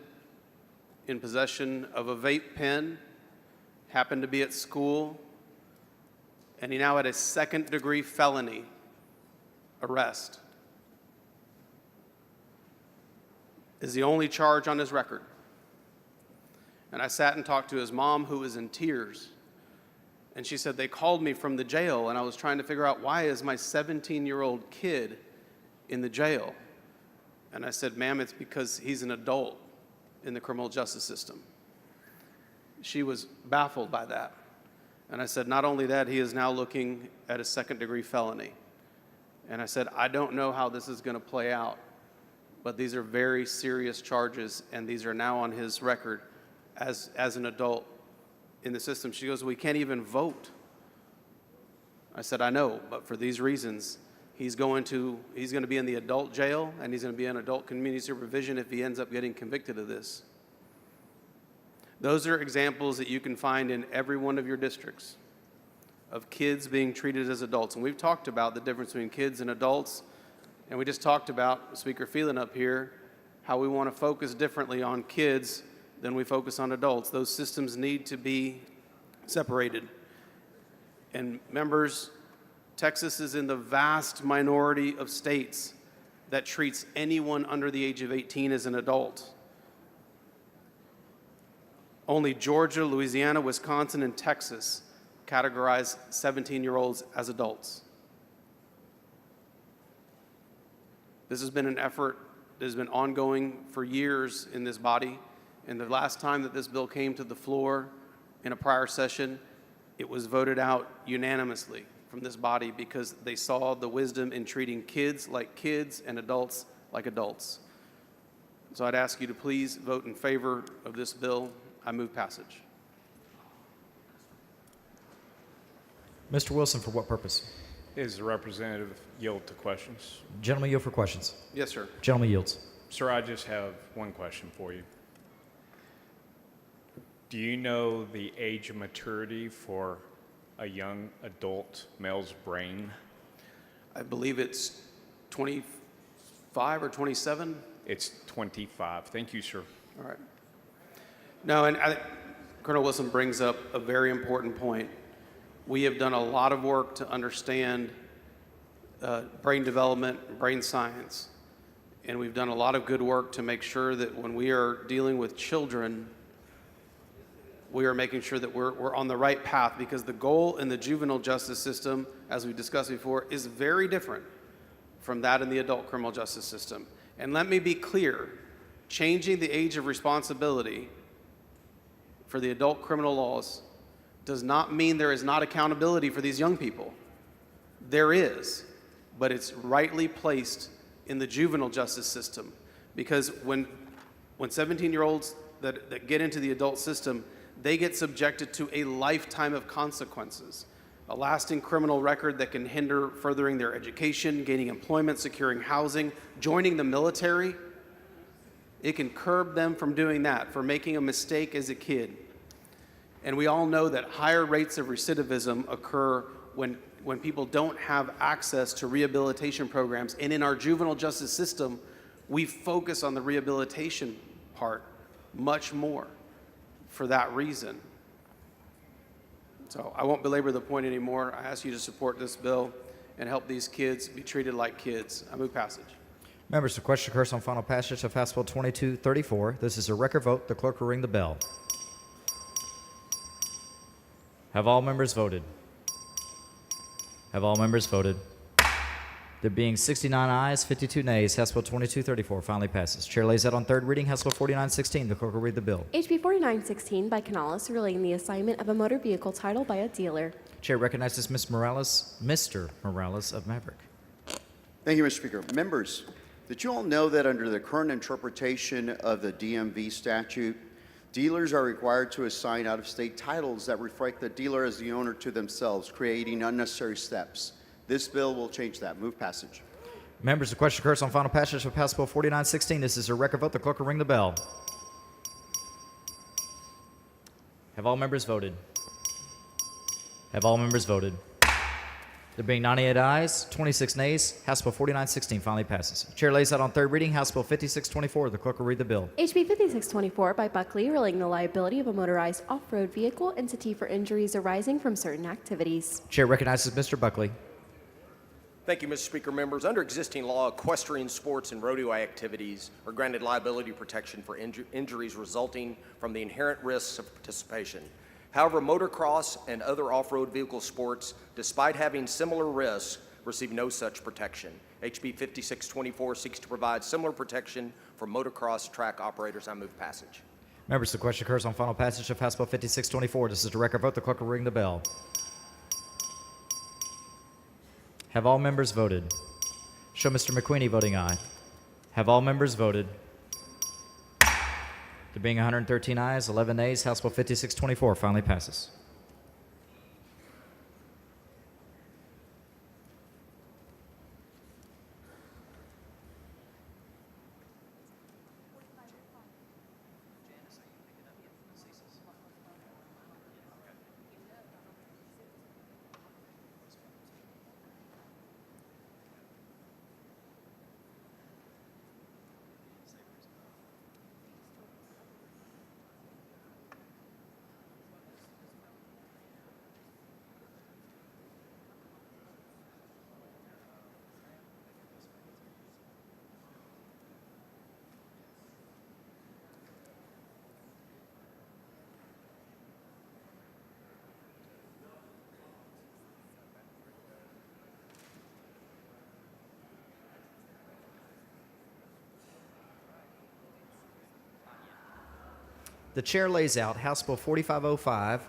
in possession of a vape pen, happened to be at school, and he now had a second-degree felony arrest. Is the only charge on his record. And I sat and talked to his mom, who was in tears. And she said, they called me from the jail, and I was trying to figure out, why is my 17-year-old kid in the jail? And I said, ma'am, it's because he's an adult in the criminal justice system. She was baffled by that. And I said, not only that, he is now looking at a second-degree felony. And I said, I don't know how this is going to play out, but these are very serious charges, and these are now on his record as an adult in the system. She goes, we can't even vote. I said, I know, but for these reasons, he's going to be in the adult jail, and he's going to be in adult community supervision if he ends up getting convicted of this. Those are examples that you can find in every one of your districts of kids being treated as adults. And we've talked about the difference between kids and adults, and we just talked about, Speaker Phelan up here, how we want to focus differently on kids than we focus on adults. Those systems need to be separated. And members, Texas is in the vast minority of states that treats anyone under the age of 18 as an adult. Only Georgia, Louisiana, Wisconsin, and Texas categorize 17-year-olds as adults. This has been an effort that has been ongoing for years in this body. And the last time that this bill came to the floor in a prior session, it was voted out unanimously from this body because they saw the wisdom in treating kids like kids and adults like adults. So I'd ask you to please vote in favor of this bill. I move passage. Mr. Wilson, for what purpose? Is the representative yield to questions? Gentleman yield for questions. Yes, sir. Gentleman yields. Sir, I just have one question for you. Do you know the age of maturity for a young adult male's brain? I believe it's 25 or 27. It's 25. Thank you, sir. All right. No, and I think Colonel Wilson brings up a very important point. We have done a lot of work to understand brain development, brain science, and we've done a lot of good work to make sure that when we are dealing with children, we are making sure that we're on the right path, because the goal in the juvenile justice system, as we discussed before, is very different from that in the adult criminal justice system. And let me be clear, changing the age of responsibility for the adult criminal laws does not mean there is not accountability for these young people. There is, but it's rightly placed in the juvenile justice system, because when 17-year-olds that get into the adult system, they get subjected to a lifetime of consequences, a lasting criminal record that can hinder furthering their education, gaining employment, securing housing, joining the military. It can curb them from doing that, for making a mistake as a kid. And we all know that higher rates of recidivism occur when people don't have access to rehabilitation programs. And in our juvenile justice system, we focus on the rehabilitation part much more for that reason. So I won't belabor the point anymore. I ask you to support this bill and help these kids be treated like kids. I move passage. Members, the question occurs on final passage of House Bill 2234. This is a record vote. The clerk will ring the bell. Have all members voted? Have all members voted? There being 69 ayes, 52 nays, House Bill 2234 finally passes. Chair lays out on third reading House Bill 4916. The clerk will read the bill. HB 4916 by Canales, relating the assignment of a motor vehicle title by a dealer. Chair recognizes Mr. Morales of Maverick. Thank you, Mr. Speaker. Members, did you all know that under the current interpretation of the DMV statute, dealers are required to assign out-of-state titles that reflect the dealer as the owner to themselves, creating unnecessary steps? This bill will change that. Move passage. Members, the question occurs on final passage of House Bill 4916. This is a record vote. The clerk will ring the bell. Have all members voted? Have all members voted? There being 98 ayes, 26 nays, House Bill 4916 finally passes. Chair lays out on third reading House Bill 5624. The clerk will read the bill. HB 5624 by Buckley, relating the liability of a motorized off-road vehicle entity for injuries arising from certain activities. Chair recognizes Mr. Buckley. Thank you, Mr. Speaker. Members, under existing law, equestrian sports and rodeo activities are granted liability protection for injuries resulting from the inherent risks of participation. However, motocross and other off-road vehicle sports, despite having similar risks, receive no such protection. HB 5624 seeks to provide similar protection for motocross track operators. I move passage. Members, the question occurs on final passage of House Bill 5624. This is a record vote. The clerk will ring the bell. Have all members voted? Show Mr. McQueenie voting aye. Have all members voted? There being 113 ayes, 11 nays, House Bill 5624 finally passes. The chair lays out House Bill 4505.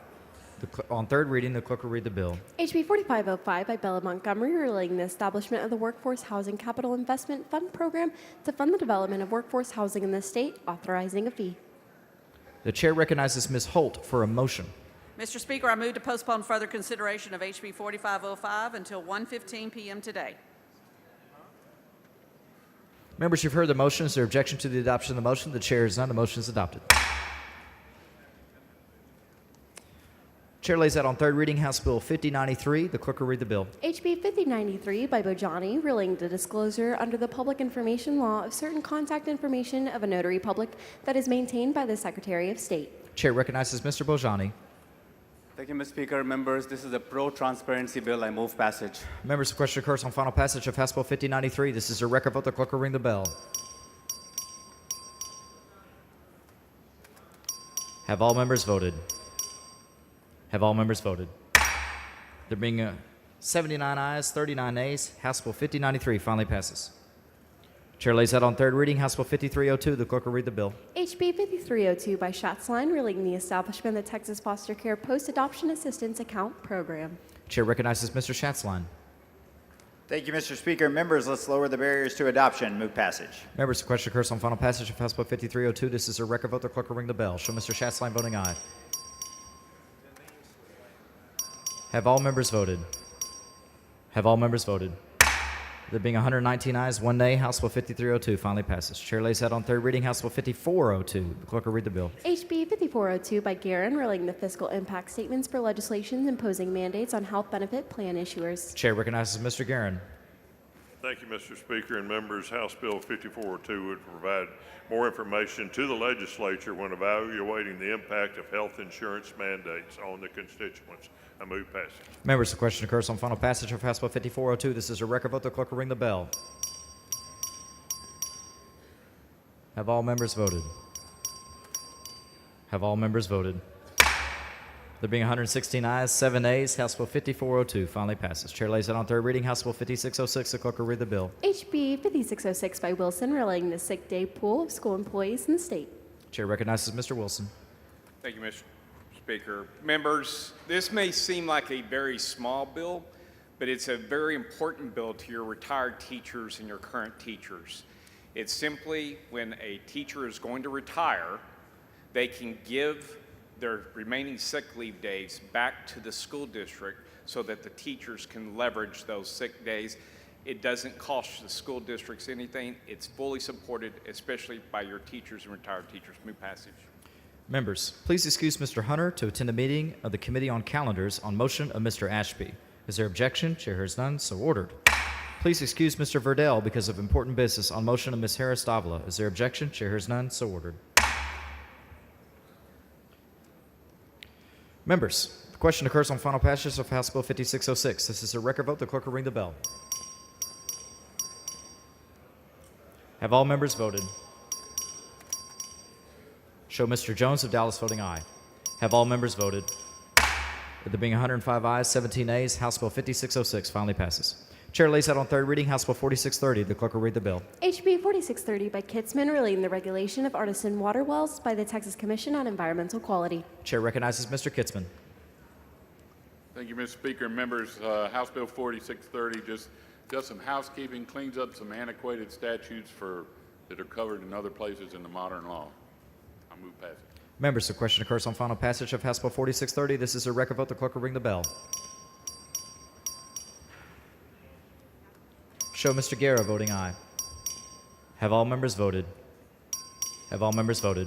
On third reading, the clerk will read the bill. HB 4505 by Bella Montgomery, relating the establishment of the Workforce Housing Capital Investment Fund Program to fund the development of workforce housing in the state, authorizing a fee. The chair recognizes Ms. Holt for a motion. Mr. Speaker, I move to postpone further consideration of HB 4505 until 1:15 p.m. today. Members, you've heard the motion. Is there objection to the adoption of the motion? The chair is none. The motion is adopted. Chair lays out on third reading House Bill 5093. The clerk will read the bill. HB 5093 by Bojani, relating to disclosure under the public information law of certain contact information of a notary public that is maintained by the Secretary of State. Chair recognizes Mr. Bojani. Thank you, Mr. Speaker. Members, this is a pro-transparency bill. I move passage. Members, the question occurs on final passage of House Bill 5093. This is a record vote. The clerk will ring the bell. Have all members voted? Have all members voted? There being 79 ayes, 39 nays, House Bill 5093 finally passes. Chair lays out on third reading House Bill 5302. The clerk will read the bill. HB 5302 by Schatzline, relating the establishment of the Texas Foster Care Post-Adoption Assistance Account Program. Chair recognizes Mr. Schatzline. Thank you, Mr. Speaker. Members, let's lower the barriers to adoption. Move passage. Members, the question occurs on final passage of House Bill 5302. This is a record vote. The clerk will ring the bell. Show Mr. Schatzline voting aye. Have all members voted? Have all members voted? There being 119 ayes, 1 nay, House Bill 5302 finally passes. Chair lays out on third reading House Bill 5402. The clerk will read the bill. HB 5402 by Guerin, relating the fiscal impact statements for legislation imposing mandates on health benefit plan issuers. Chair recognizes Mr. Guerin. Thank you, Mr. Speaker and members. House Bill 5402 would provide more information to the legislature when evaluating the impact of health insurance mandates on the constituents. I move passage. Members, the question occurs on final passage of House Bill 5402. This is a record vote. The clerk will ring the bell. Have all members voted? Have all members voted? There being 116 ayes, 7 nays, House Bill 5402 finally passes. Chair lays it on third reading. House Bill 5606. The clerk will read the bill. HB 5606 by Wilson, relating the sick day pool of school employees in the state. Chair recognizes Mr. Wilson. Thank you, Mr. Speaker. Members, this may seem like a very small bill, but it's a very important bill to your retired teachers and your current teachers. It's simply when a teacher is going to retire, they can give their remaining sick leave days back to the school district so that the teachers can leverage those sick days. It doesn't cost the school districts anything. It's fully supported, especially by your teachers and retired teachers. Move passage. Members, please excuse Mr. Hunter to attend a meeting of the Committee on Calendars on motion of Mr. Ashby. Is there objection? Chair hears none, so ordered. Please excuse Mr. Verdell because of important business on motion of Ms. Harris Davila. Is there objection? Chair hears none, so ordered. Members, the question occurs on final passage of House Bill 5606. This is a record vote. The clerk will ring the bell. Have all members voted? Show Mr. Jones of Dallas voting aye. Have all members voted? There being 105 ayes, 17 nays, House Bill 5606 finally passes. Chair lays out on third reading House Bill 4630. The clerk will read the bill. HB 4630 by Kitzman, relating the regulation of artisan water wells by the Texas Commission on Environmental Quality. Chair recognizes Mr. Kitzman. Thank you, Mr. Speaker and members. House Bill 4630 just does some housekeeping, cleans up some antiquated statutes that are covered in other places in the modern law. I move passage. Members, the question occurs on final passage of House Bill 4630. This is a record vote. The clerk will ring the bell. Show Mr. Guerra voting aye. Have all members voted? Have all members voted?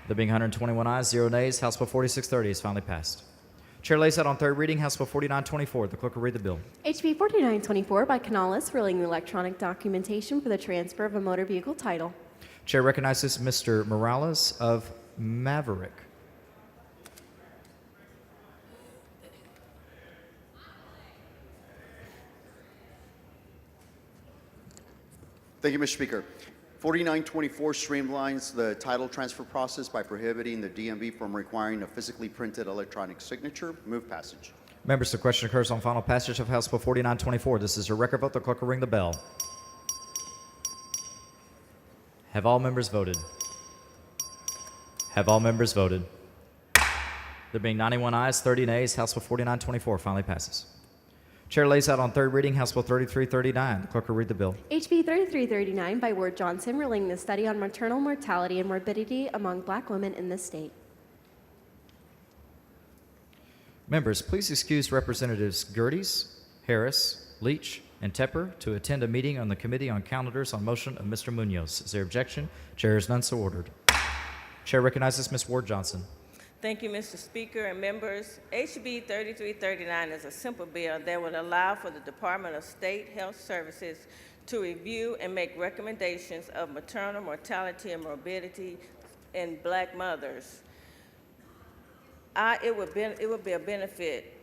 There being 121 ayes, 0 nays, House Bill 4630 is finally passed. Chair lays out on third reading House Bill 4924. The clerk will read the bill. HB 4924 by Canales, relating the electronic documentation for the transfer of a motor vehicle title. Chair recognizes Mr. Morales of Maverick. Thank you, Mr. Speaker. 4924 streamlines the title transfer process by prohibiting the DMV from requiring a physically printed electronic signature. Move passage. Members, the question occurs on final passage of House Bill 4924. This is a record vote. The clerk will ring the bell. Have all members voted? Have all members voted? There being 91 ayes, 30 nays, House Bill 4924 finally passes. Chair lays out on third reading House Bill 3339. The clerk will read the bill. HB 3339 by Ward Johnson, relating the study on maternal mortality and morbidity among black women in the state. Members, please excuse Representatives Gerdes, Harris, Leach, and Tepper to attend a meeting on the Committee on Calendars on motion of Mr. Munoz. Is there objection? Chair is none, so ordered. Chair recognizes Ms. Ward Johnson. Thank you, Mr. Speaker and members. HB 3339 is a simple bill that would allow for the Department of State Health Services to review and make recommendations of maternal mortality and morbidity in Black mothers. It would be a benefit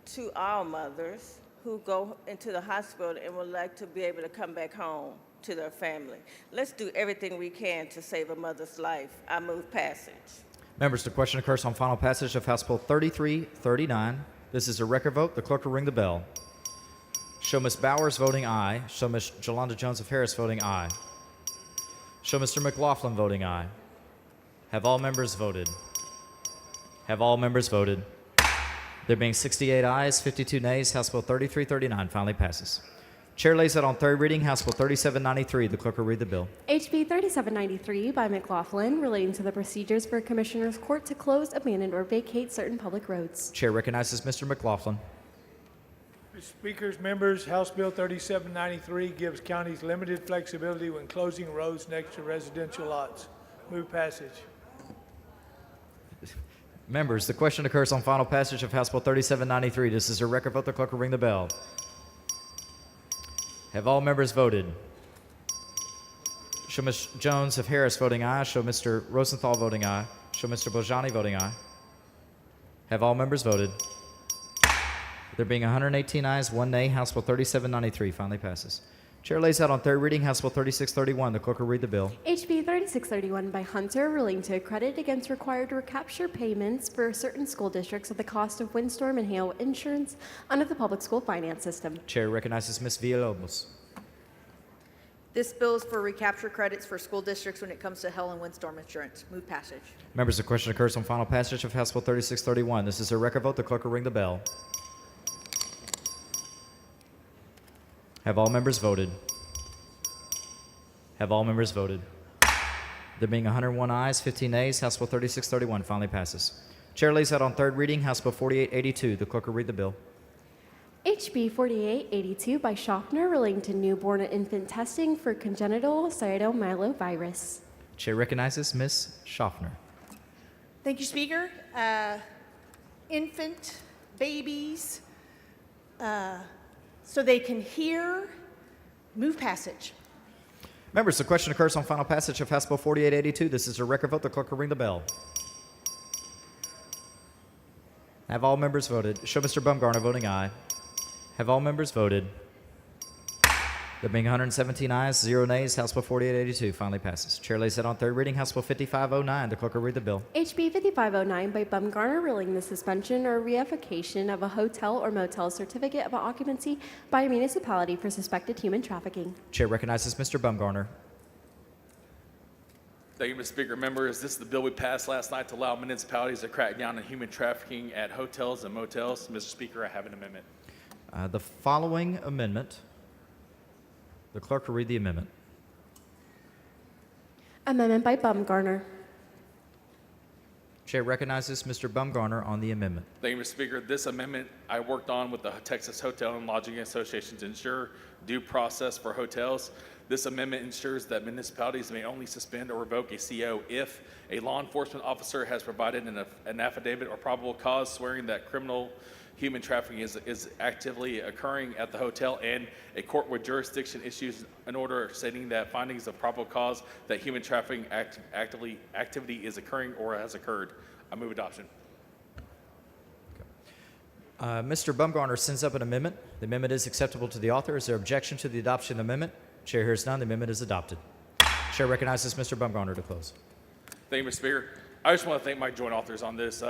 to all mothers who go into the hospital and would like to be able to come back home to their family. Let's do everything we can to save a mother's life. I move passage. Members, the question occurs on final passage of House Bill 3339. This is a record vote. The clerk will ring the bell. Show Ms. Bowers voting aye. Show Ms. Jolanda Jones of Harris voting aye. Show Mr. McLaughlin voting aye. Have all members voted? Have all members voted? There being 68 ayes, 52 nays, House Bill 3339 finally passes. Chair lays it on third reading, House Bill 3793. The clerk will read the bill. HB 3793 by McLaughlin, relating to the procedures for a commissioner's court to close, abandon, or vacate certain public roads. Chair recognizes Mr. McLaughlin. Mr. Speakers, members, House Bill 3793 gives counties limited flexibility when closing roads next to residential lots. Move passage. Members, the question occurs on final passage of House Bill 3793. This is a record vote. The clerk will ring the bell. Have all members voted? Show Ms. Jones of Harris voting aye. Show Mr. Rosenthal voting aye. Show Mr. Bojani voting aye. Have all members voted? There being 118 ayes, 1 nay, House Bill 3793 finally passes. Chair lays out on third reading House Bill 3631. The clerk will read the bill. HB 3631 by Hunter, relating to credit against required recapture payments for certain school districts at the cost of windstorm and hail insurance under the public school finance system. Chair recognizes Ms. Villalobos. This bill is for recapture credits for school districts when it comes to hail and windstorm insurance. Move passage. Members, the question occurs on final passage of House Bill 3631. This is a record vote. The clerk will ring the bell. Have all members voted? Have all members voted? There being 101 ayes, 15 nays, House Bill 3631 finally passes. Chair lays out on third reading House Bill 4882. The clerk will read the bill. HB 4882 by Schaffner, relating to newborn and infant testing for congenital cytomegalovirus. Chair recognizes Ms. Schaffner. Thank you, Speaker. Infant babies, so they can hear. Move passage. Members, the question occurs on final passage of House Bill 4882. This is a record vote. The clerk will ring the bell. Have all members voted? Show Mr. Bumgarner voting aye. Have all members voted? There being 117 ayes, 0 nays, House Bill 4882 finally passes. Chair lays it on third reading, House Bill 5509. The clerk will read the bill. HB 5509 by Bumgarner, relating the suspension or revocation of a hotel or motel certificate of occupancy by a municipality for suspected human trafficking. Chair recognizes Mr. Bumgarner. Thank you, Mr. Speaker. Members, this is the bill we passed last night to allow municipalities to crack down on human trafficking at hotels and motels. Mr. Speaker, I have an amendment. The following amendment. The clerk will read the amendment. Amendment by Bumgarner. Chair recognizes Mr. Bumgarner on the amendment. Thank you, Mr. Speaker. This amendment I worked on with the Texas Hotel and Lodging Association to ensure due process for hotels. This amendment ensures that municipalities may only suspend or revoke a CO if a law enforcement officer has provided an affidavit or probable cause swearing that criminal human trafficking is actively occurring at the hotel, and a court with jurisdiction issues an order stating that findings of probable cause that human trafficking activity is occurring or has occurred. I move adoption. Mr. Bumgarner sends up an amendment. The amendment is acceptable to the author. Is there objection to the adoption of the amendment? Chair hears none. The amendment is adopted. Chair recognizes Mr. Bumgarner to close. Thank you, Mr. Speaker. I just want to thank my joint authors on this.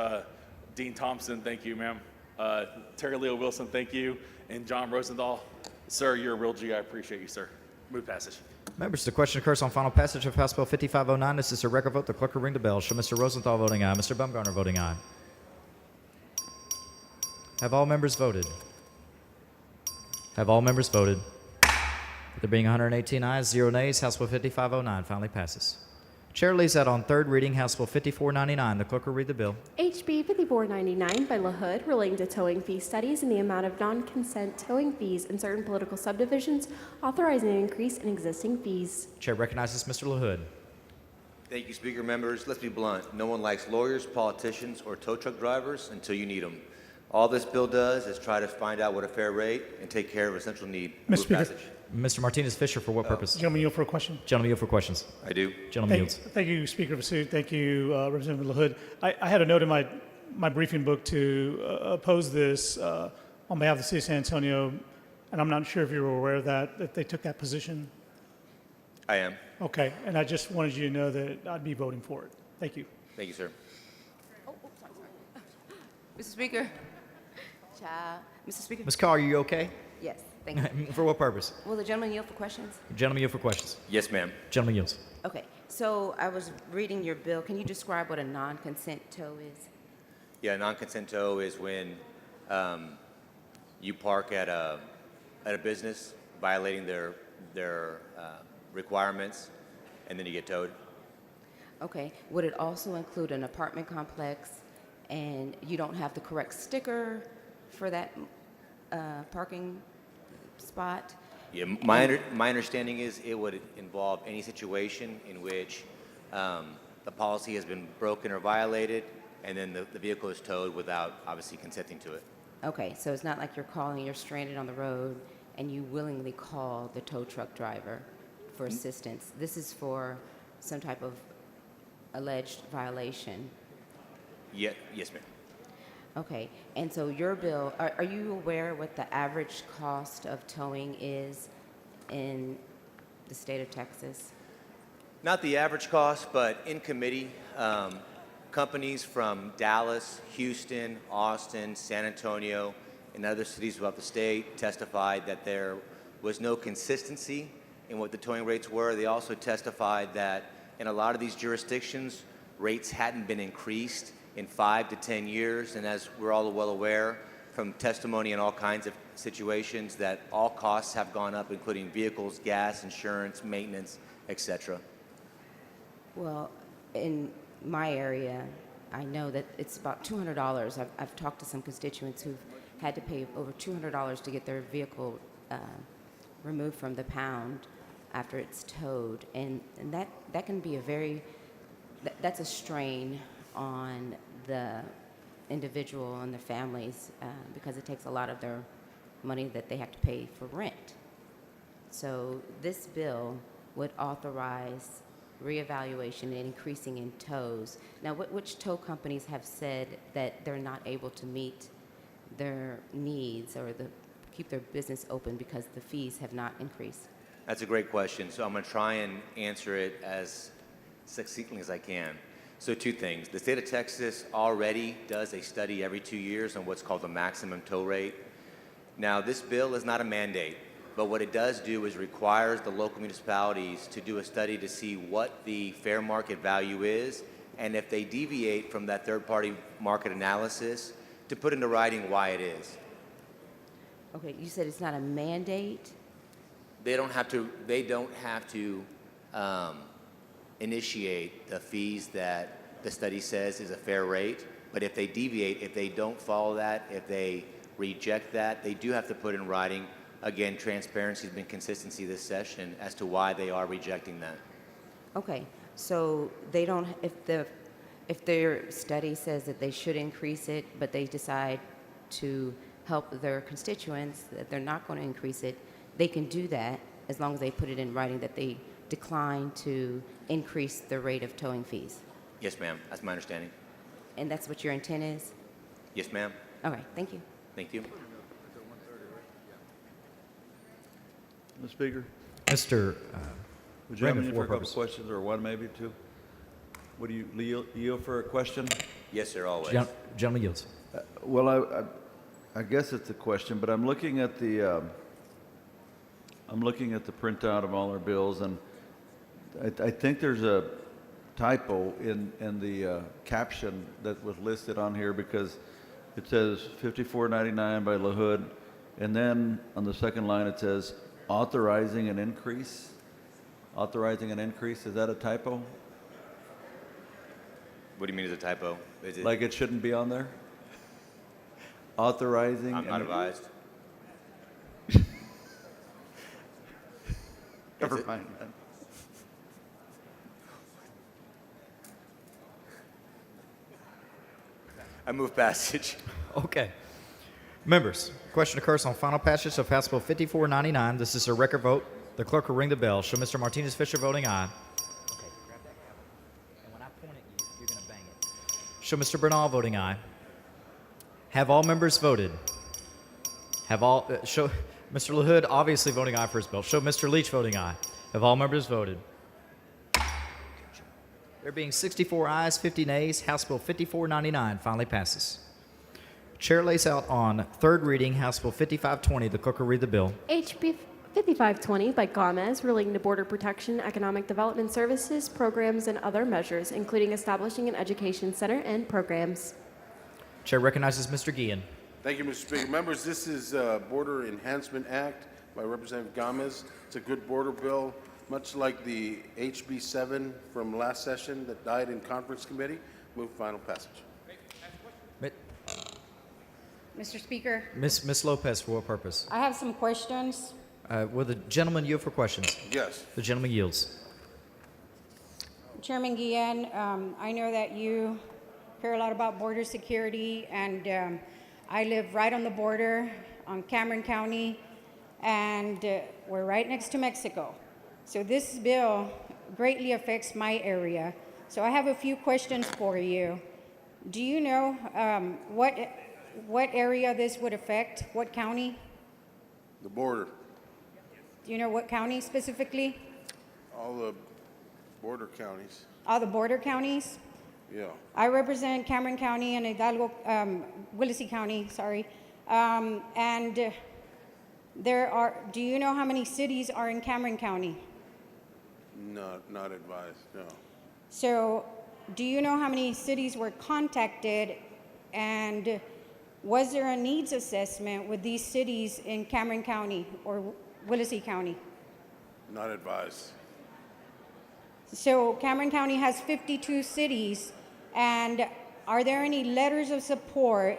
Dean Thompson, thank you, ma'am. Terry Leo Wilson, thank you. And John Rosenthal, sir, you're a real G. I appreciate you, sir. Move passage. Members, the question occurs on final passage of House Bill 5509. This is a record vote. The clerk will ring the bell. Show Mr. Rosenthal voting aye. Mr. Bumgarner voting aye. Have all members voted? Have all members voted? There being 118 ayes, 0 nays, House Bill 5509 finally passes. Chair lays that on third reading, House Bill 5499. The clerk will read the bill. HB 5499 by LaHood, relating to towing fee studies and the amount of non-consent towing fees in certain political subdivisions, authorizing an increase in existing fees. Chair recognizes Mr. LaHood. Thank you, Speaker. Members, let's be blunt. No one likes lawyers, politicians, or tow truck drivers until you need them. All this bill does is try to find out what a fair rate and take care of a central need. Mr. Move Speaker. passage. Mr. Martinez Fisher, for what purpose? Gentleman, yield for a question. Gentleman, yield for questions. I do. Gentleman yields. Thank you, Speaker Vasu. Thank you, Representative LaHood. I had a note in my briefing book to oppose this on behalf of the city of San Antonio, and I'm not sure if you were aware of that they took that position. I am. Okay, and I just wanted you to know that I'd be voting for it. Thank you. Thank you, sir. Mr. Speaker. Child. Mr. Speaker. Ms. Carr, are you okay? Yes, thank you. For what purpose? Will the gentleman yield for questions? Gentleman, yield for questions. Yes, ma'am. Gentleman yields. Okay, so I was reading your bill. Can you describe what a non-consent tow is? Yeah, non-consent tow is when you park at a business violating their requirements, and then you get towed. Okay, would it also include an apartment complex and you don't have the correct sticker for that parking spot? Yeah, my understanding is it would involve any situation in which the policy has been broken or violated, and then the vehicle is towed without obviously consenting to it. Okay, so it's not like you're calling, you're stranded on the road, and you willingly call the tow truck driver for assistance. This is for some type of alleged violation. Yeah, yes, ma'am. Okay, and so your bill, are you aware what the average cost of towing is in the state of Texas? Not the average cost, but in committee, companies from Dallas, Houston, Austin, San Antonio, and other cities throughout the state testified that there was no consistency in what the towing rates were. They also testified that in a lot of these jurisdictions, rates hadn't been increased in 5 to 10 years, and as we're all well aware from testimony in all kinds of situations, that all costs have gone up, including vehicles, gas, insurance, maintenance, etc. Well, in my area, I know that it's about $200. I've talked to some constituents who've had to pay over $200 to get their vehicle removed from the pound after it's towed, and that can be that's a strain on the individual and the families because it takes a lot of their money that they have to pay for rent. So this bill would authorize reevaluation and increasing in tows. Now, which tow companies have said that they're not able to meet their needs or keep their business open because the fees have not increased? That's a great question, so I'm going to try and answer it as succinctly as I can. So 2 things. The state of Texas already does a study every 2 years on what's called the maximum tow rate. Now, this bill is not a mandate, but what it does do is requires the local municipalities to do a study to see what the fair market value is, and if they deviate from that third-party market analysis, to put into writing why it is. Okay, you said it's not a mandate? They don't have to initiate the fees that the study says is a fair rate, but if they deviate, if they don't follow that, if they reject that, they do have to put in writing. Again, transparency has been consistency this session as to why they are rejecting that. Okay, so they don't, if their study says that they should increase it, but they decide to help their constituents, that they're not going to increase it, they can do that as long as they put it in writing that they decline to increase the rate of towing fees. Yes, ma'am. That's my understanding. And that's what your intent is? Yes, ma'am. All right, thank you. Thank you. Mr. Speaker, Mr. would you have Raymond, any for for a what couple purpose? questions, or one maybe, 2? Would you yield for a question? Yes, sir, always. Gentleman yields. Well, I guess it's a question, but I'm looking at the printout of all our bills, and I think there's a typo in the caption that was listed on here, because it says $54.99 by LaHood, and then on the second line it says authorizing an increase. Authorizing an increase, is that a typo? What do you mean is a typo? Is it, Like it shouldn't be on there? Authorizing. I'm not advised. Never mind, man. I move passage. Okay. Members, question occurs on final passage of House Bill 5499. This is a record vote. The clerk will ring the bell. Show Mr. Martinez Fisher voting aye. Okay, grab that gavel. And when I point at you, you're going to bang it. Show Mr. Bernal voting aye. Have all members voted? Have all, show Mr. LaHood obviously voting aye for his bill. Show Mr. Leach voting aye. Have all members voted? There being 64 ayes, 50 nays, House Bill 5499 finally passes. Chair lays out on third reading House Bill 5520. The clerk will read the bill. HB 5520 by Gomez, relating to border protection, economic development services, programs, and other measures, including establishing an education center and programs. Chair recognizes Mr. Guillen. Thank you, Mr. Speaker. Members, this is Border Enhancement Act by Representative Gomez. It's a good border bill, much like the HB 7 from last session that died in conference committee. Move final passage. Mr. Speaker, Ms. Lopez, for what purpose? I have some questions. Will the gentleman yield for questions? Yes. The gentleman yields. Chairman Guillen, I know that you care a lot about border security, and I live right on the border on Cameron County, and we're right next to Mexico. So this bill greatly affects my area. So I have a few questions for you. Do you know what area this would affect? What county? The border. Do you know what county specifically? All the border counties. All the border counties? Yeah. I represent Cameron County and Hidalgo, Willacy County, sorry. And there are, do you know how many cities are in Cameron County? No, not advised, no. So do you know how many cities were contacted, and was there a needs assessment with these cities in Cameron County or Willacy County? Not advised. So Cameron County has 52 cities, and are there any letters of support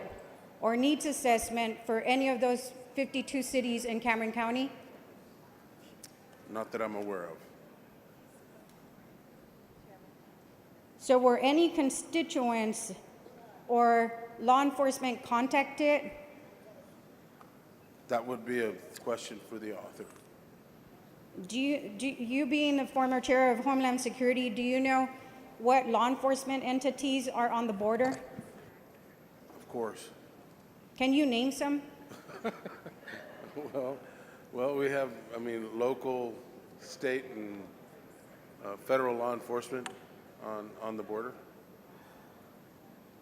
or needs assessment for any of those 52 cities in Cameron County? Not that I'm aware of. So were any constituents or law enforcement contacted? That would be a question for the author. Do you being the former chair of Homeland Security, do you know what law enforcement entities are on the border? Of course. Can you name some? Well, we have, local, state, and federal law enforcement on the border.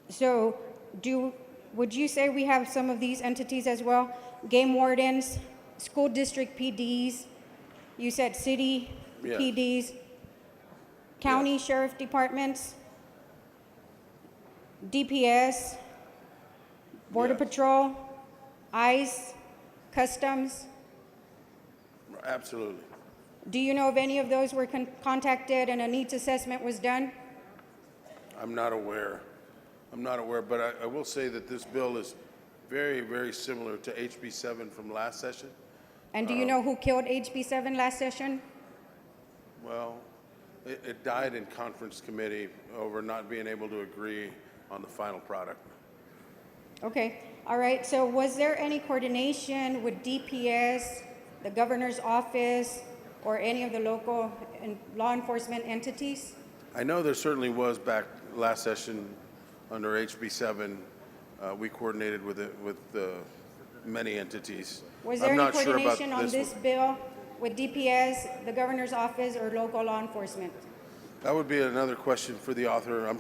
So would you say we have some of these entities as well? Game wardens, school district PDs, you said city Yes. PDs, county sheriff departments, DPS, Border Patrol, ICE, Customs. Absolutely. Do you know if any of those were contacted and a needs assessment was done? I'm not aware, but I will say that this bill is very, very similar to HB 7 from last session. And do you know who killed HB 7 last session? Well, it died in conference committee over not being able to agree on the final product. Okay, all right. So was there any coordination with DPS, the governor's office, or any of the local law enforcement entities? I know there certainly was back last session under HB 7. We coordinated with many entities. Was there I'm any not sure about coordination on this bill with DPS, the governor's office, or local law enforcement? That would be another question for the author.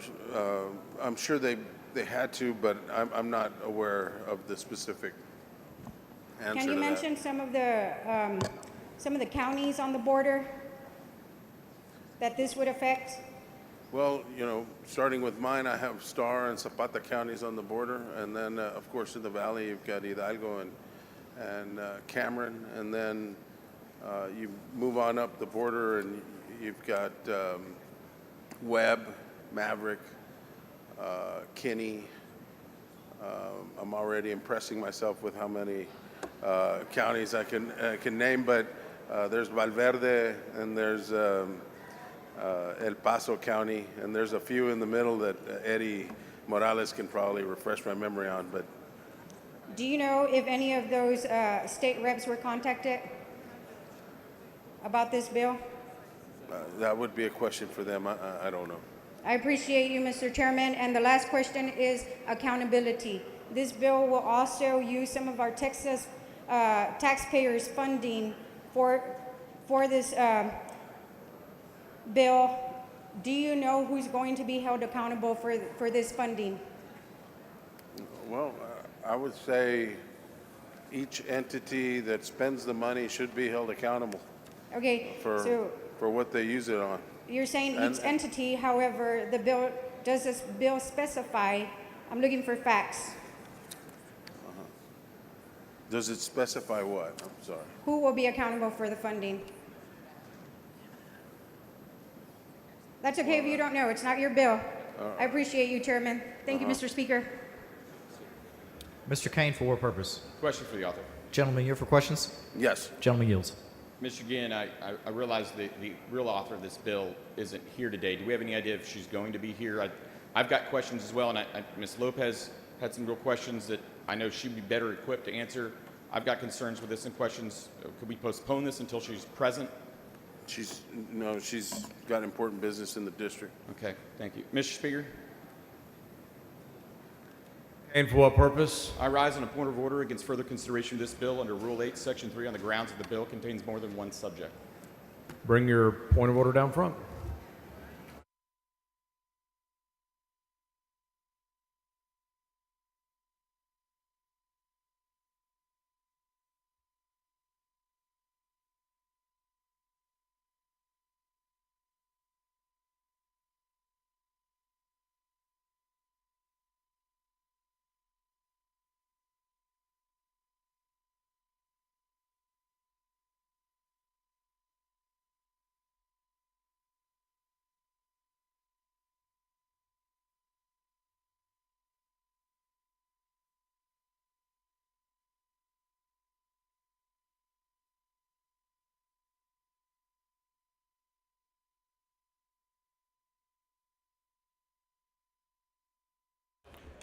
I'm sure they had to, but I'm not aware of the specific answer Can you to that. mention some of the counties on the border that this would affect? Well, starting with mine, I have Starr and Zapata counties on the border, and then, of course, in the valley, you've got Hidalgo and Cameron, and then you move on up the border, and you've got Webb, Maverick, Kinney. I'm already impressing myself with how many counties I can name, but there's Valverde, and there's El Paso County, and there's a few in the middle that Eddie Morales can probably refresh my memory on, but Do you know if any of those state reps were contacted about this bill? that would be a question for them. I don't know. I appreciate you, Mr. Chairman. And the last question is accountability. This bill will also use some of our Texas taxpayers' funding for this bill. Do you know who's going to be held accountable for this funding? Well, I would say each entity that spends the money should be held accountable Okay, so for what they use it on. you're saying And- each entity, however, does this bill specify, I'm looking for facts, Does it specify what? I'm sorry. who will be accountable for the funding? That's okay if you don't know, it's not your bill. I appreciate you, Chairman. Thank you, Mr. Speaker. Mr. Kane, for what purpose? Question for the author. Gentleman, here for questions? Yes. Gentleman yields. Mr. Ginn, I realize the real author of this bill isn't here today. Do we have any idea if she's going to be here? I've got questions as well, and Ms. Lopez had some real questions that I know she'd be better equipped to answer. I've got concerns with this and questions. Could we postpone this until she's present? She's got important business in the district. Okay, thank you. Mr. Speaker? And for what purpose? I rise on a point of order against further consideration of this bill under Rule 8, Section 3 on the grounds that the bill contains more than one subject. Bring your point of order down front.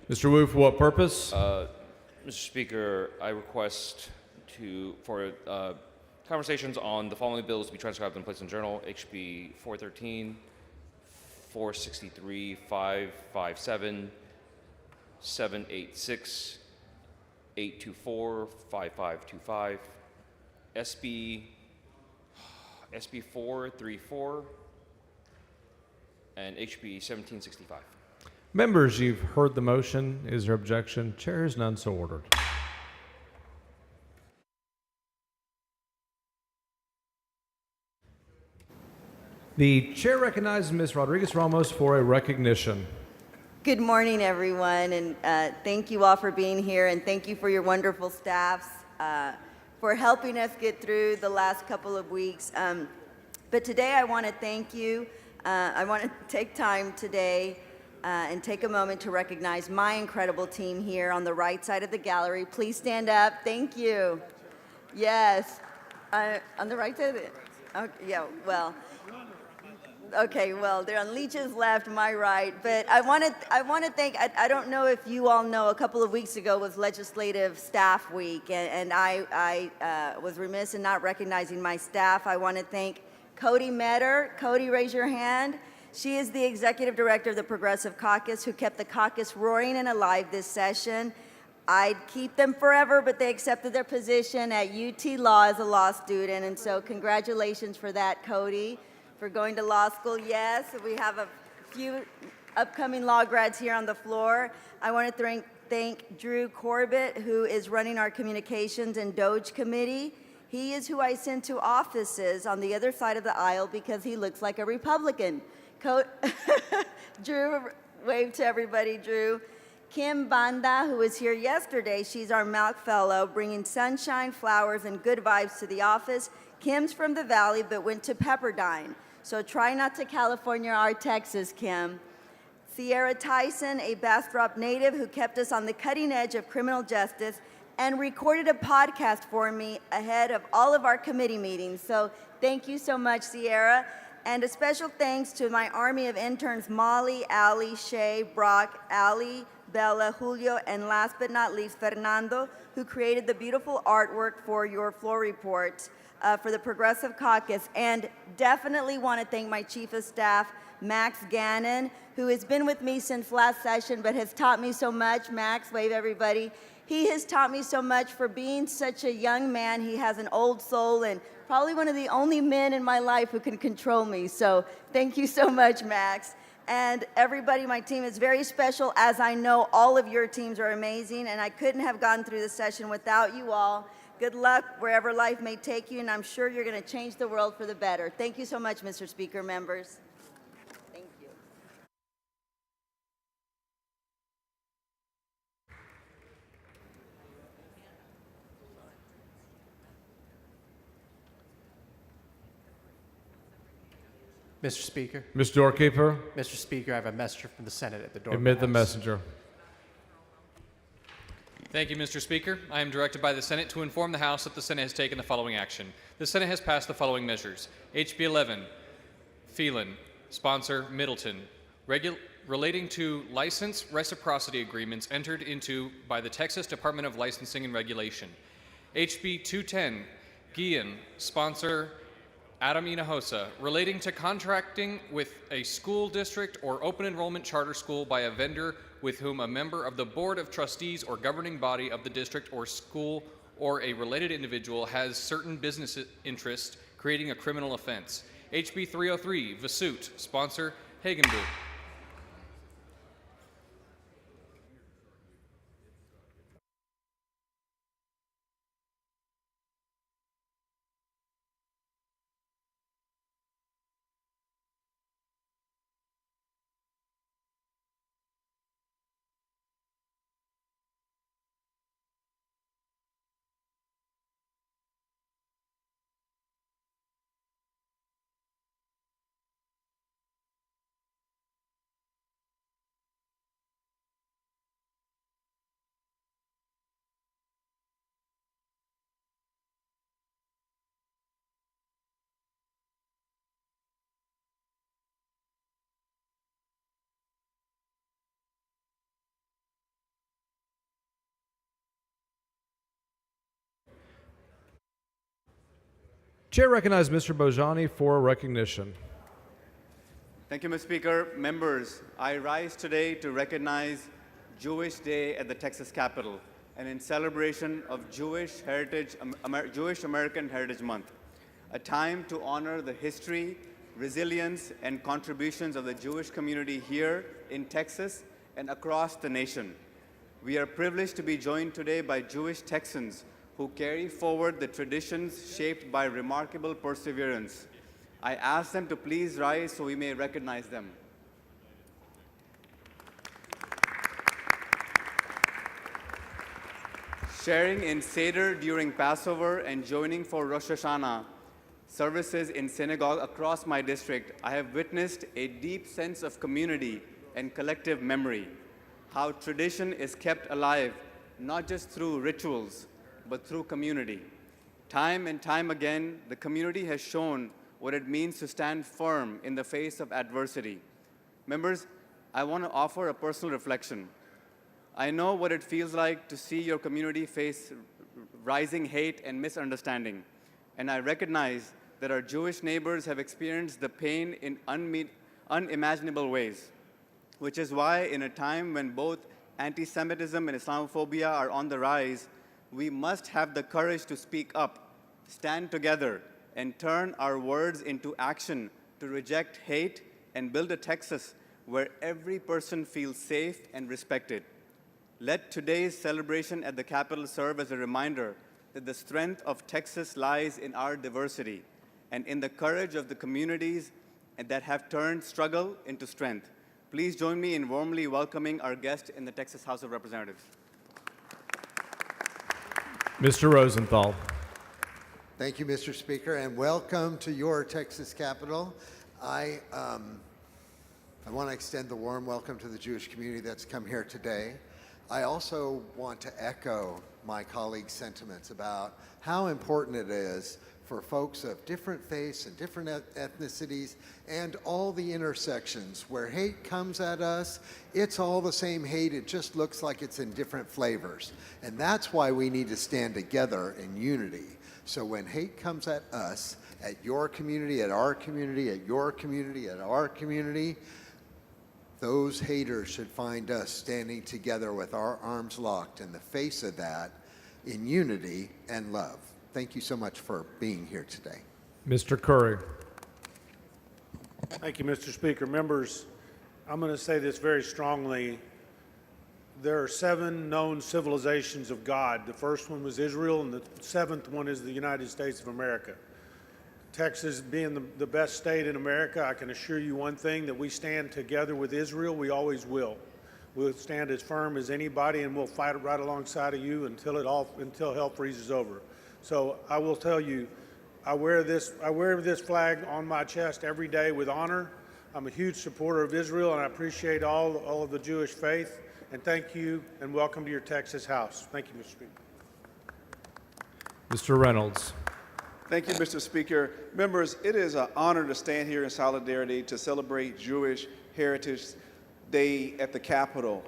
Mr. Wu, for what purpose? Mr. Speaker, I request for conversations on the following bills to be transcribed and placed in the journal: HB 413, 463, 557, 786, 824, 5525, SB 434, and HB 1765. Members, you've heard the motion. Is there objection? Chair is none, so ordered. The chair recognizes Ms. Rodriguez Ramos for a recognition. Good morning, everyone, and thank you all for being here, and thank you for your wonderful staffs for helping us get through the last couple of weeks. But today I want to thank you. I want to take time today and take a moment to recognize my incredible team here on the right side of the gallery. Please stand up. Thank you. Yes. On the right side of it? Okay, yeah, well. Okay, well, they're on Leach's left, my right. But I want to thank, I don't know if you all know, a couple of weeks ago was Legislative Staff Week, and I was remiss in not recognizing my staff. I want to thank Cody Metter. Cody, raise your hand. She is the Executive Director of the Progressive Caucus, who kept the caucus roaring and alive this session. I'd keep them forever, but they accepted their position at UT Law as a law student, and so congratulations for that, Cody, for going to law school. Yes, we have a few upcoming law grads here on the floor. I want to thank Drew Corbett, who is running our Communications and Doge Committee. He is who I send to offices on the other side of the aisle because he looks like a Republican. Drew, wave to everybody, Drew. Kim Banda, who was here yesterday, she's our Malk Fellow, bringing sunshine, flowers, and good vibes to the office. Kim's from the Valley, but went to Pepperdine, so try not to California or Texas, Kim. Sierra Tyson, a Bastrop native who kept us on the cutting edge of criminal justice and recorded a podcast for me ahead of all of our committee meetings. So thank you so much, Sierra. And a special thanks to my army of interns, Molly, Allie, Shay, Brock, Allie, Bella, Julio, and last but not least, Fernando, who created the beautiful artwork for your floor report for the Progressive Caucus. And definitely want to thank my chief of staff, Max Gannon, who has been with me since last session but has taught me so much. Max, wave everybody. He has taught me so much for being such a young man. He has an old soul and probably one of the only men in my life who can control me. So thank you so much, Max. And everybody, my team is very special, as I know all of your teams are amazing, and I couldn't have gone through the session without you all. Good luck wherever life may take you, and I'm sure you're going to change the world for the better. Thank you so much, Mr. Speaker, members. Thank you. Mr. Speaker. Mr. Doorkeeper, Mr. Speaker, I have a messenger from the Senate at the door. admit the messenger. Thank you, Mr. Speaker. I am directed by the Senate to inform the House that the Senate has taken the following action. The Senate has passed the following measures. HB 11, Phelan, sponsor Middleton, relating to license reciprocity agreements entered into by the Texas Department of Licensing and Regulation. HB 210, Guillen, sponsor Adam Hinojosa, relating to contracting with a school district or open enrollment charter school by a vendor with whom a member of the Board of Trustees or governing body of the district or school or a related individual has certain business interests, creating a criminal offense. HB 303, Vasut, sponsor Hagenbuch. Chair recognizes Mr. Bojani for recognition. Thank you, Mr. Speaker. Members, I rise today to recognize Jewish Day at the Texas Capitol and in celebration of Jewish American Heritage Month, a time to honor the history, resilience, and contributions of the Jewish community here in Texas and across the nation. We are privileged to be joined today by Jewish Texans who carry forward the traditions shaped by remarkable perseverance. I ask them to please rise so we may recognize them. Sharing in Seder during Passover and joining for Rosh Hashanah services in synagogue across my district, I have witnessed a deep sense of community and collective memory, how tradition is kept alive not just through rituals, but through community. Time and time again, the community has shown what it means to stand firm in the face of adversity. Members, I want to offer a personal reflection. I know what it feels like to see your community face rising hate and misunderstanding, and I recognize that our Jewish neighbors have experienced the pain in unimaginable ways, which is why in a time when both anti-Semitism and Islamophobia are on the rise, we must have the courage to speak up, stand together, and turn our words into action to reject hate and build a Texas where every person feels safe and respected. Let today's celebration at the Capitol serve as a reminder that the strength of Texas lies in our diversity and in the courage of the communities that have turned struggle into strength. Please join me in warmly welcoming our guest in the Texas House of Representatives. Mr. Rosenthal. Thank you, Mr. Speaker, and welcome to your Texas Capitol. I want to extend the warm welcome to the Jewish community that's come here today. I also want to echo my colleagues' sentiments about how important it is for folks of different faiths and different ethnicities and all the intersections. Where hate comes at us, it's all the same hate, it just looks like it's in different flavors. And that's why we need to stand together in unity. So when hate comes at us, at your community, at our community, at your community, at our community, those haters should find us standing together with our arms locked in the face of that in unity and love. Thank you so much for being here today. Mr. Curry. Thank you, Mr. Speaker. Members, I'm going to say this very strongly. There are 7 known civilizations of God. The first one was Israel, and the 7th one is the United States of America. Texas being the best state in America, I can assure you one thing, that we stand together with Israel. We always will. We'll stand as firm as anybody, and we'll fight right alongside of you until hell freezes over. So I will tell you, I wear this flag on my chest every day with honor. I'm a huge supporter of Israel, and I appreciate all of the Jewish faith. And thank you, and welcome to your Texas House. Thank you, Mr. Speaker. Mr. Reynolds. Thank you, Mr. Speaker. Members, it is an honor to stand here in solidarity to celebrate Jewish Heritage Day at the Capitol.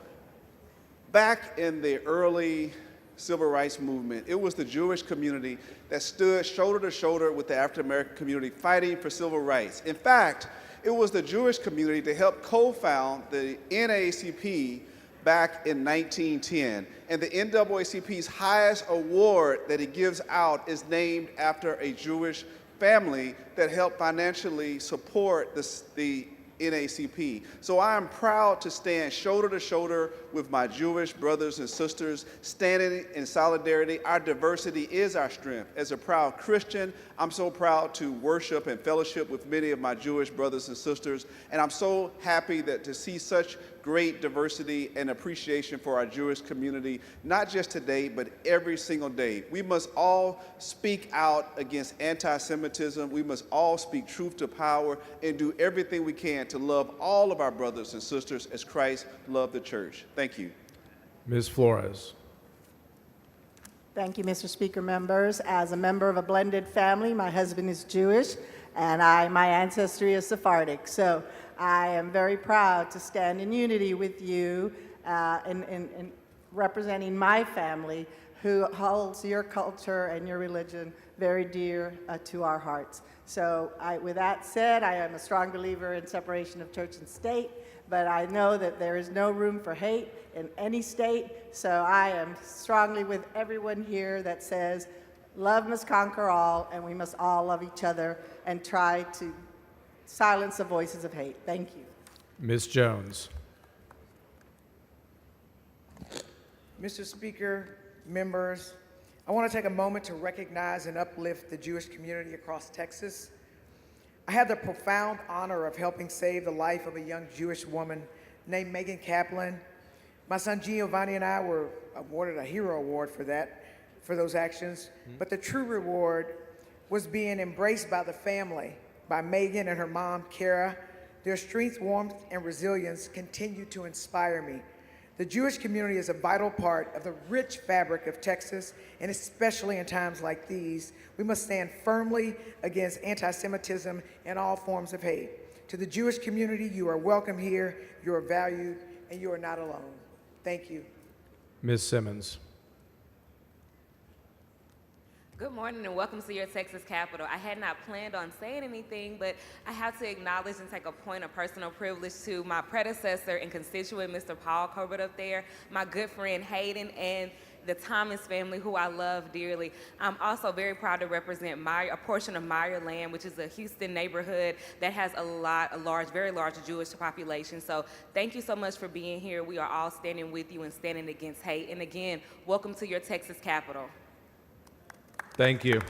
Back in the early civil rights movement, it was the Jewish community that stood shoulder to shoulder with the African American community fighting for civil rights. In fact, it was the Jewish community that helped co-found the NAACP back in 1910. And the NAACP's highest award that it gives out is named after a Jewish family that helped financially support the NAACP. So I am proud to stand shoulder to shoulder with my Jewish brothers and sisters, standing in solidarity. Our diversity is our strength. As a proud Christian, I'm so proud to worship and fellowship with many of my Jewish brothers and sisters, and I'm so happy that to see such great diversity and appreciation for our Jewish community, not just today, but every single day. We must all speak out against anti-Semitism. We must all speak truth to power and do everything we can to love all of our brothers and sisters as Christ loved the church. Thank you. Ms. Flores. Thank you, Mr. Speaker. Members, as a member of a blended family, my husband is Jewish, and my ancestry is Sephardic. So I am very proud to stand in unity with you in representing my family, who holds your culture and your religion very dear to our hearts. So with that said, I am a strong believer in separation of church and state, but I know that there is no room for hate in any state. So I am strongly with everyone here that says love must conquer all, and we must all love each other and try to silence the voices of hate. Thank you. Ms. Jones. Mr. Speaker, members, I want to take a moment to recognize and uplift the Jewish community across Texas. I had the profound honor of helping save the life of a young Jewish woman named Megan Kaplan. My son Giovanni and I were awarded a Hero Award for those actions, but the true reward was being embraced by the family, by Megan and her mom, Kara. Their strength, warmth, and resilience continue to inspire me. The Jewish community is a vital part of the rich fabric of Texas, and especially in times like these, we must stand firmly against anti-Semitism and all forms of hate. To the Jewish community, you are welcome here, you are valued, and you are not alone. Thank you. Ms. Simmons. Good morning and welcome to your Texas Capitol. I had not planned on saying anything, but I have to acknowledge and take a point of personal privilege to my predecessor and constituent, Mr. Paul Corbett up there, my good friend Hayden, and the Thomas family, who I love dearly. I'm also very proud to represent a portion of Meyer Land, which is a Houston neighborhood that has very large Jewish population. So thank you so much for being here. We are all standing with you and standing against hate. And again, welcome to your Texas Capitol. Thank you.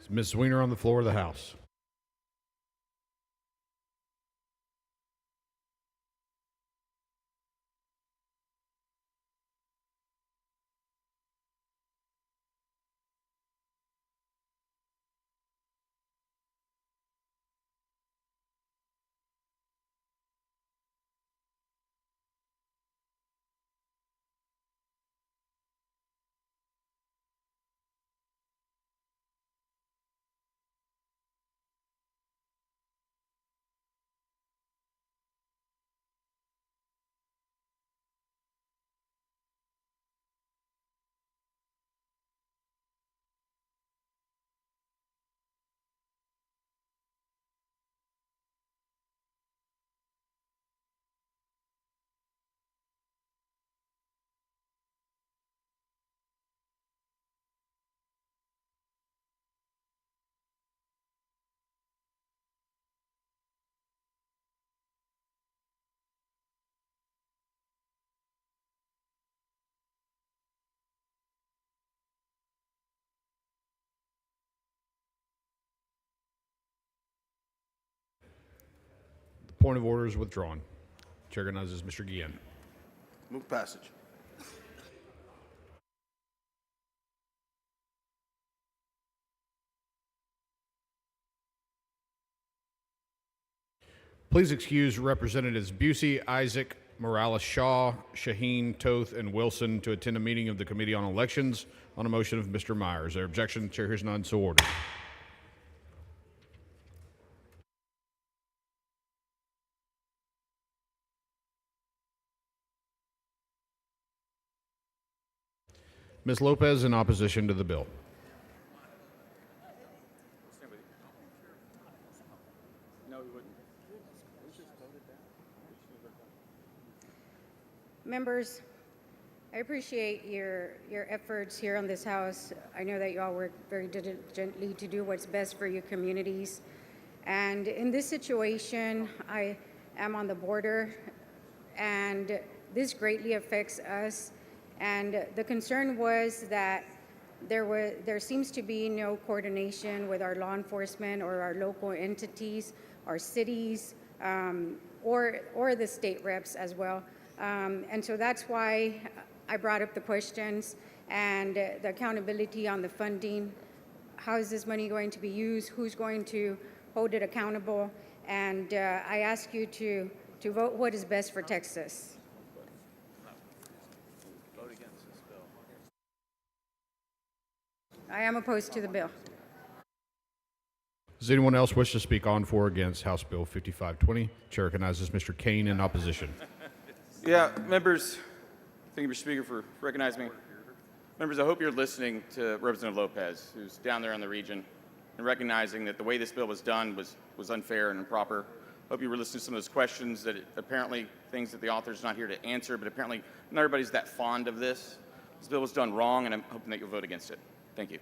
Ms. Weiner on the floor of the House. Point of order is withdrawn. Chair recognizes Mr. Guillen. Move passage. Please excuse Representatives Busey, Isaac, Morales Shaw, Shaheen, Toth, and Wilson to attend a meeting of the Committee on Elections on a motion of Mr. Myers. Their objection, chair hears none, so ordered. Ms. Lopez in opposition to the bill. Members, I appreciate your efforts here on this House. I know that you all work very diligently to do what's best for your communities. And in this situation, I am on the border, and this greatly affects us. And the concern was that there seems to be no coordination with our law enforcement or our local entities, our cities, or the state reps as well. And so that's why I brought up the questions and the accountability on the funding. How is this money going to be used? Who's going to hold it accountable? And I ask you to vote what is best for Texas. I am opposed to the bill. Does anyone else wish to speak on, for, or against House Bill 5520? Chair recognizes Mr. Kane in opposition. Yeah, members, thank you, Mr. Speaker, for recognizing me. Members, I hope you're listening to Representative Lopez, who's down there in the region, and recognizing that the way this bill was done was unfair and improper. I hope you were listening to some of those questions that apparently things that the author's not here to answer, but apparently not everybody's that fond of this. This bill was done wrong, and I'm hoping that you'll vote against it. Thank you.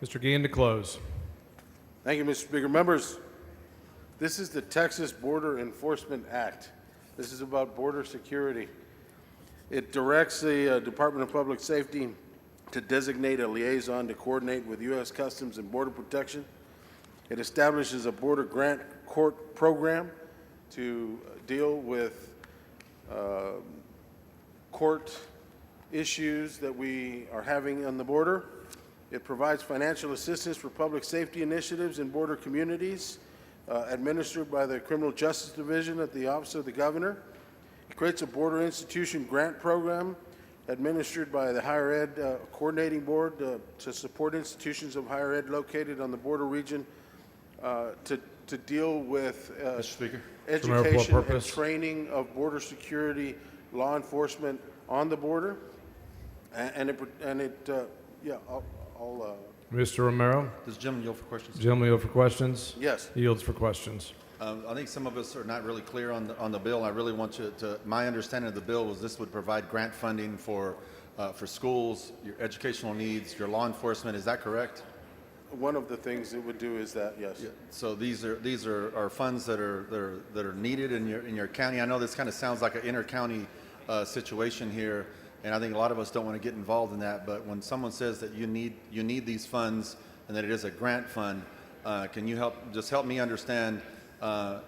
Mr. Guillen to close. Thank you, Mr. Speaker. Members, this is the Texas Border Enforcement Act. This is about border security. It directs the Department of Public Safety to designate a liaison to coordinate with U.S. Customs and Border Protection. It establishes a border grant court program to deal with court issues that we are having on the border. It provides financial assistance for public safety initiatives in border communities administered by the Criminal Justice Division at the Office of the Governor. It creates a border institution grant program administered by the Higher Ed Coordinating Board to support institutions of higher ed located on the border region to deal with Mr. Speaker. education and training of border security law enforcement on the border. Mr. Romero. Does the gentleman yield for questions? Gentleman yield for questions? Yes. Yields for questions. I think some of us are not really clear on the bill. I really want you to, my understanding of the bill was this would provide grant funding for schools, your educational needs, your law enforcement. Is that correct? one of the things it would do is that, yes. Yeah, so these are funds that are needed in your county. I know this kind of sounds like an inter-county situation here, and I think a lot of us don't want to get involved in that. But when someone says that you need these funds and that it is a grant fund, can you help me understand, to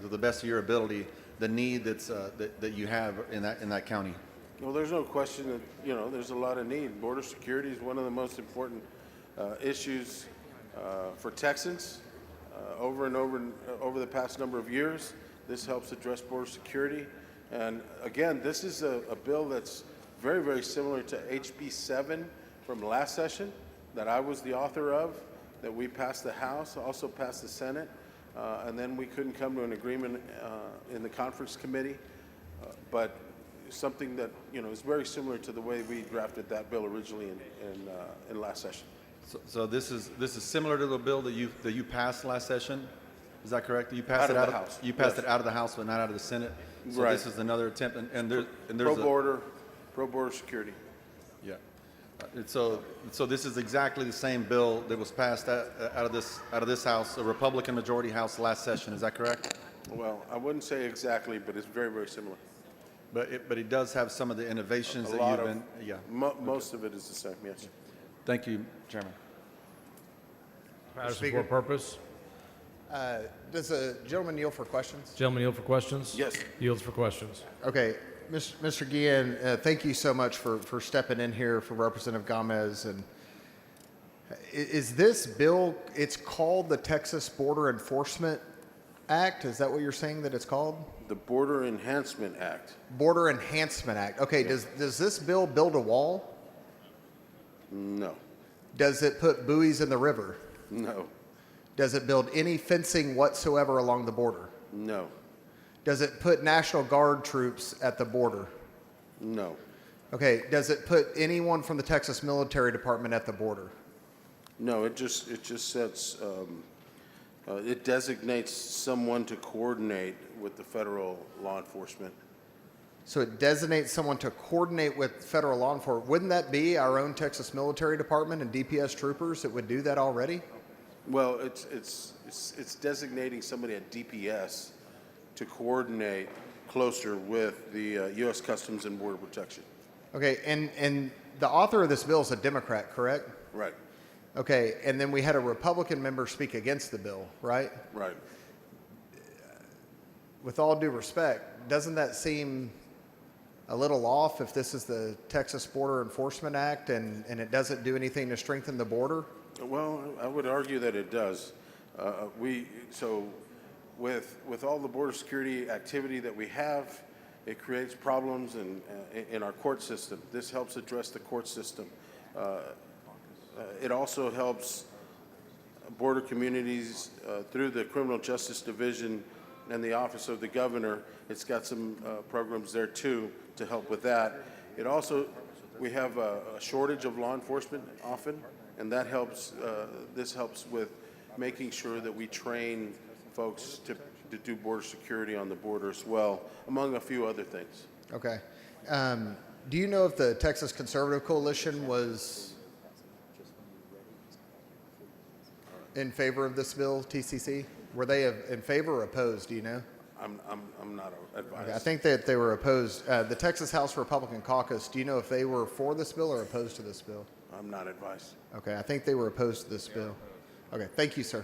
the best of your ability, the need that you have in that county? Well, there's no question that, there's a lot of need. Border security is one of the most important issues for Texans over and over the past number of years. This helps address border security. And again, this is a bill that's very, very similar to HB 7 from last session that I was the author of, that we passed the House, also passed the Senate, and then we couldn't come to an agreement in the conference committee. But something that is very similar to the way we drafted that bill originally in last session. So this is similar to the bill that you passed last session. Is that correct? You passed Out it of out the of House. You passed Yes. it out of the House, but not out of the Senate. So Right. this is another attempt, and there's pro border security. Yeah. And so this is exactly the same bill that was passed out of this House, a Republican majority House last session. Is that correct? Well, I wouldn't say exactly, but it's very, very similar. But it does have some of the innovations A that lot you've of, been. Yeah. Most of it is the same, yes. Thank you, Chairman. Passes Speaker. for purpose. Does the gentleman yield for questions? Gentleman yield for questions? Yes. Yields for questions. Okay, Mr. Guillen, thank you so much for stepping in here for Representative Gomez. And is this bill, it's called the Texas Border Enforcement Act? Is that what you're saying that it's called? The Border Enhancement Act. Border Enhancement Act. Okay, does this bill build a wall? No. Does it put buoys in the river? No. Does it build any fencing whatsoever along the border? No. Does it put National Guard troops at the border? No. Okay, does it put anyone from the Texas Military Department at the border? No, it just sets, it designates someone to coordinate with the federal law enforcement. So it designates someone to coordinate with federal law enforcement. Wouldn't that be our own Texas Military Department and DPS troopers that would do that already? Well, it's designating somebody at DPS to coordinate closer with the U.S. Customs and Border Protection. Okay, and the author of this bill is a Democrat, correct? Right. Okay, and then we had a Republican member speak against the bill, right? Right. With all due respect, doesn't that seem a little off if this is the Texas Border Enforcement Act and it doesn't do anything to strengthen the border? Well, I would argue that it does. With all the border security activity that we have, it creates problems in our court system. This helps address the court system. It also helps border communities through the Criminal Justice Division and the Office of the Governor. It's got some programs there too to help with that. It also, we have a shortage of law enforcement often, and that helps, this helps with making sure that we train folks to do border security on the border as well, among a few other things. Okay. Do you know if the Texas Conservative Coalition was in favor of this bill, TCC? Were they in favor or opposed? Do you know? I'm not advised. Okay, I think that they were opposed. The Texas House Republican Caucus, do you know if they were for this bill or opposed to this bill? I'm not advised. Okay, I think they were opposed to this bill. Okay, thank you, sir.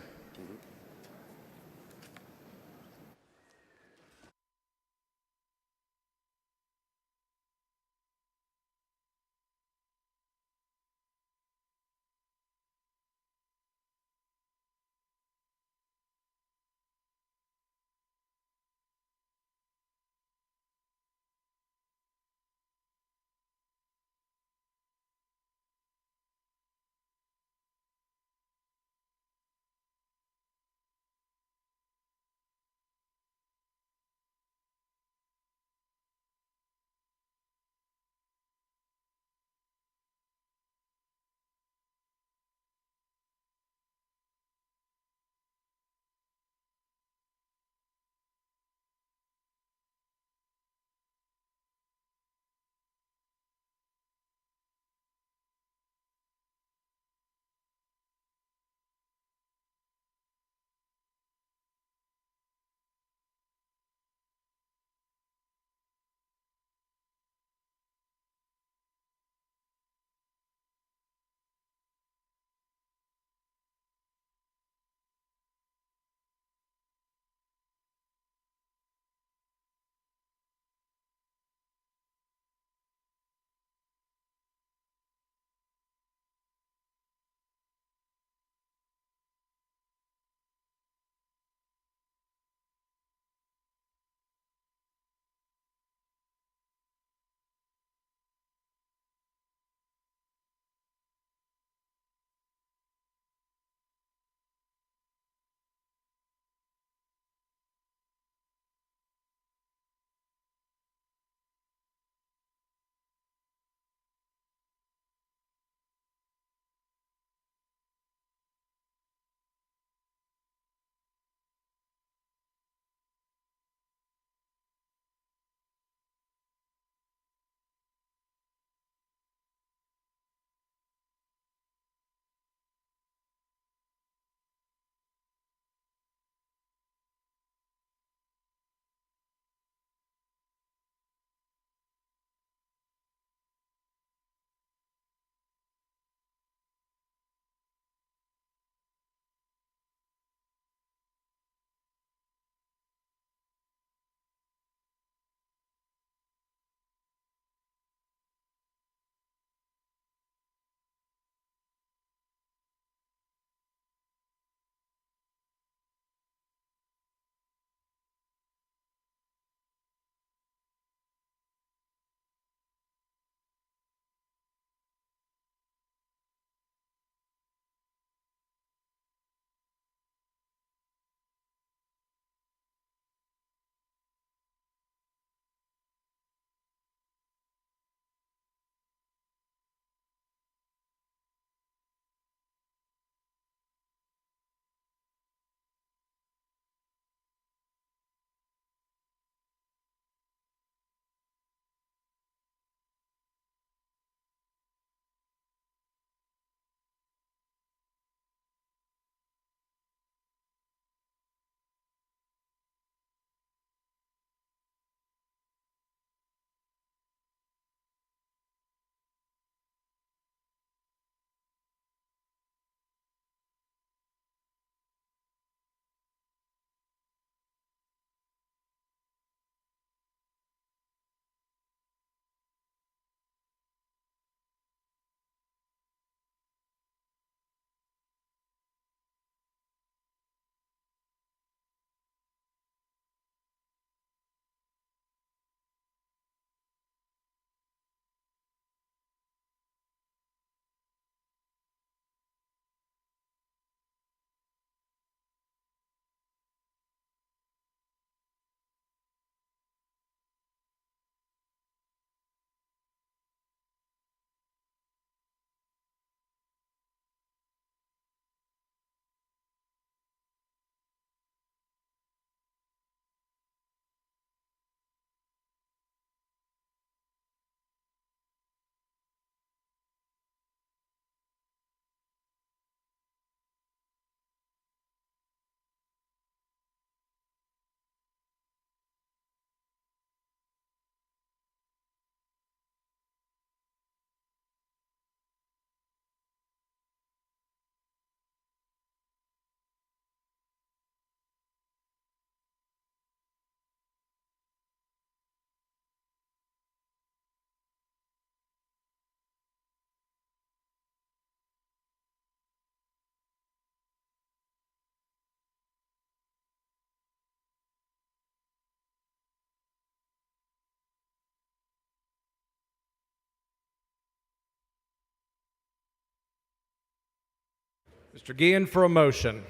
Mr. Guillen for a motion.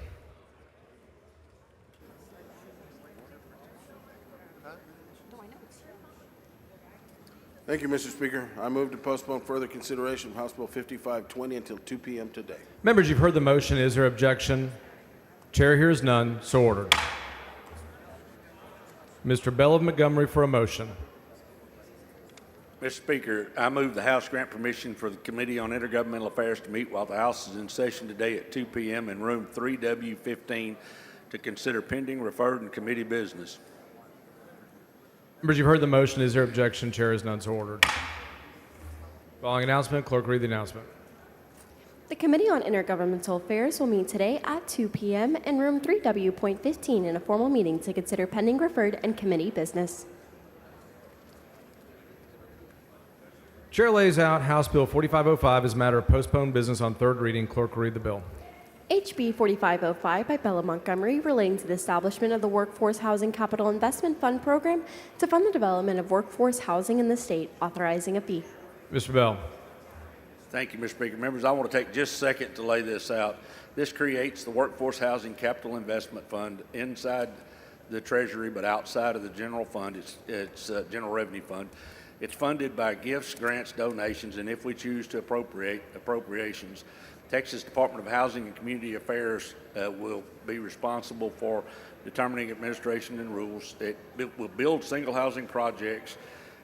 Thank you, Mr. Speaker. I move to postpone further consideration of House Bill 5520 until 2 p.m. today. Members, you've heard the motion. Is there objection? Chair hears none. So ordered. Mr. Bell of Montgomery for a motion. Mr. Speaker, I move the House grant permission for the Committee on Intergovernmental Affairs to meet while the House is in session today at 2 p.m. in room 3W15 to consider pending, referred, and committee business. Members, you've heard the motion. Is there objection? Chair is none. So ordered. Following announcement, clerk read the announcement. The Committee on Intergovernmental Affairs will meet today at 2 p.m. in room 3W.15 in a formal meeting to consider pending, referred, and committee business. Chair lays out House Bill 4505 as a matter of postponed business on third reading. Clerk will read the bill. HB 4505 by Bella Montgomery relating to the establishment of the Workforce Housing Capital Investment Fund program to fund the development of workforce housing in the state, authorizing a fee. Mr. Bell. Thank you, Mr. Speaker. Members, I want to take just a second to lay this out. This creates the Workforce Housing Capital Investment Fund inside the Treasury, but outside of the general fund. It's general revenue fund. It's funded by gifts, grants, donations, and if we choose to appropriations, Texas Department of Housing and Community Affairs will be responsible for determining administration and rules. It will build single housing projects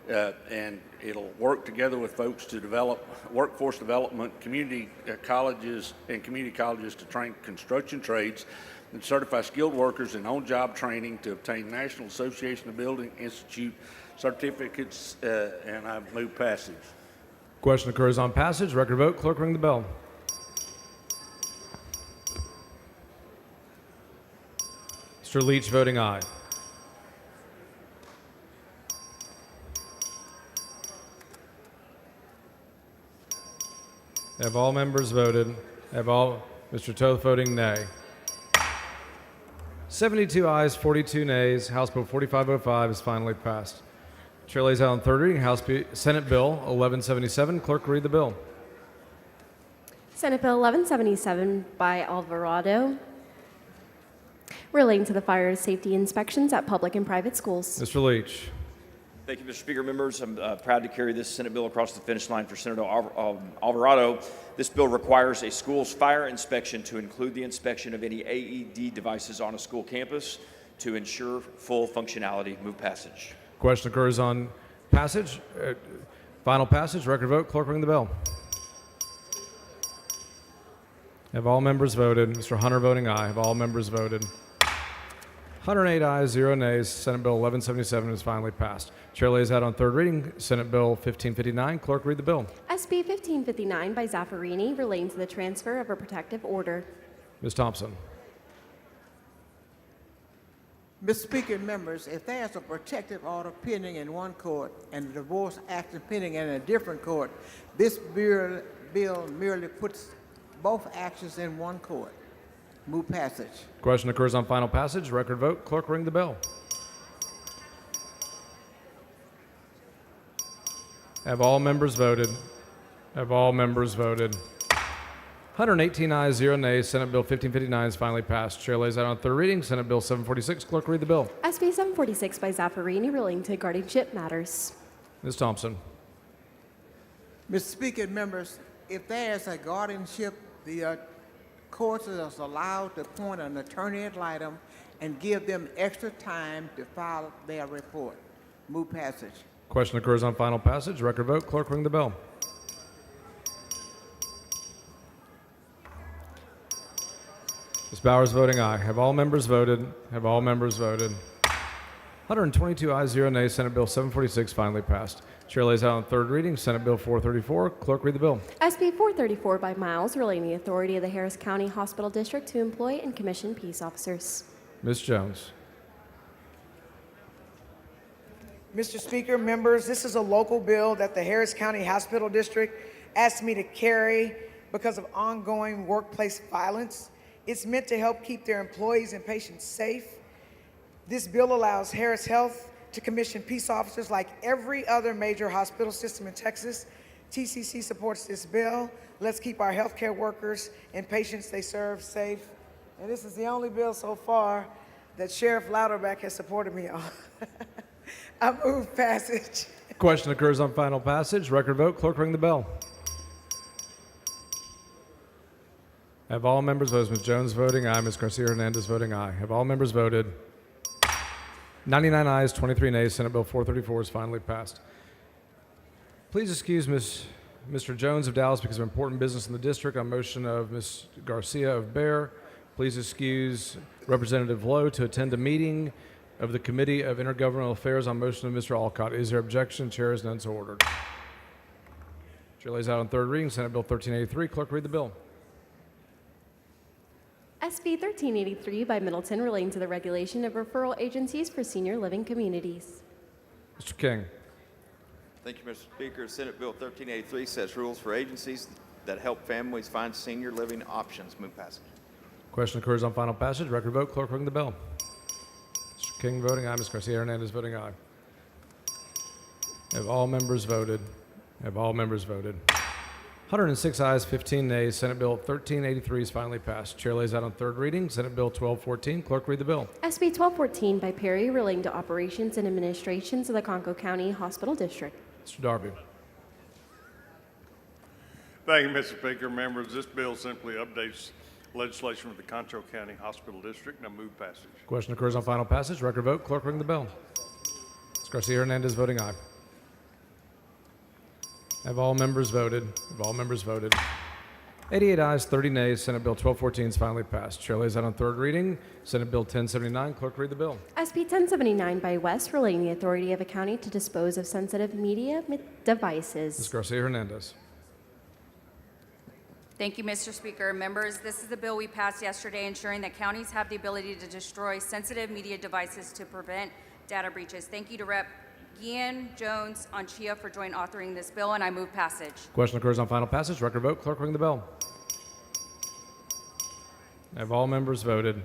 and it'll work together with folks to develop workforce development, community colleges and community colleges to train construction trades and certify skilled workers in on-job training to obtain National Association of Building Institute certificates, and I move passage. Question occurs on passage. Record vote. Clerk ring the bell. Mr. Leach voting aye. Have all members voted? Have all? Mr. Toth voting nay. 72 ayes, 42 nays. House Bill 4505 is finally passed. Chair lays out on third reading Senate Bill 1177. Clerk read the bill. Senate Bill 1177 by Alvarado relating to the fire safety inspections at public and private schools. Mr. Leach. Thank you, Mr. Speaker. Members, I'm proud to carry this Senate bill across the finish line for Senator Alvarado. This bill requires a school's fire inspection to include the inspection of any AED devices on a school campus to ensure full functionality. Move passage. Question occurs on passage. Final passage. Record vote. Clerk ring the bell. Have all members voted? Mr. Hunter voting aye. Have all members voted? 108 ayes, 0 nays. Senate Bill 1177 is finally passed. Chair lays out on third reading Senate Bill 1559. Clerk read the bill. SB 1559 by Zaffarini relating to the transfer of a protective order. Ms. Thompson. Mr. Speaker, members, if there's a protective order pending in one court and a divorce action pending in a different court, this bill merely puts both actions in one court. Move passage. Question occurs on final passage. Record vote. Clerk ring the bell. Have all members voted? Have all members voted? 118 ayes, 0 nays. Senate Bill 1559 is finally passed. Chair lays out on third reading Senate Bill 746. Clerk read the bill. SB 746 by Zaffarini relating to guardianship matters. Ms. Thompson. Mr. Speaker, members, if there's a guardianship, the courts are allowed to appoint an attorney ad litem and give them extra time to file their report. Move passage. Question occurs on final passage. Record vote. Clerk ring the bell. Ms. Bowers voting aye. Have all members voted? Have all members voted? 122 ayes, 0 nays. Senate Bill 746 finally passed. Chair lays out on third reading Senate Bill 434. Clerk read the bill. SB 434 by Miles relating the authority of the Harris County Hospital District to employ and commission peace officers. Ms. Jones. Mr. Speaker, members, this is a local bill that the Harris County Hospital District asked me to carry because of ongoing workplace violence. It's meant to help keep their employees and patients safe. This bill allows Harris Health to commission peace officers like every other major hospital system in Texas TCC supports this bill. Let's keep our healthcare workers and patients they serve safe. And this is the only bill so far that Sheriff Louderback has supported me on. I move passage. Question occurs on final passage. Record vote. Clerk, ring the bell. Have all members voted? Ms. Jones voting aye. Ms. Garcia Hernandez voting aye. Have all members voted? 99 ayes, 23 nays. Senate Bill 434 is finally passed. Please excuse Mr. Jones of Dallas because of important business in the district. On motion of Ms. Garcia of Bear, please excuse Representative Lowe to attend a meeting of the Committee of Intergovernmental Affairs on motion of Mr. Alcott. Is there objection? Chair is none, so ordered. Chair lays out on third reading Senate Bill 1383. Clerk, read the bill. SB 1383 by Middleton relating to the regulation of referral agencies for senior living communities. Mr. King. Thank you, Mr. Speaker. Senate Bill 1383 sets rules for agencies that help families find senior living options. Move passage. Question occurs on final passage. Record vote. Clerk, ring the bell. Mr. King voting aye. Ms. Garcia Hernandez voting aye. Have all members voted? Have all members voted? 106 ayes, 15 nays. Senate Bill 1383 is finally passed. Chair lays out on third reading Senate Bill 1214. Clerk, read the bill. SB 1214 by Perry relating to operations and administrations of the Conco County Hospital District. Mr. Darby. Thank you, Mr. Speaker. Members, this bill simply updates legislation for the Concho County Hospital District, and I move passage. Question occurs on final passage. Record vote. Clerk, ring the bell. Ms. Garcia Hernandez voting aye. Have all members voted? Have all members voted? 88 ayes, 30 nays. Senate Bill 1214 is finally passed. Chair lays out on third reading Senate Bill 1079. Clerk, read the bill. SB 1079 by West relating the authority of a county to dispose of sensitive media devices. Ms. Garcia Hernandez. Thank you, Mr. Speaker. Members, this is the bill we passed yesterday ensuring that counties have the ability to destroy sensitive media devices to prevent data breaches. Thank you to Rep. Guillen, Jones, Anchia for joint authoring this bill, and I move passage. Question occurs on final passage. Record vote. Clerk, ring the bell. Have all members voted?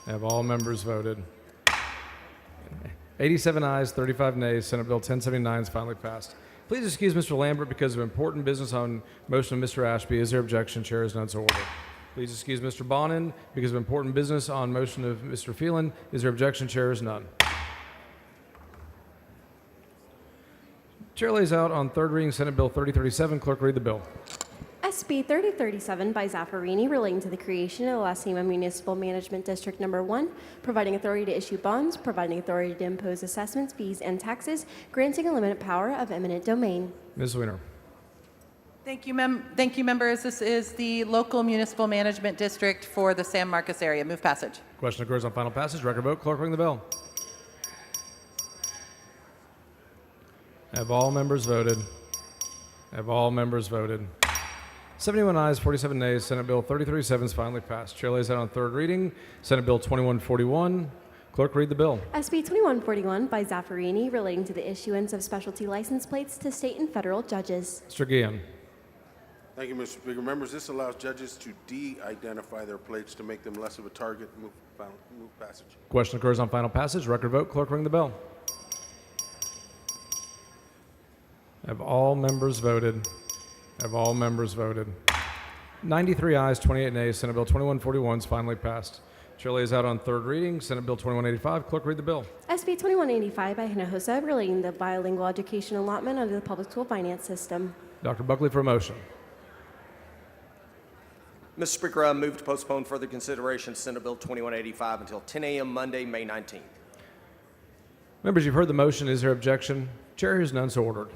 Have all members voted? 87 ayes, 35 nays. Senate Bill 1079 is finally passed. Please excuse Mr. Lambert because of important business on motion of Mr. Ashby. Is there objection? Chair is none, so ordered. Please excuse Mr. Bonin because of important business on motion of Mr. Phelan. Is there objection? Chair is none. Chair lays out on third reading Senate Bill 3037. Clerk, read the bill. SB 3037 by Zaffarini relating to the creation of the La Cima Municipal Management District Number 1, providing authority to issue bonds, providing authority to impose assessments, fees, and taxes, granting a limited power of eminent domain. Ms. Weiner. Thank you, members. This is the local municipal management district for the San Marcos area. Move passage. Question occurs on final passage. Record vote. Clerk, ring the bell. Have all members voted? Have all members voted? 71 ayes, 47 nays. Senate Bill 3037 is finally passed. Chair lays out on third reading Senate Bill 2141. Clerk, read the bill. SB 2141 by Zaffarini relating to the issuance of specialty license plates to state and federal judges. Mr. Guillen. Thank you, Mr. Speaker. Members, this allows judges to de-identify their plates to make them less of a target. Move passage. Question occurs on final passage. Record vote. Clerk, ring the bell. Have all members voted? Have all members voted? 93 ayes, 28 nays. Senate Bill 2141 is finally passed. Chair lays out on third reading Senate Bill 2185. Clerk, read the bill. SB 2185 by Hinojosa relating to the bilingual education allotment under the public school finance system. Dr. Buckley for a motion. Mr. Speaker, I move to postpone further consideration Senate Bill 2185 until 10 a.m. Monday, May 19th. Members, you've heard the motion. Is there objection? Chair hears none, so ordered.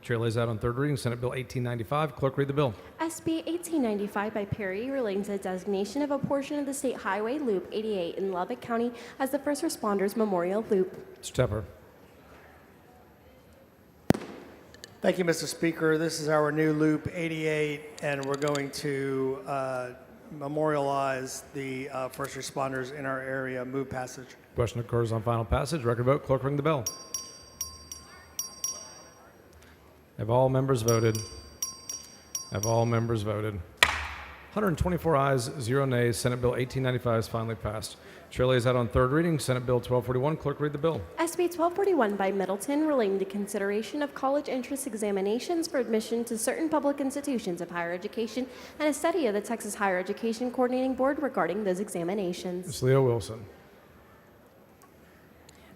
Chair lays out on third reading Senate Bill 1895. Clerk, read the bill. SB 1895 by Perry relating to the designation of a portion of the State Highway Loop 88 in Lubbock County as the First Responders Memorial Loop. Mr. Tepper. Thank you, Mr. Speaker. This is our new Loop 88, and we're going to memorialize the first responders in our area. Move passage. Question occurs on final passage. Record vote. Clerk, ring the bell. Have all members voted? Have all members voted? 124 ayes, 0 nays. Senate Bill 1895 is finally passed. Chair lays out on third reading Senate Bill 1241. Clerk, read the bill. SB 1241 by Middleton relating to consideration of college entrance examinations for admission to certain public institutions of higher education and a study of the Texas Higher Education Coordinating Board regarding those examinations. Ms. Leo Wilson.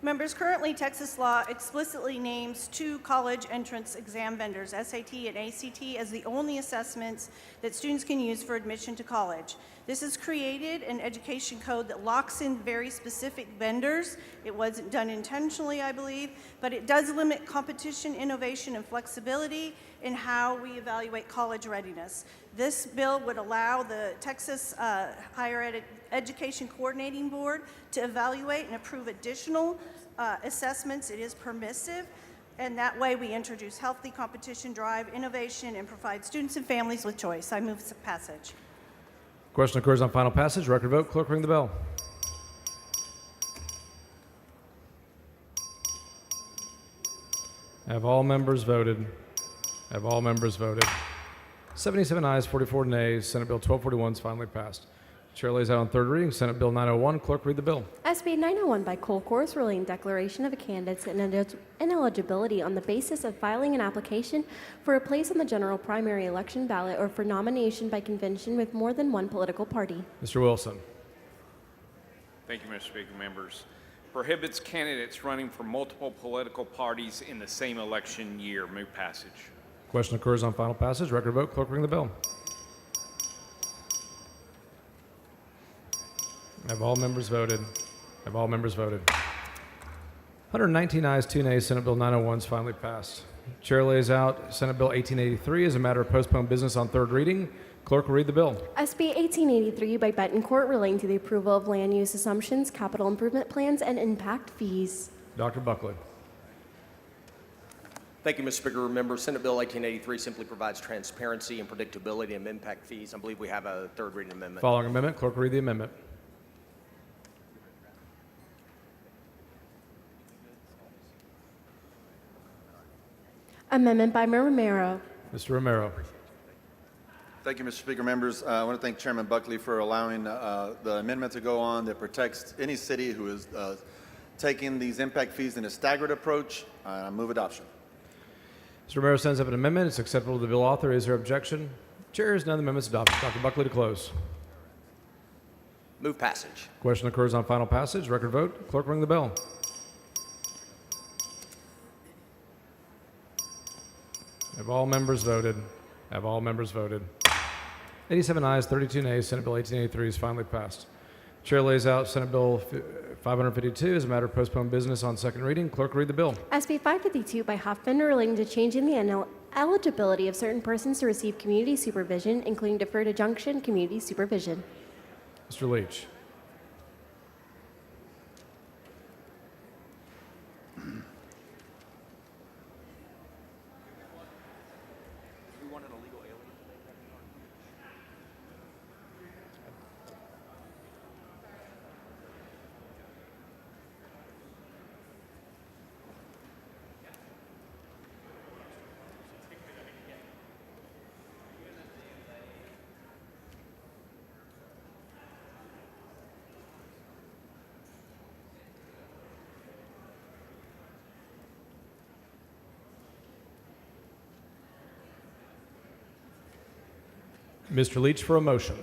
Members, currently Texas law explicitly names two college entrance exam vendors, SAT and ACT, as the only assessments that students can use for admission to college. This has created an education code that locks in very specific vendors. It wasn't done intentionally, I believe, but it does limit competition, innovation, and flexibility in how we evaluate college readiness. This bill would allow the Texas Higher Education Coordinating Board to evaluate and approve additional assessments. It is permissive, and that way we introduce healthy competition, drive innovation, and provide students and families with choice. I move passage. Question occurs on final passage. Record vote. Clerk, ring the bell. Have all members voted? Have all members voted? 77 ayes, 44 nays. Senate Bill 1241 is finally passed. Chair lays out on third reading Senate Bill 901. Clerk, read the bill. SB 901 by Cole Course relating declaration of a candidate's ineligibility on the basis of filing an application for a place on the general primary election ballot or for nomination by convention with more than one political party. Mr. Wilson. Thank you, Mr. Speaker. Members. Prohibits candidates running for multiple political parties in the same election year. Move passage. Question occurs on final passage. Record vote. Clerk, ring the bell. Have all members voted? Have all members voted? 119 ayes, 2 nays. Senate Bill 901 is finally passed. Chair lays out Senate Bill 1883 as a matter of postponed business on third reading. Clerk will read the bill. SB 1883 by Betancourt relating to the approval of land use assumptions, capital improvement plans, and impact fees. Dr. Buckley. Thank you, Mr. Speaker. Members, Senate Bill 1883 simply provides transparency and predictability of impact fees. I believe we have a third reading amendment. Following amendment, clerk will read the amendment. Amendment by Romero. Mr. Romero. Thank you, Mr. Speaker. Members, I want to thank Chairman Buckley for allowing the amendment to go on that protects any city who is taking these impact fees in a staggered approach. I move adoption. Mr. Romero sends up an amendment. It's acceptable to the bill author. Is there objection? Chair is none. The amendment is adopted. Dr. Buckley to close. Move passage. Question occurs on final passage. Record vote. Clerk ring the bell. Have all members voted? Have all members voted? 87 ayes, 32 nays. Senate Bill 1883 is finally passed. Chair lays out Senate Bill 552 as a matter of postponed business on second reading. Clerk, read the bill. SB 552 by Huffman relating to changing the eligibility of certain persons to receive community supervision, including deferred adjunction community supervision. Mr. Leach. Mr. Leach for a motion.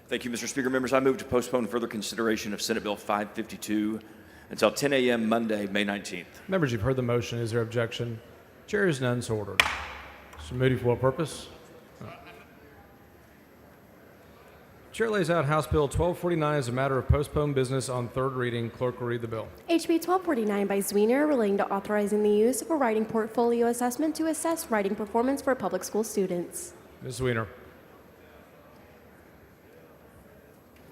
Thank you, Mr. Speaker. Members, I move to postpone further consideration of Senate Bill 552 until 10 a.m. Monday, May 19th. Members, you've heard the motion. Is there objection? Chair is none, so ordered. Mr. Moody, for what purpose? Chair lays out House Bill 1249 as a matter of postponed business on third reading. Clerk will read the bill. HB 1249 by Zwiener relating to authorizing the use of a writing portfolio assessment to assess writing performance for public school students. Ms. Wiener.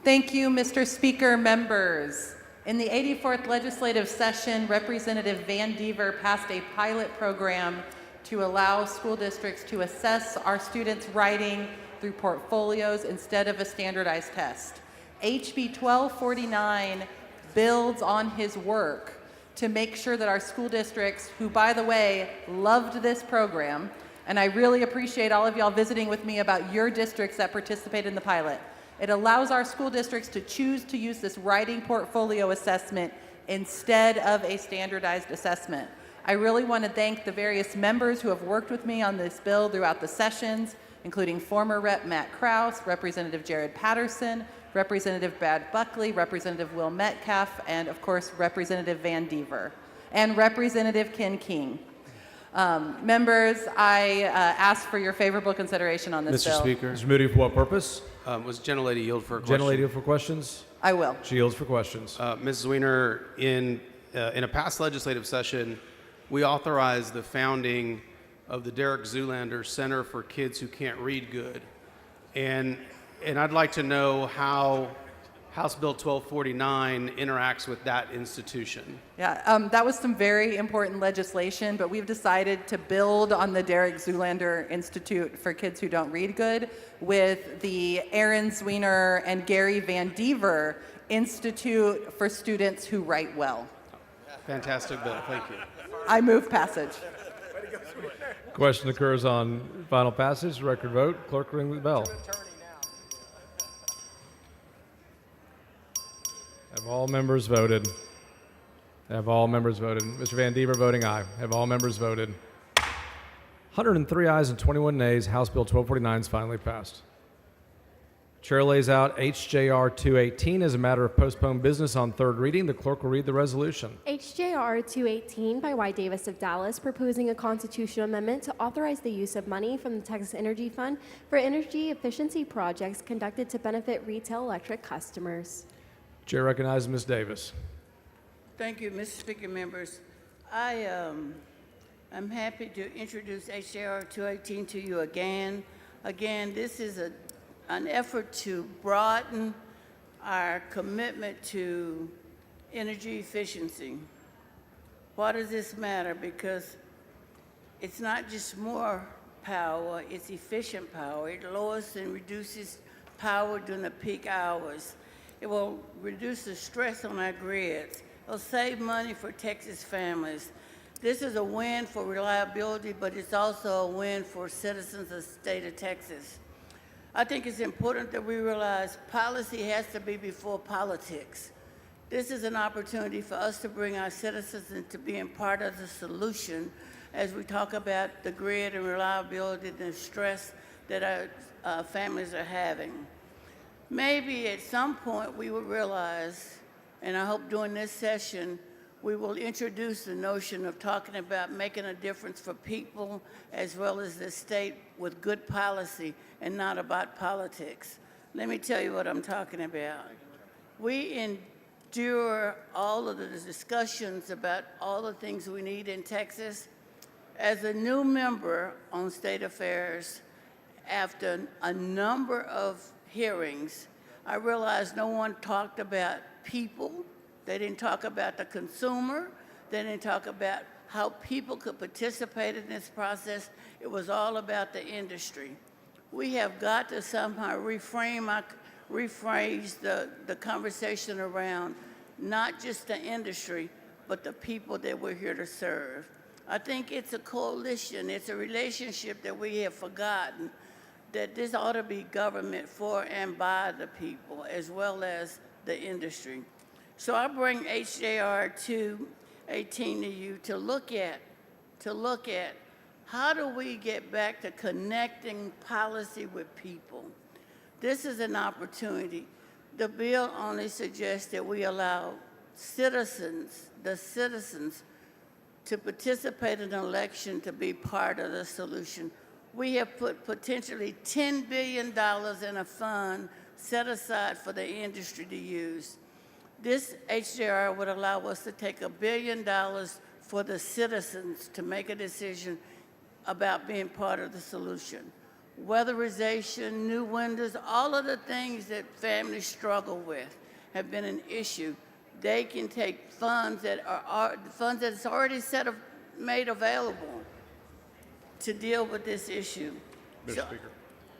Thank you, Mr. Speaker. Members, in the 84th legislative session, Representative Van Dever passed a pilot program to allow school districts to assess our students' writing through portfolios instead of a standardized test. HB 1249 builds on his work to make sure that our school districts, who, by the way, loved this program, And I really appreciate all of y'all visiting with me about your districts that participate in the pilot. It allows our school districts to choose to use this writing portfolio assessment instead of a standardized assessment. I really want to thank the various members who have worked with me on this bill throughout the sessions, including former Rep. Matt Krause, Representative Jared Patterson, Representative Brad Buckley, Representative Will Metcalf, and of course, Representative Van Dever, and Representative Ken King. Members, I ask for your favorable consideration on this bill. Mr. Speaker, Mr. Moody, for what purpose? was gentlelady yield for a question? Gentlelady for questions? I will. She yields for questions. Mrs. Weiner, in a past legislative session, we authorized the founding of the Derek Zoolander Center for Kids Who Can't Read Good. And I'd like to know how House Bill 1249 interacts with that institution. Yeah, that was some very important legislation, but we've decided to build on the Derek Zoolander Institute for Kids Who Don't Read Good with the Aaron Zwiener and Gary Van Dever Institute for Students Who Write Well. Fantastic bill, thank you. I move passage. Question occurs on final passage. Record vote. Clerk ring the bell. Have all members voted? Have all members voted? Mr. Van Dever voting aye. Have all members voted? 103 ayes and 21 nays. House Bill 1249 is finally passed. Chair lays out HJR 218 as a matter of postponed business on third reading. The clerk will read the resolution. HJR 218 by Y. Davis of Dallas, proposing a constitutional amendment to authorize the use of money from the Texas Energy Fund for energy efficiency projects conducted to benefit retail electric customers. Chair recognizes Ms. Davis. Thank you, Mr. Speaker, members. I'm happy to introduce HJR 218 to you again. Again, this is an effort to broaden our commitment to energy efficiency. Why does this matter? Because it's not just more power, it's efficient power. It lowers and reduces power during the peak hours. It will reduce the stress on our grids. It'll save money for Texas families. This is a win for reliability, but it's also a win for citizens of the state of Texas. I think it's important that we realize policy has to be before politics. This is an opportunity for us to bring our citizens into being part of the solution as we talk about the grid and reliability and the stress that our families are having. Maybe at some point we will realize, and I hope during this session, we will introduce the notion of talking about making a difference for people as well as the state with good policy and not about politics. Let me tell you what I'm talking about. We endure all of the discussions about all the things we need in Texas. As a new member on State Affairs, after a number of hearings, I realized no one talked about people. They didn't talk about the consumer. They didn't talk about how people could participate in this process. It was all about the industry. We have got to somehow rephrase the conversation around not just the industry, but the people that we're here to serve. I think it's a coalition, it's a relationship that we have forgotten, that this ought to be government for and by the people, as well as the industry. So I bring HJR 218 to you to look at how do we get back to connecting policy with people. This is an opportunity. The bill only suggests that we allow the citizens, to participate in an election to be part of the solution. We have put potentially $10 billion in a fund set aside for the industry to use. This HJR would allow us to take $1 billion for the citizens to make a decision about being part of the solution. Weatherization, new windows, all of the things that families struggle with have been an issue. They can take funds that are funds that's already made available to deal with this issue. Mr. Speaker.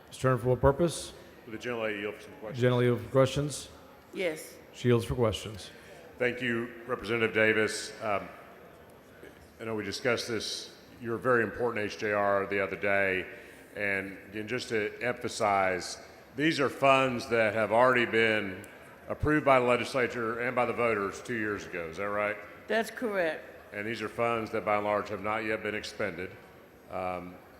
Ms. Turner, for what purpose? Would the gentlelady yield for some questions? Gentlelady yield for questions? Yes. She yields for questions. Thank you, Representative Davis. I know we discussed this your very important HJR the other day. And just to emphasize, these are funds that have already been approved by the legislature and by the voters 2 years ago. Is that right? That's correct. And these are funds that by and large have not yet been expended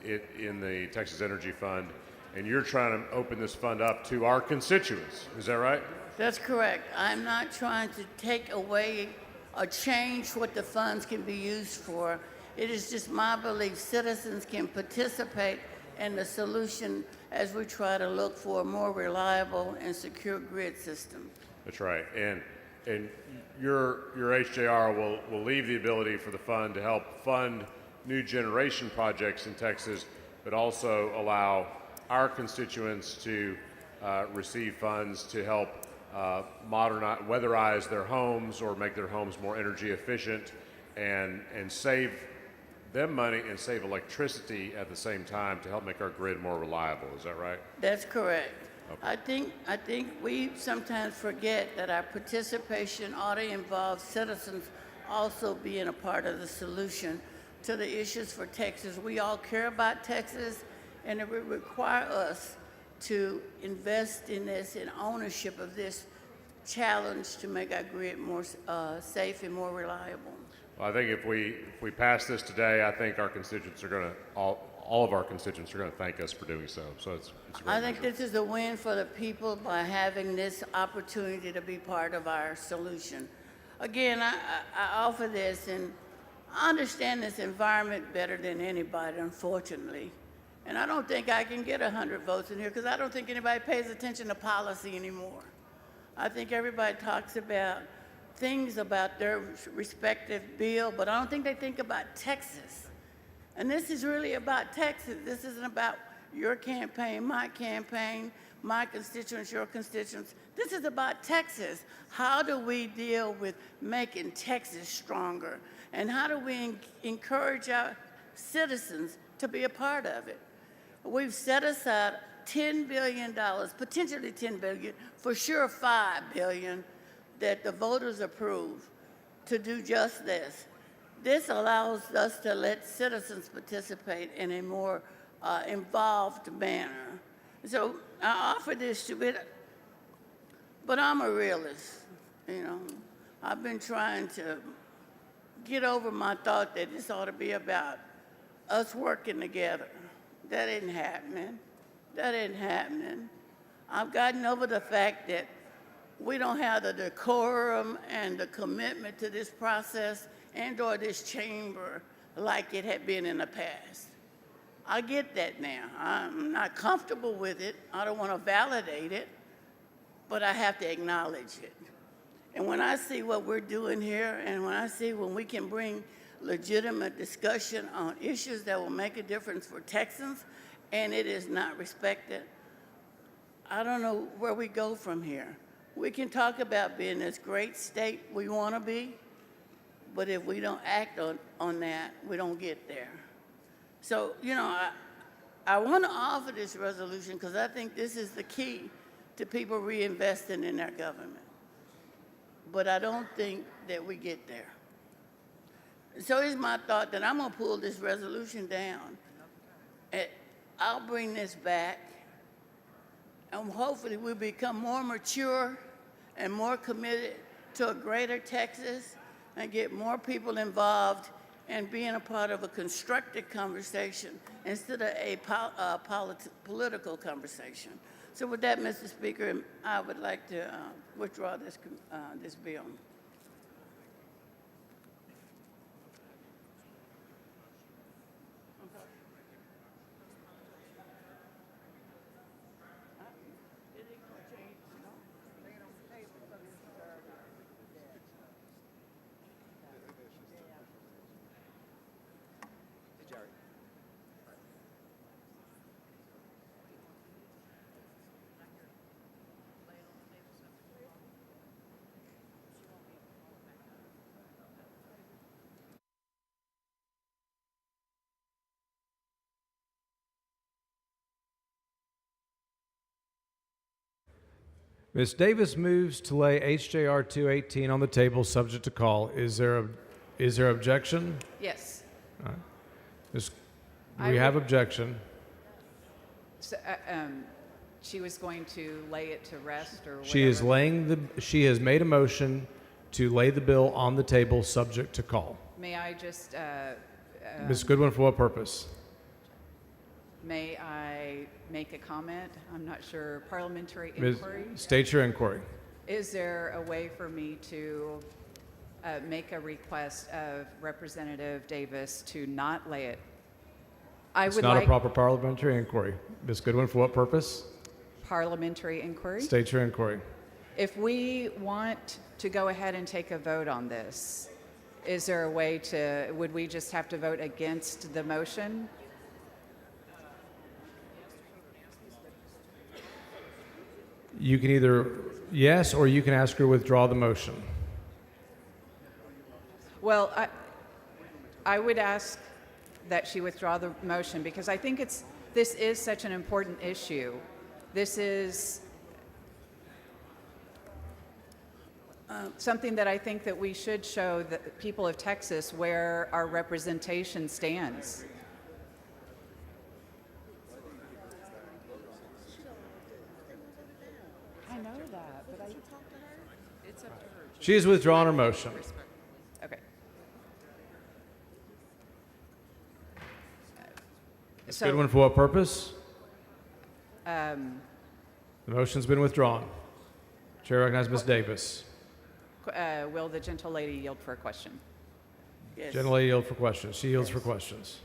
in the Texas Energy Fund. And you're trying to open this fund up to our constituents. Is that right? That's correct. I'm not trying to take away or change what the funds can be used for. It is just my belief citizens can participate in the solution as we try to look for a more reliable and secure grid system. That's right. And your HJR will leave the ability for the fund to help fund new generation projects in Texas, but also allow our constituents to receive funds to help modernize, weatherize their homes or make their homes more energy efficient and save them money and save electricity at the same time to help make our grid more reliable. Is that right? That's correct. Okay. I think we sometimes forget that our participation ought to involve citizens also being a part of the solution to the issues for Texas. We all care about Texas, and it would require us to invest in this and ownership of this challenge to make our grid more safe and more reliable. Well, I think if we pass this today, I think our constituents are going to, all of our constituents are going to thank us for doing so. So it's a great I think this is a win for the people by having this opportunity to be part of our solution. Again, I offer this, and I understand this environment better than anybody, unfortunately. And I don't think I can get 100 votes in here because I don't think anybody pays attention to policy anymore. I think everybody talks about things about their respective bill, but I don't think they think about Texas. And this is really about Texas. This isn't about your campaign, my constituents, your constituents. This is about Texas. How do we deal with making Texas stronger? And how do we encourage our citizens to be a part of it? We've set aside $10 billion, potentially $10 billion, for sure $5 billion, that the voters approve to do just this. This allows us to let citizens participate in a more involved manner. So I offer this to be, but I'm a realist, you know. I've been trying to get over my thought that this ought to be about us working together. That isn't happening. That isn't happening. I've gotten over the fact that we don't have the decorum and the commitment to this process and or this chamber like it had been in the past. I get that now. I'm not comfortable with it. I don't want to validate it, but I have to acknowledge it. And when I see what we're doing here, and when I see when we can bring legitimate discussion on issues that will make a difference for Texans, and it is not respected, I don't know where we go from here. We can talk about being this great state we want to be, but if we don't act on that, we don't get there. So, you know, I want to offer this resolution because I think this is the key to people reinvesting in their government. But I don't think that we get there. So it's my thought that I'm going to pull this resolution down. I'll bring this back, and hopefully we'll become more mature and more committed to a greater Texas and get more people involved and being a part of a constructive conversation instead of a political conversation. So with that, Mr. Speaker, I would like to withdraw this bill. Ms. Davis moves to lay HJR 218 on the table subject to call. Is there objection? Yes. All right. Do I we have would- objection? So, she was going to lay it to rest or whatever? She has made a motion to lay the bill on the table subject to call. May I just, Ms. Goodwin, for what purpose? may I make a comment? I'm not sure. Parliamentary Ms. inquiry? State your inquiry. Is there a way for me to make a request of Representative Davis to not lay it? It's not a proper parliamentary inquiry. Ms. Goodwin, for what purpose? Parliamentary inquiry? State your inquiry. If we want to go ahead and take a vote on this, is there a way to, would we just have to vote against the motion? You can either yes, or you can ask her to withdraw the motion. Well, I would ask that she withdraw the motion because I think this is such an important issue. This is something that I think that we should show the people of Texas where our representation stands. I know that, but it's up to her. She has withdrawn her motion. Okay. Ms. Goodwin, for what purpose? Um, The motion's been withdrawn. Chair recognizes Ms. Davis. will the gentle lady yield for a question? Yes. Gentlelady yield for questions. She yields for questions.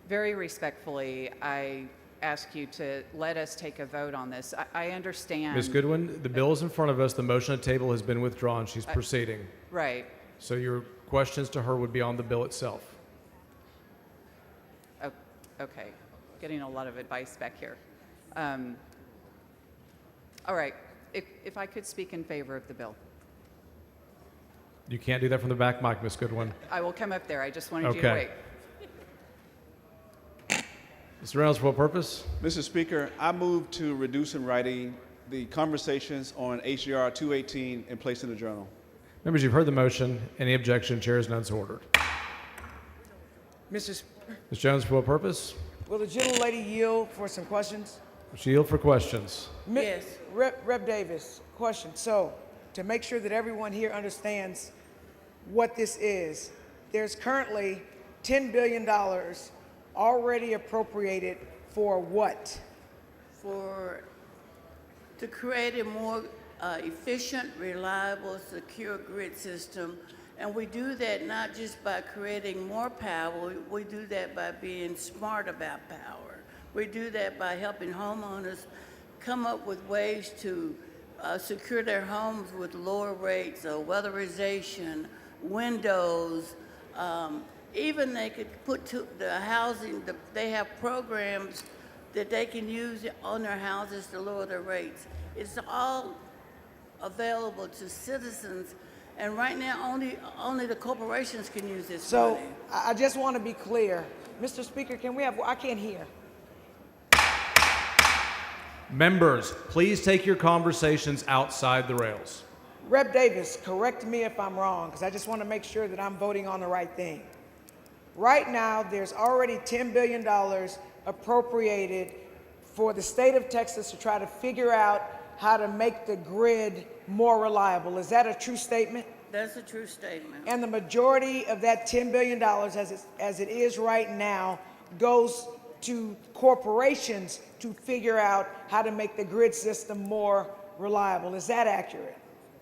Very respectfully, I ask you to let us take a vote on this. I understand. Ms. Goodwin, the bill is in front of us. The motion at table has been withdrawn. She's proceeding. Right. So your questions to her would be on the bill itself. Okay. Getting a lot of advice back here. All right. If I could speak in favor of the bill. You can't do that from the back mic, Ms. Goodwin. I will come up there. I just wanted you to wait. Mr. Reynolds, for what purpose? Mr. Speaker, I move to reduce in writing the conversations on HJR 218 and place in the journal. Members, you've heard the motion. Any objection? Chair is none so ordered. Mr. Ms. Jones, for what purpose? Will the gentlelady yield for some questions? She yield for questions. Yes. Rep Davis, question. So, to make sure that everyone here understands what this is, there's currently $10 billion already appropriated for what? To create a more efficient, reliable, secure grid system. And we do that not just by creating more power, we do that by being smart about power. We do that by helping homeowners come up with ways to secure their homes with lower rates of weatherization, windows, even they could put to the housing, they have programs that they can use on their houses to lower their rates. It's all available to citizens, and right now only the corporations can use this So, money. I just want to be clear. Mr. Speaker, can we have, I can't hear. Members, please take your conversations outside the rails. Rep Davis, correct me if I'm wrong, because I just want to make sure that I'm voting on the right thing. Right now, there's already $10 billion appropriated for the state of Texas to try to figure out how to make the grid more reliable. Is that a true statement? That's a true statement. And the majority of that $10 billion, as it is right now, goes to corporations to figure out how to make the grid system more reliable. Is that accurate?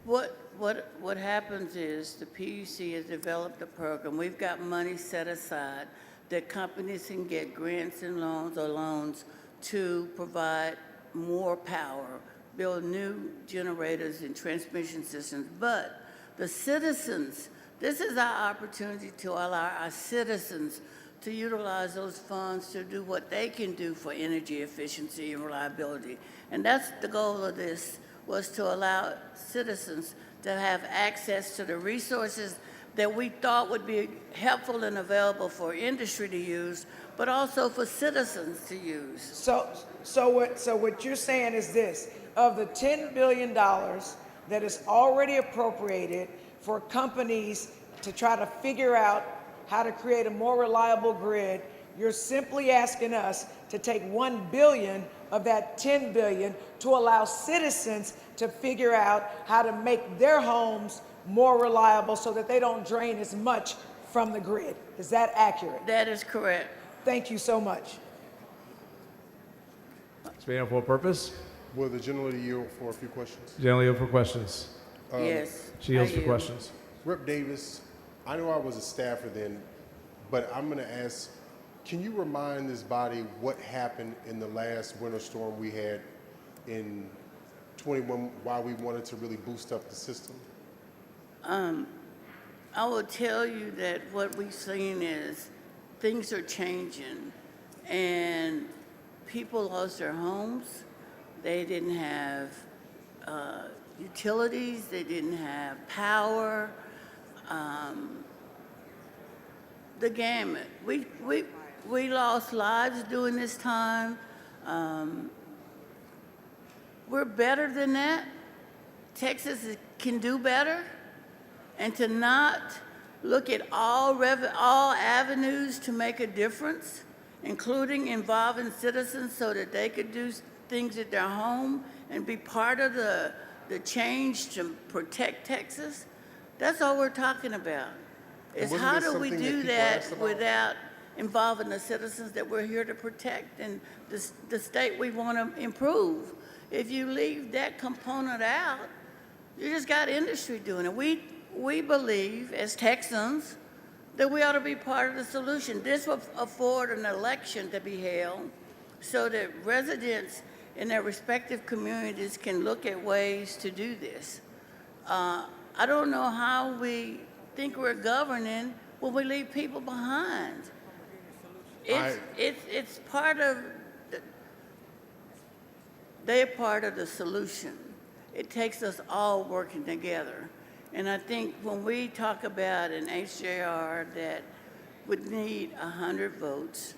What happens is the PUC has developed a program. We've got money set aside that companies can get grants and loans to provide more power, build new generators and transmission systems. But the citizens, this is our opportunity to allow our citizens to utilize those funds to do what they can do for energy efficiency and reliability. And that's the goal of this, was to allow citizens to have access to the resources that we thought would be helpful and available for industry to use, but also for citizens to use. So what you're saying is this: of the $10 billion that is already appropriated for companies to try to figure out how to create a more reliable grid, you're simply asking us to take $1 billion of that $10 billion to allow citizens to figure out how to make their homes more reliable so that they don't drain as much from the grid. Is that accurate? That is correct. Thank you so much. Speaking for what purpose? Will the gentlelady yield for a few questions? Generally yield for questions. Yes. She yields I for yield. questions. Rep. Davis, I know I was a staffer then, but I'm going to ask, can you remind this body what happened in the last winter storm we had in 21, why we wanted to really boost up the system? I will tell you that what we've seen is things are changing, and people lost their homes. They didn't have utilities. They didn't have power. The gamut. We lost lives during this time. We're better than that. Texas can do better. And to not look at all avenues to make a difference, including involving citizens so that they could do things at their home and be part of the change to protect Texas, that's all we're talking about. Is wasn't how this do we something that do people that asked about? without involving the citizens that we're here to protect and the state we want to improve? If you leave that component out, you just got industry doing it. We believe, as Texans, that we ought to be part of the solution. This will afford an election to be held so that residents in their respective communities can look at ways to do this. I don't know how we think we're governing when we leave people behind. It's part of, they're part of the solution. It takes us all working together. And I think when we talk about an HJR that would need 100 votes,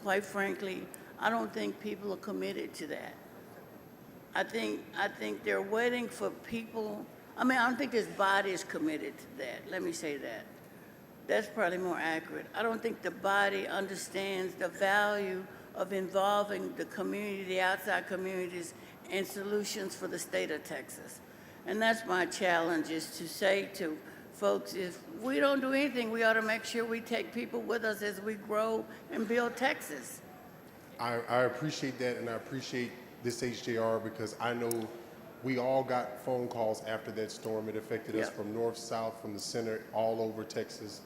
quite frankly, I don't think people are committed to that. I think they're waiting for people. I don't think this body is committed to that. Let me say that. That's probably more accurate. I don't think the body understands the value of involving the community, the outside communities, in solutions for the state of Texas. And that's my challenge, is to say to folks, if we don't do anything, we ought to make sure we take people with us as we grow and build Texas. I appreciate that, and I appreciate this HJR because I know we all got phone calls after that storm. It affected us from north, south, from the center, all over Texas.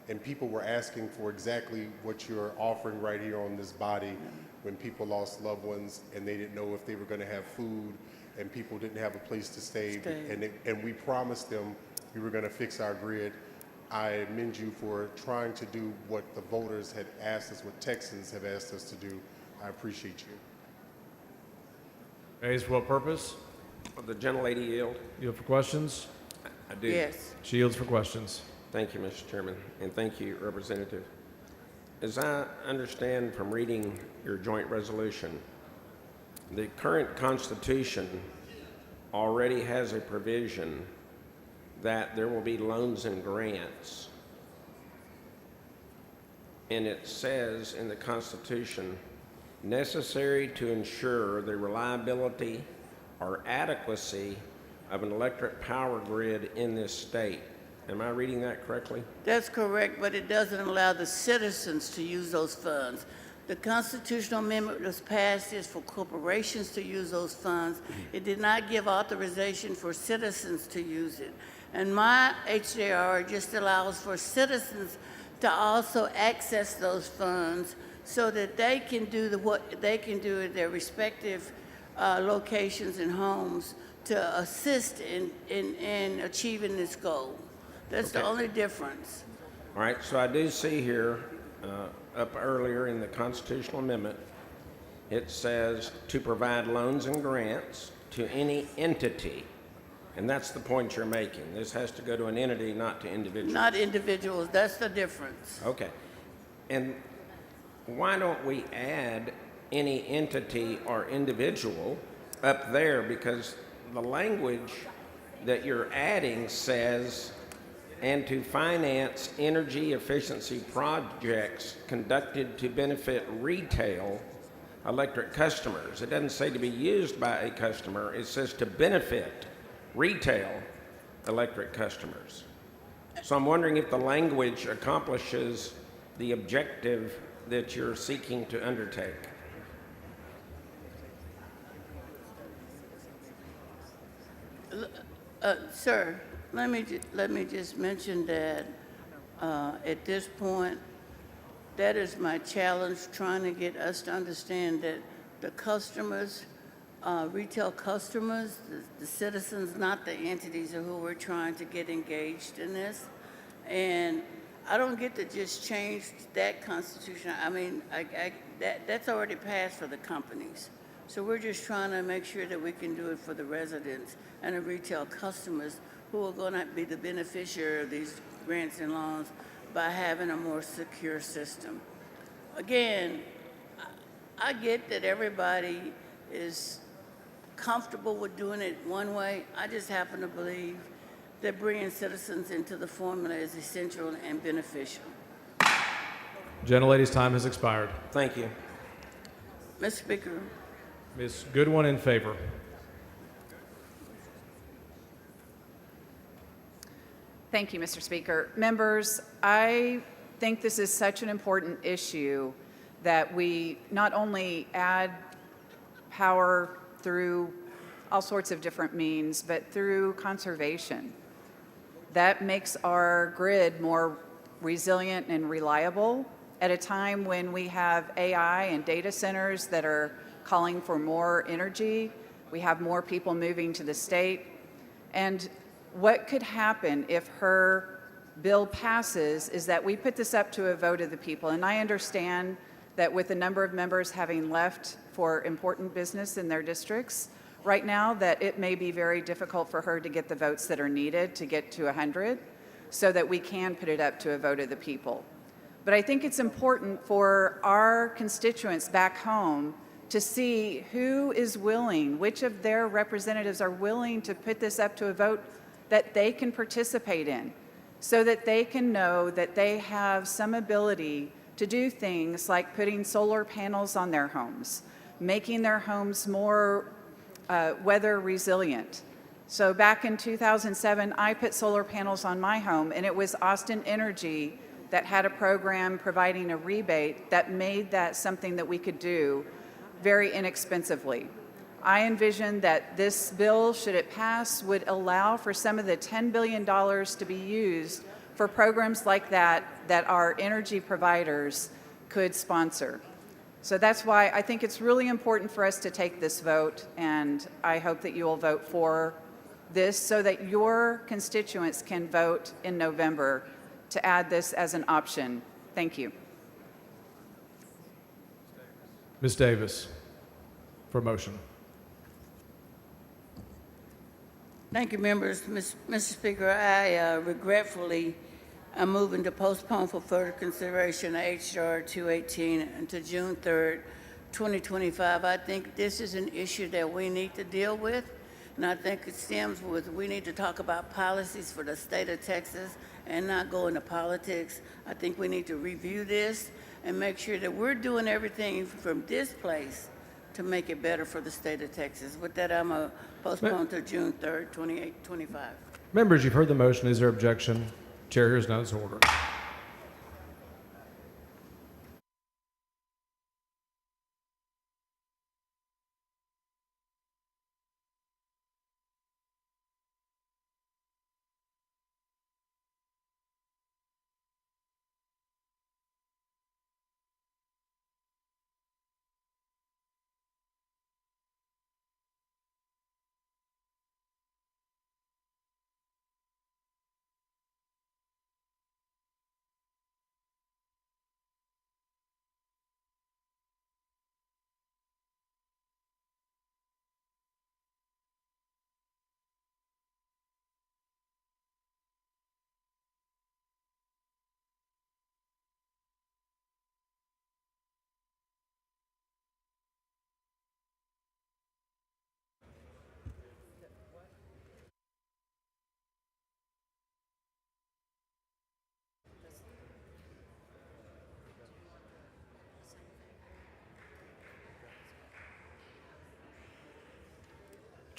And people were asking for exactly what you're offering right here on this body when people lost loved ones and they didn't know if they were going to have food and people didn't have a place to stay. And we promised them we were going to fix our grid. I commend you for trying to do what the voters had asked us, what Texans have asked us to do. I appreciate you. Hayes, for what purpose? Will the gentlelady yield? Yield for questions? I do. Yes. She yields for questions. Thank you, Mr. Chairman, and thank you, Representative. As I understand from reading your joint resolution, the current Constitution already has a provision that there will be loans and grants. And it says in the Constitution, necessary to ensure the reliability or adequacy of an electric power grid in this state. Am I reading that correctly? That's correct, but it doesn't allow the citizens to use those funds. The constitutional amendment that was passed is for corporations to use those funds. It did not give authorization for citizens to use it. And my HJR just allows for citizens to also access those funds so that they can do what they can do at their respective locations and homes to assist in achieving this goal. That's the only difference. All right, so I do see here, up earlier in the constitutional amendment, it says to provide loans and grants to any entity. And that's the point you're making. This has to go to an entity, not to individuals. Not individuals, that's the difference. Okay. And why don't we add any entity or individual up there? Because the language that you're adding says and to finance energy efficiency projects conducted to benefit retail electric customers. It doesn't say to be used by a customer, it says to benefit retail electric customers. So I'm wondering if the language accomplishes the objective that you're seeking to undertake. Sir, let me just mention that at this point, that is my challenge, trying to get us to understand that the customers, retail customers, the citizens, not the entities are who we're trying to get engaged in this. And I don't get to just change that constitution. I mean, that's already passed for the companies. So we're just trying to make sure that we can do it for the residents and the retail customers who are going to be the beneficiary of these grants and loans by having a more secure system. Again, I get that everybody is comfortable with doing it one way. I just happen to believe that bringing citizens into the formula is essential and beneficial. Gentlelady's time has expired. Thank you. Mr. Speaker. Ms. Goodwin in favor. Thank you, Mr. Speaker. Members, I think this is such an important issue that we not only add power through all sorts of different means, but through conservation. That makes our grid more resilient and reliable at a time when we have AI and data centers that are calling for more energy. We have more people moving to the state. And what could happen if her bill passes is that we put this up to a vote of the people. And I understand that with a number of members having left for important business in their districts right now, that it may be very difficult for her to get the votes that are needed to get to 100 so that we can put it up to a vote of the people. But I think it's important for our constituents back home to see who is willing, which of their representatives are willing to put this up to a vote that they can participate in, so that they can know that they have some ability to do things like putting solar panels on their homes, making their homes more weather resilient. So back in 2007, I put solar panels on my home, and it was Austin Energy that had a program providing a rebate that made that something that we could do very inexpensively. I envision that this bill, should it pass, would allow for some of the $10 billion to be used for programs like that that our energy providers could sponsor. So that's why I think it's really important for us to take this vote, and I hope that you will vote for this so that your constituents can vote in November to add this as an option. Thank you. Ms. Davis, for motion. Thank you, members. Mr. Speaker, I regretfully am moving to postpone for further consideration of H.R. 218 until June 3rd, 2025. I think this is an issue that we need to deal with, and I think it stems with we need to talk about policies for the state of Texas and not go into politics. I think we need to review this and make sure that we're doing everything from this place to make it better for the state of Texas. With that, I'm going to postpone to June 3rd, 2025. Members, you've heard the motion. Is there objection? Chair hears none. It's ordered.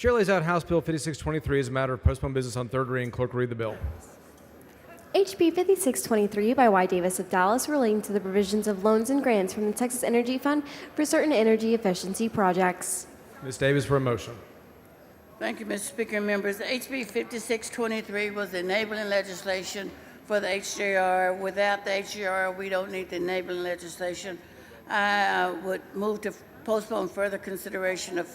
Chair lays out House Bill 5623 as a matter of postponed business on third reading. Clerk will read the bill. HB 5623 by Y. Davis of Dallas relating to the provisions of loans and grants from the Texas Energy Fund for certain energy efficiency projects. Ms. Davis for a motion. Thank you, Mr. Speaker and members. HB 5623 was enabling legislation for the HJR. Without the HJR, we don't need the enabling legislation. I would move to postpone further consideration of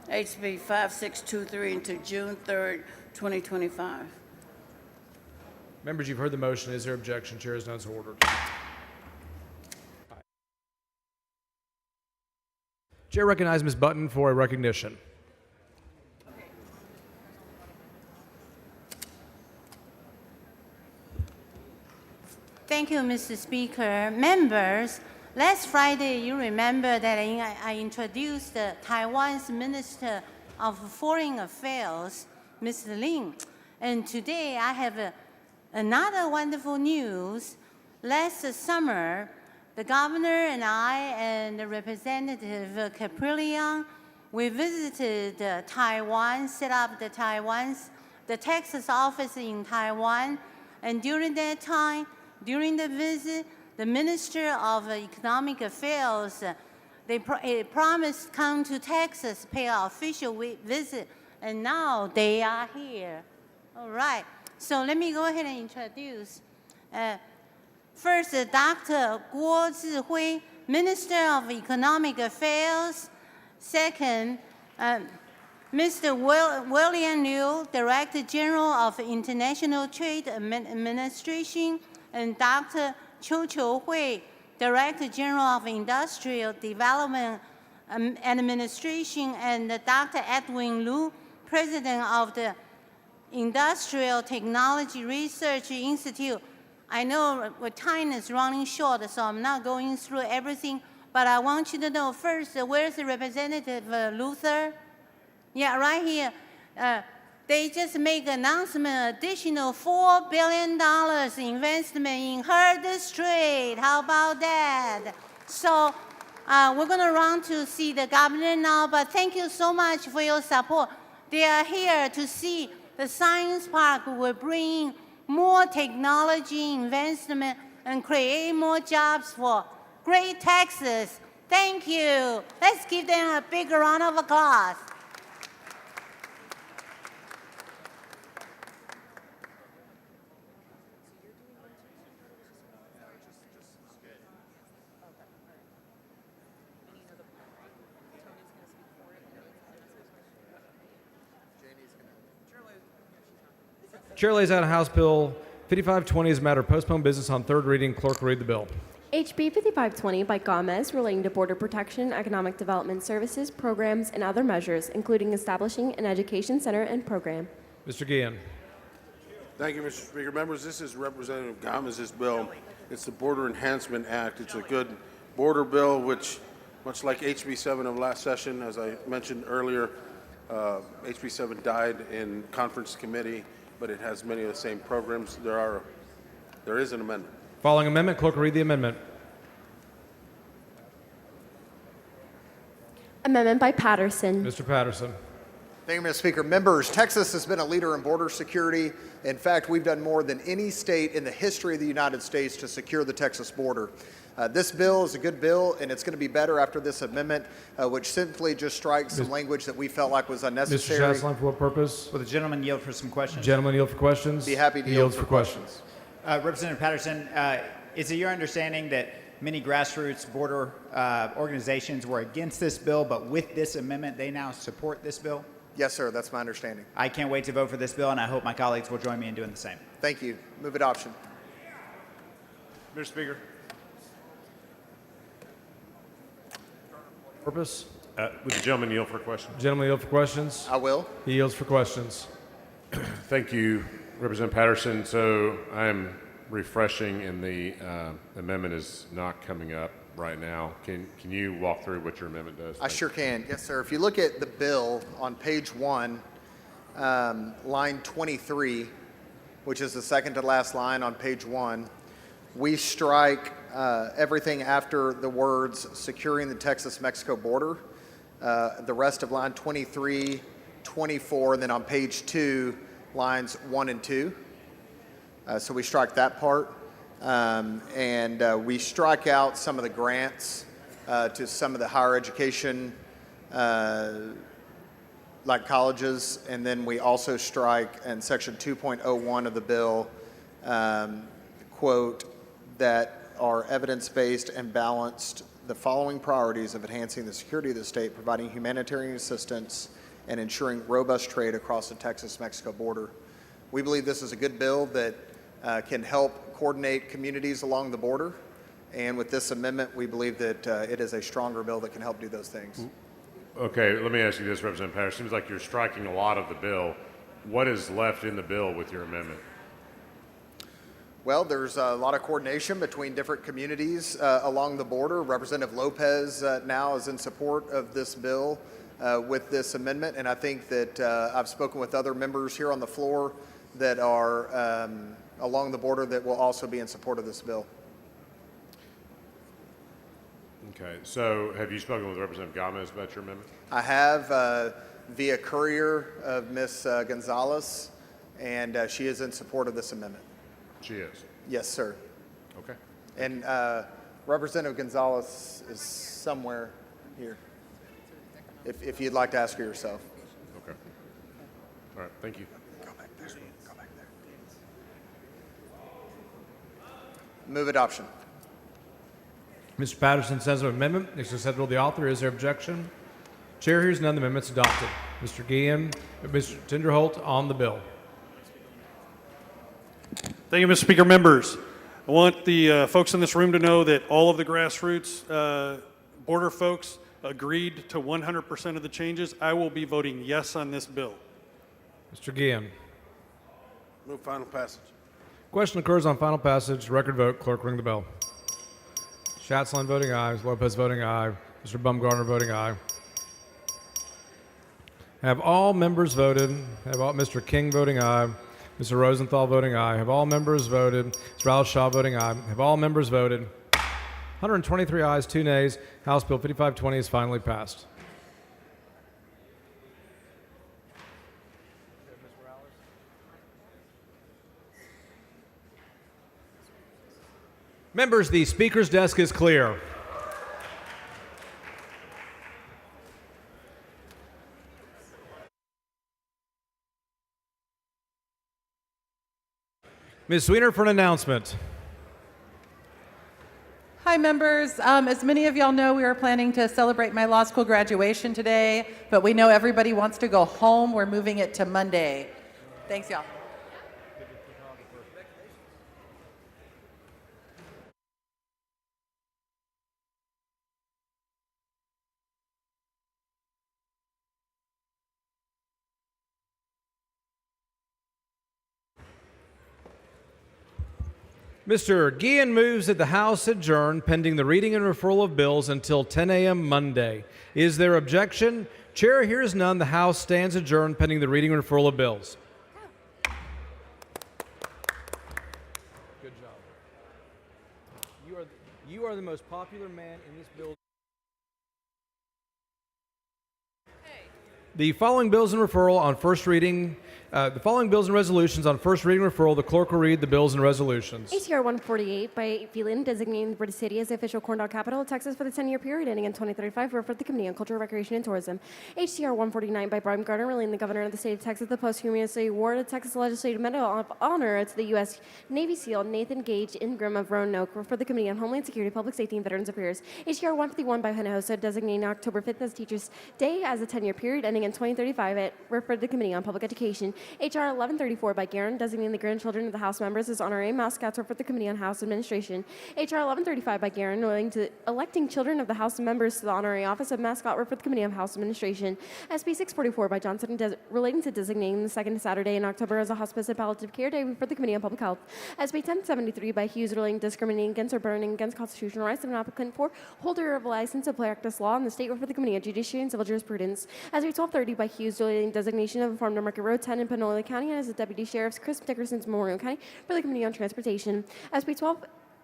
HB 5623 until June 3rd, 2025. Members, you've heard the motion. Is there objection? Chair is none so ordered. Chair recognizes Ms. Button for a recognition. Thank you, Mr. Speaker. Members, last Friday, you remember that I introduced Taiwan's Minister of Foreign Affairs, Ms. Lin. And today I have another wonderful news. Last summer, the governor and I and the Representative Caprillion, we visited Taiwan, set up the Texas office in Taiwan. And during that time, during the visit, the Minister of Economic Affairs, they promised to come to Texas, pay an official visit, and now they are here. All right, so let me go ahead and introduce. First, Dr. Guo Zhihui, Minister of Economic Affairs. Second, Mr. William Liu, Director General of International Trade Administration, and Dr. Qiu Qiuhui, Director General of Industrial Development Administration, and Dr. Edwin Lu, President of the Industrial Technology Research Institute. I know time is running short, so I'm not going through everything, but I want you to know first, where's the Representative Luther? Yeah, right here. They just make announcement, additional $4 billion investment in her district. How about that? So we're going to run to see the governor now, but thank you so much for your support. They are here to see the science park will bring more technology investment and create more jobs for great Texas. Thank you. Let's give them a big round of applause. Chair lays out House Bill 5520 as a matter of postponed business on third reading. Clerk will read the bill. HB 5520 by Gomez relating to border protection, economic development services, programs, and other measures, including establishing an education center and program. Mr. Guillen. Thank you, Mr. Speaker. Members, this is Representative Gomez's bill. It's the Border Enhancement Act. It's a good border bill, which, much like HB 7 of last session, as I mentioned earlier, HB 7 died in conference committee, but it has many of the same programs. There is an amendment. Following amendment, clerk will read the amendment. Amendment by Patterson. Mr. Patterson. Thank you, Mr. Speaker. Members, Texas has been a leader in border security. In fact, we've done more than any state in the history of the United States to secure the Texas border. This bill is a good bill, and it's going to be better after this amendment, which simply just strikes some language that we felt like was unnecessary. Mr. Chasline, for what purpose? Will the gentleman yield for some questions? Gentlemen yield for questions. Be happy to yield for questions. Representative Patterson, is it your understanding that many grassroots border organizations were against this bill, but with this amendment, they now support this bill? Yes, sir. That's my understanding. I can't wait to vote for this bill, and I hope my colleagues will join me in doing the same. Thank you. Move adoption. Mr. Speaker. Purpose? Would the gentleman yield for questions? Gentleman yield for questions? I will. He yields for questions. Thank you, Representative Patterson. So I'm refreshing, and the amendment is not coming up right now. Can you walk through what your amendment does? I sure can. Yes, sir. If you look at the bill on page 1, line 23, which is the second to last line on page 1, we strike everything after the words securing the Texas-Mexico border. The rest of line 23 24, and then on page 2, lines 1 and 2. So we strike that part. And we strike out some of the grants to some of the higher education, like colleges. And then we also strike in section 2.01 of the bill, quote, that are evidence-based and balanced the following priorities of enhancing the security of the state, providing humanitarian assistance, and ensuring robust trade across the Texas-Mexico border. We believe this is a good bill that can help coordinate communities along the border. And with this amendment, we believe that it is a stronger bill that can help do those things. Okay, let me ask you this, Representative Patterson. Seems like you're striking a lot of the bill. What is left in the bill with your amendment? Well, there's a lot of coordination between different communities along the border. Representative Lopez now is in support of this bill with this amendment, and I think that I've spoken with other members here on the floor that are along the border that will also be in support of this bill. Okay, so have you spoken with Representative Gomez about your amendment? I have via courier of Ms. Gonzalez, and she is in support of this amendment. She is? Yes, sir. Okay. And Representative Gonzalez is somewhere here, if you'd like to ask her yourself. Okay. All right, thank you. Go back there. Go back there. Move adoption. Mr. Patterson sends an amendment. It's acceptable to the author. Is there objection? Chair hears none. The amendment's adopted. Mr. Guillen, Mr. Tinderholt on the bill. Thank you, Mr. Speaker. Members, I want the folks in this room to know that all of the grassroots border folks agreed to 100% of the changes. I will be voting yes on this bill. Mr. Guillen. Move final passage. Question occurs on final passage. Record vote. Clerk, ring the bell. Schatzline voting aye. Lopez voting aye. Mr. Bumgarner voting aye. Have all members voted? Mr. King voting aye. Mr. Rosenthal voting aye. Have all members voted? Mr. Al-Shaw voting aye. Have all members voted? 123 ayes, 2 nays. House Bill 5520 is finally passed. Members, the Speaker's desk is clear. Ms. Sweener for an announcement. Hi, members. As many of y'all know, we are planning to celebrate my law school graduation today, but we know everybody wants to go home. We're moving it to Monday. Thanks, y'all. Mr. Guillen moves that the House adjourn pending the reading and referral of bills until 10 a.m. Monday. Is there objection? Chair hears none. The House stands adjourned pending the reading and referral of bills. Good job. You are the most popular man in this building. The following bills and referral on first reading. The following bills and resolutions on first reading referral. The clerk will read the bills and resolutions. ATR 148 by Phelan designating the British City as the official corn dog capital of Texas for the 10-year period ending in 2035, referred to the Committee on Culture, Recreation, and Tourism. HTR 149 by Brian Gardner relaying the Governor of the State of Texas the posthumously awarded Texas Legislative Medal of Honor to the U.S. Navy SEAL Nathan Gage Ingram of Roanoke, referred to the Committee on Homeland Security, Public Safety, and Veterans Affairs. HTR 151 by Hinojosa designating October 5th as Teachers' Day as a 10-year period ending in 2035, referred to the Committee on Public Education. HR 1134 by Guerin designating the grandchildren of the House members as honorary mascots, referred to the Committee on House Administration. HR 1135 by Guerin electing children of the House members to the honorary office of mascot, referred to the Committee on House Administration. SB 644 by Johnson relating to designating the second Saturday in October as a hospice and palliative care day, referred to the Committee on Public Health. SB 1073 by Hughes relating discriminating against or burdening against constitutional rights of an applicant for holder of a license to practice law in the state, referred to the Committee on Judiciary and Civil Jurisprudence. SB 1230 by Hughes relating designation of a farm to Market Road 10 in Panola County and as the Deputy Sheriff's Chris Dickerson's Memorial County for the Committee on Transportation. SB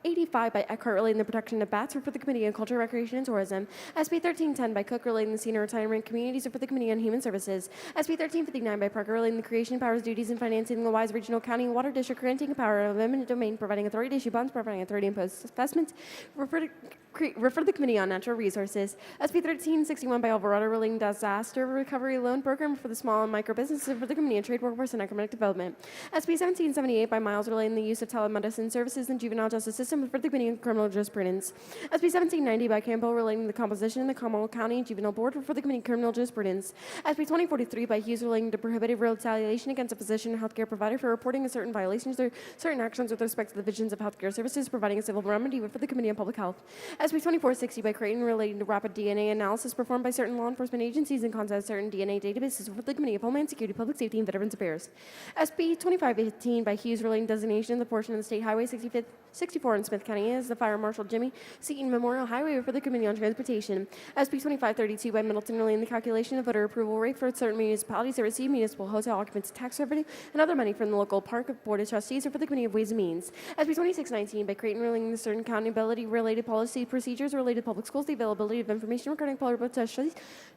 85 by Eckhart relating the protection of bats, for the Committee on Culture, Recreation, and Tourism. SB 1310 by Cook relating the senior retirement communities, for the Committee on Human Services. SB 1359 by Parker relating the creation, powers, duties, and financing of the Wise Regional County Water District, granting a power of eminent domain, providing authority to issue bonds, providing authority to impose assessments. Refer to the Committee on Natural Resources. SB 1361 by Alvarado relating disaster recovery loan program for the small and micro businesses, for the Committee on Trade, Workforce, and Economic Development. SB 1778 by Miles relating the use of telemedicine services in the juvenile justice system, for the Committee on Criminal Jurisprudence. SB 1790 by Campbell relating the composition of the Commonwealth County Juvenile Board, for the Committee on Criminal Jurisprudence. SB 2043 by Hughes relating to prohibited retaliation against a physician or healthcare provider for reporting of certain violations or certain actions with respect to the divisions of healthcare services, providing a civil remedy, for the Committee on Public Health. SB 2460 by Creighton relating to rapid DNA analysis performed by certain law enforcement agencies in context of certain DNA databases, for the Committee of Homeland Security, Public Safety, and Veterans Affairs. SB 2518 by Hughes relating designation of the portion of the State Highway 64 in Smith County as the Fire Marshal Jimmy Seaton Memorial Highway, for the Committee on Transportation. SB 2532 by Middleton relating the calculation of voter approval rate for certain municipalities that receive municipal hotel occupancy tax revenue and other money from the local park board of trustees, or for the Committee of Ways and Means. SB 2619 by Creighton relating to certain accountability related policy procedures related to public schools, the availability of information regarding public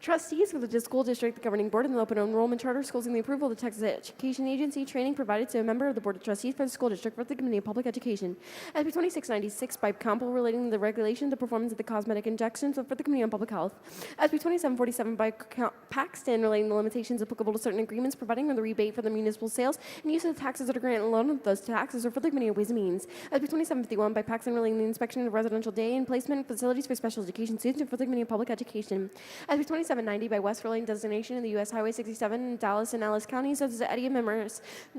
trustees for the school district, the governing board, and the open enrollment charter schools, and the approval of the Texas Education Agency training provided to a member of the board of trustees for the school district, for the Committee of Public Education. SB 2696 by Campbell relating to the regulation of the performance of the cosmetic injections, for the Committee on Public Health. SB 2747 by Paxton relating the limitations applicable to certain agreements providing for the rebate for the municipal sales and use of the taxes that are granted and loan of those taxes, or for the Committee of Ways and Means. SB 2751 by Paxton relating the inspection of residential day and placement facilities for special education students, for the Committee of Public Education. SB 2790 by West relating designation of the U.S. Highway 67 in Dallas and Ellis counties as the Eddie Memorial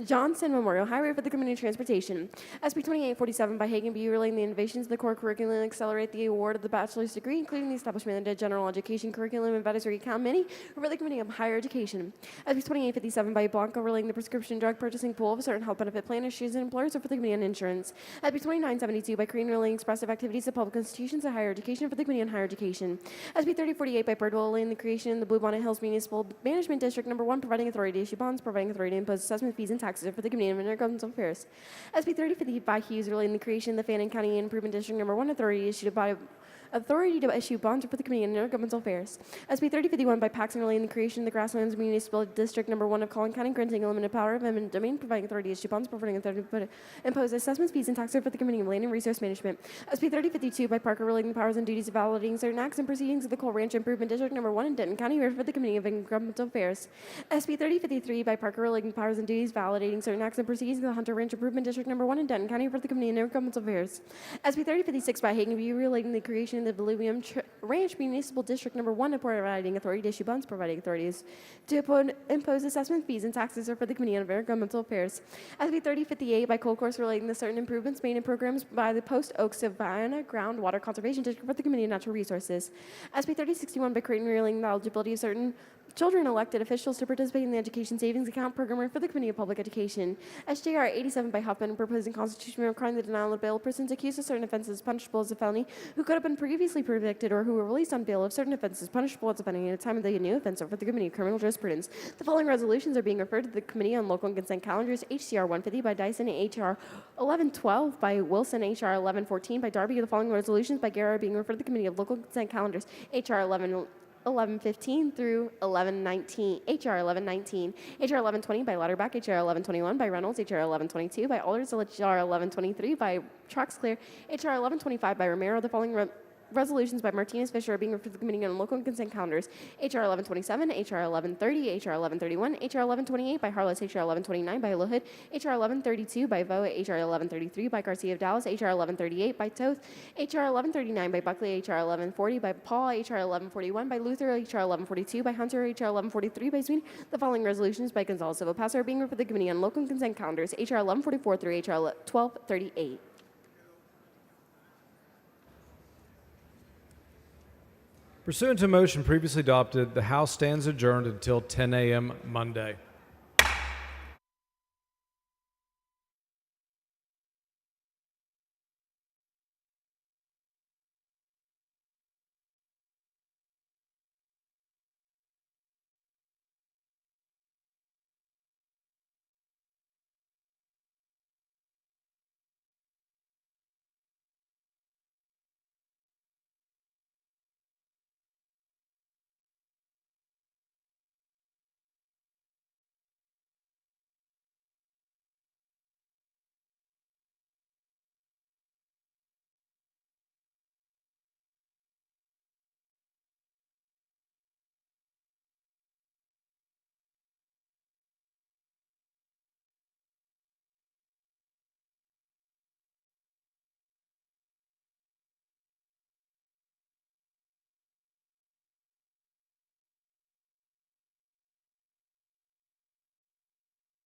Johnson Memorial Highway, for the Committee of Transportation. SB 2847 by Hagan B relating the innovations of the core curriculum and accelerate the award of the bachelor's degree, including the establishment of the general education curriculum advisory committee, for the Committee of Higher Education. SB 2857 by Blanco relating the prescription drug purchasing pool of a certain health benefit plan issues and employers, or for the Committee on Insurance. SB 2972 by Korean relating expressive activities of public institutions and higher education, for the Committee on Higher Education. SB 3048 by Birdwell relating the creation of the Blue Bonnet Hills Municipal Management District Number 1, providing authority to issue bonds, providing authority to impose assessment fees and taxes, for the Committee on Intergovernmental Affairs. SB 3050 by Hughes relating the creation of the Fannin County Improvement District Number 1, authority issued by authority to issue bonds, for the Committee on Intergovernmental Affairs. SB 3051 by Paxton relating the creation of the Grasslands Municipal District Number 1 of Collin County, granting a limited power of eminent domain, providing authority to issue bonds, providing authority to impose assessments, fees, and taxes, for the Committee on Land and Resource Management. SB 3052 by Parker relating the powers and duties of validating certain acts and proceedings of the Coal Ranch Improvement District Number 1 in Denton County, for the Committee of Intergovernmental Affairs. SB 3053 by Parker relating the powers and duties validating certain acts and proceedings of the Hunter Ranch Improvement District Number 1 in Denton County, for the Committee on Intergovernmental Affairs. SB 3056 by Hagan B relating the creation of the Volubium Ranch Municipal District Number 1, providing authority to issue bonds, providing authorities to impose assessment fees and taxes, are for the Committee on Intergovernmental Affairs. SB 3058 by Cold Course relating to certain improvements made in programs by the Post Oak Savannah Groundwater Conservation District, for the Committee on Natural Resources. SB 3061 by Creighton relating the eligibility of certain children elected officials to participate in the Education Savings Account program, for the Committee of Public Education. SJR 87 by Huffman proposing constitution requiring the denial of bail of persons accused of certain offenses punishable as a felony who could have been previously convicted or who were released on bail of certain offenses punishable as a felony at the time of the new offense, or for the Committee of Criminal Jurisprudence. The following resolutions are being referred to the Committee on Local and Consent Calendars: HCR 150 by Dyson, HR 1112 by Wilson, HR 1114 by Darby. The following resolutions by Guerra are being referred to the Committee of Local and Consent Calendars: HR 1115 through 1119, HR 1119, HR 1120 by Lauterbach, HR 1121 by Reynolds, HR 1122 by Alders, HR 1123 by Troxclair, HR 1125 by Romero. The following resolutions by Martinez Fisher are being referred to the Committee on Local and Consent Calendars: HR 1127, HR 1130, HR 1131, HR 1128 by Harless, HR 1129 by Lohood, HR 1132 by Voa, HR 1133 by Garcia of Dallas, HR 1138 by Toth, HR 1139 by Buckley, HR 1140 by Paul, HR 1141 by Luther, HR 1142 by Hunter, HR 1143 by Sweeney. The following resolutions by Gonzalez Silva Paso are being referred to the Committee on Local and Consent Calendars: HR 1144 through HR 1238. Pursuant to a motion previously adopted, the House stands adjourned until 10 a.m. Monday.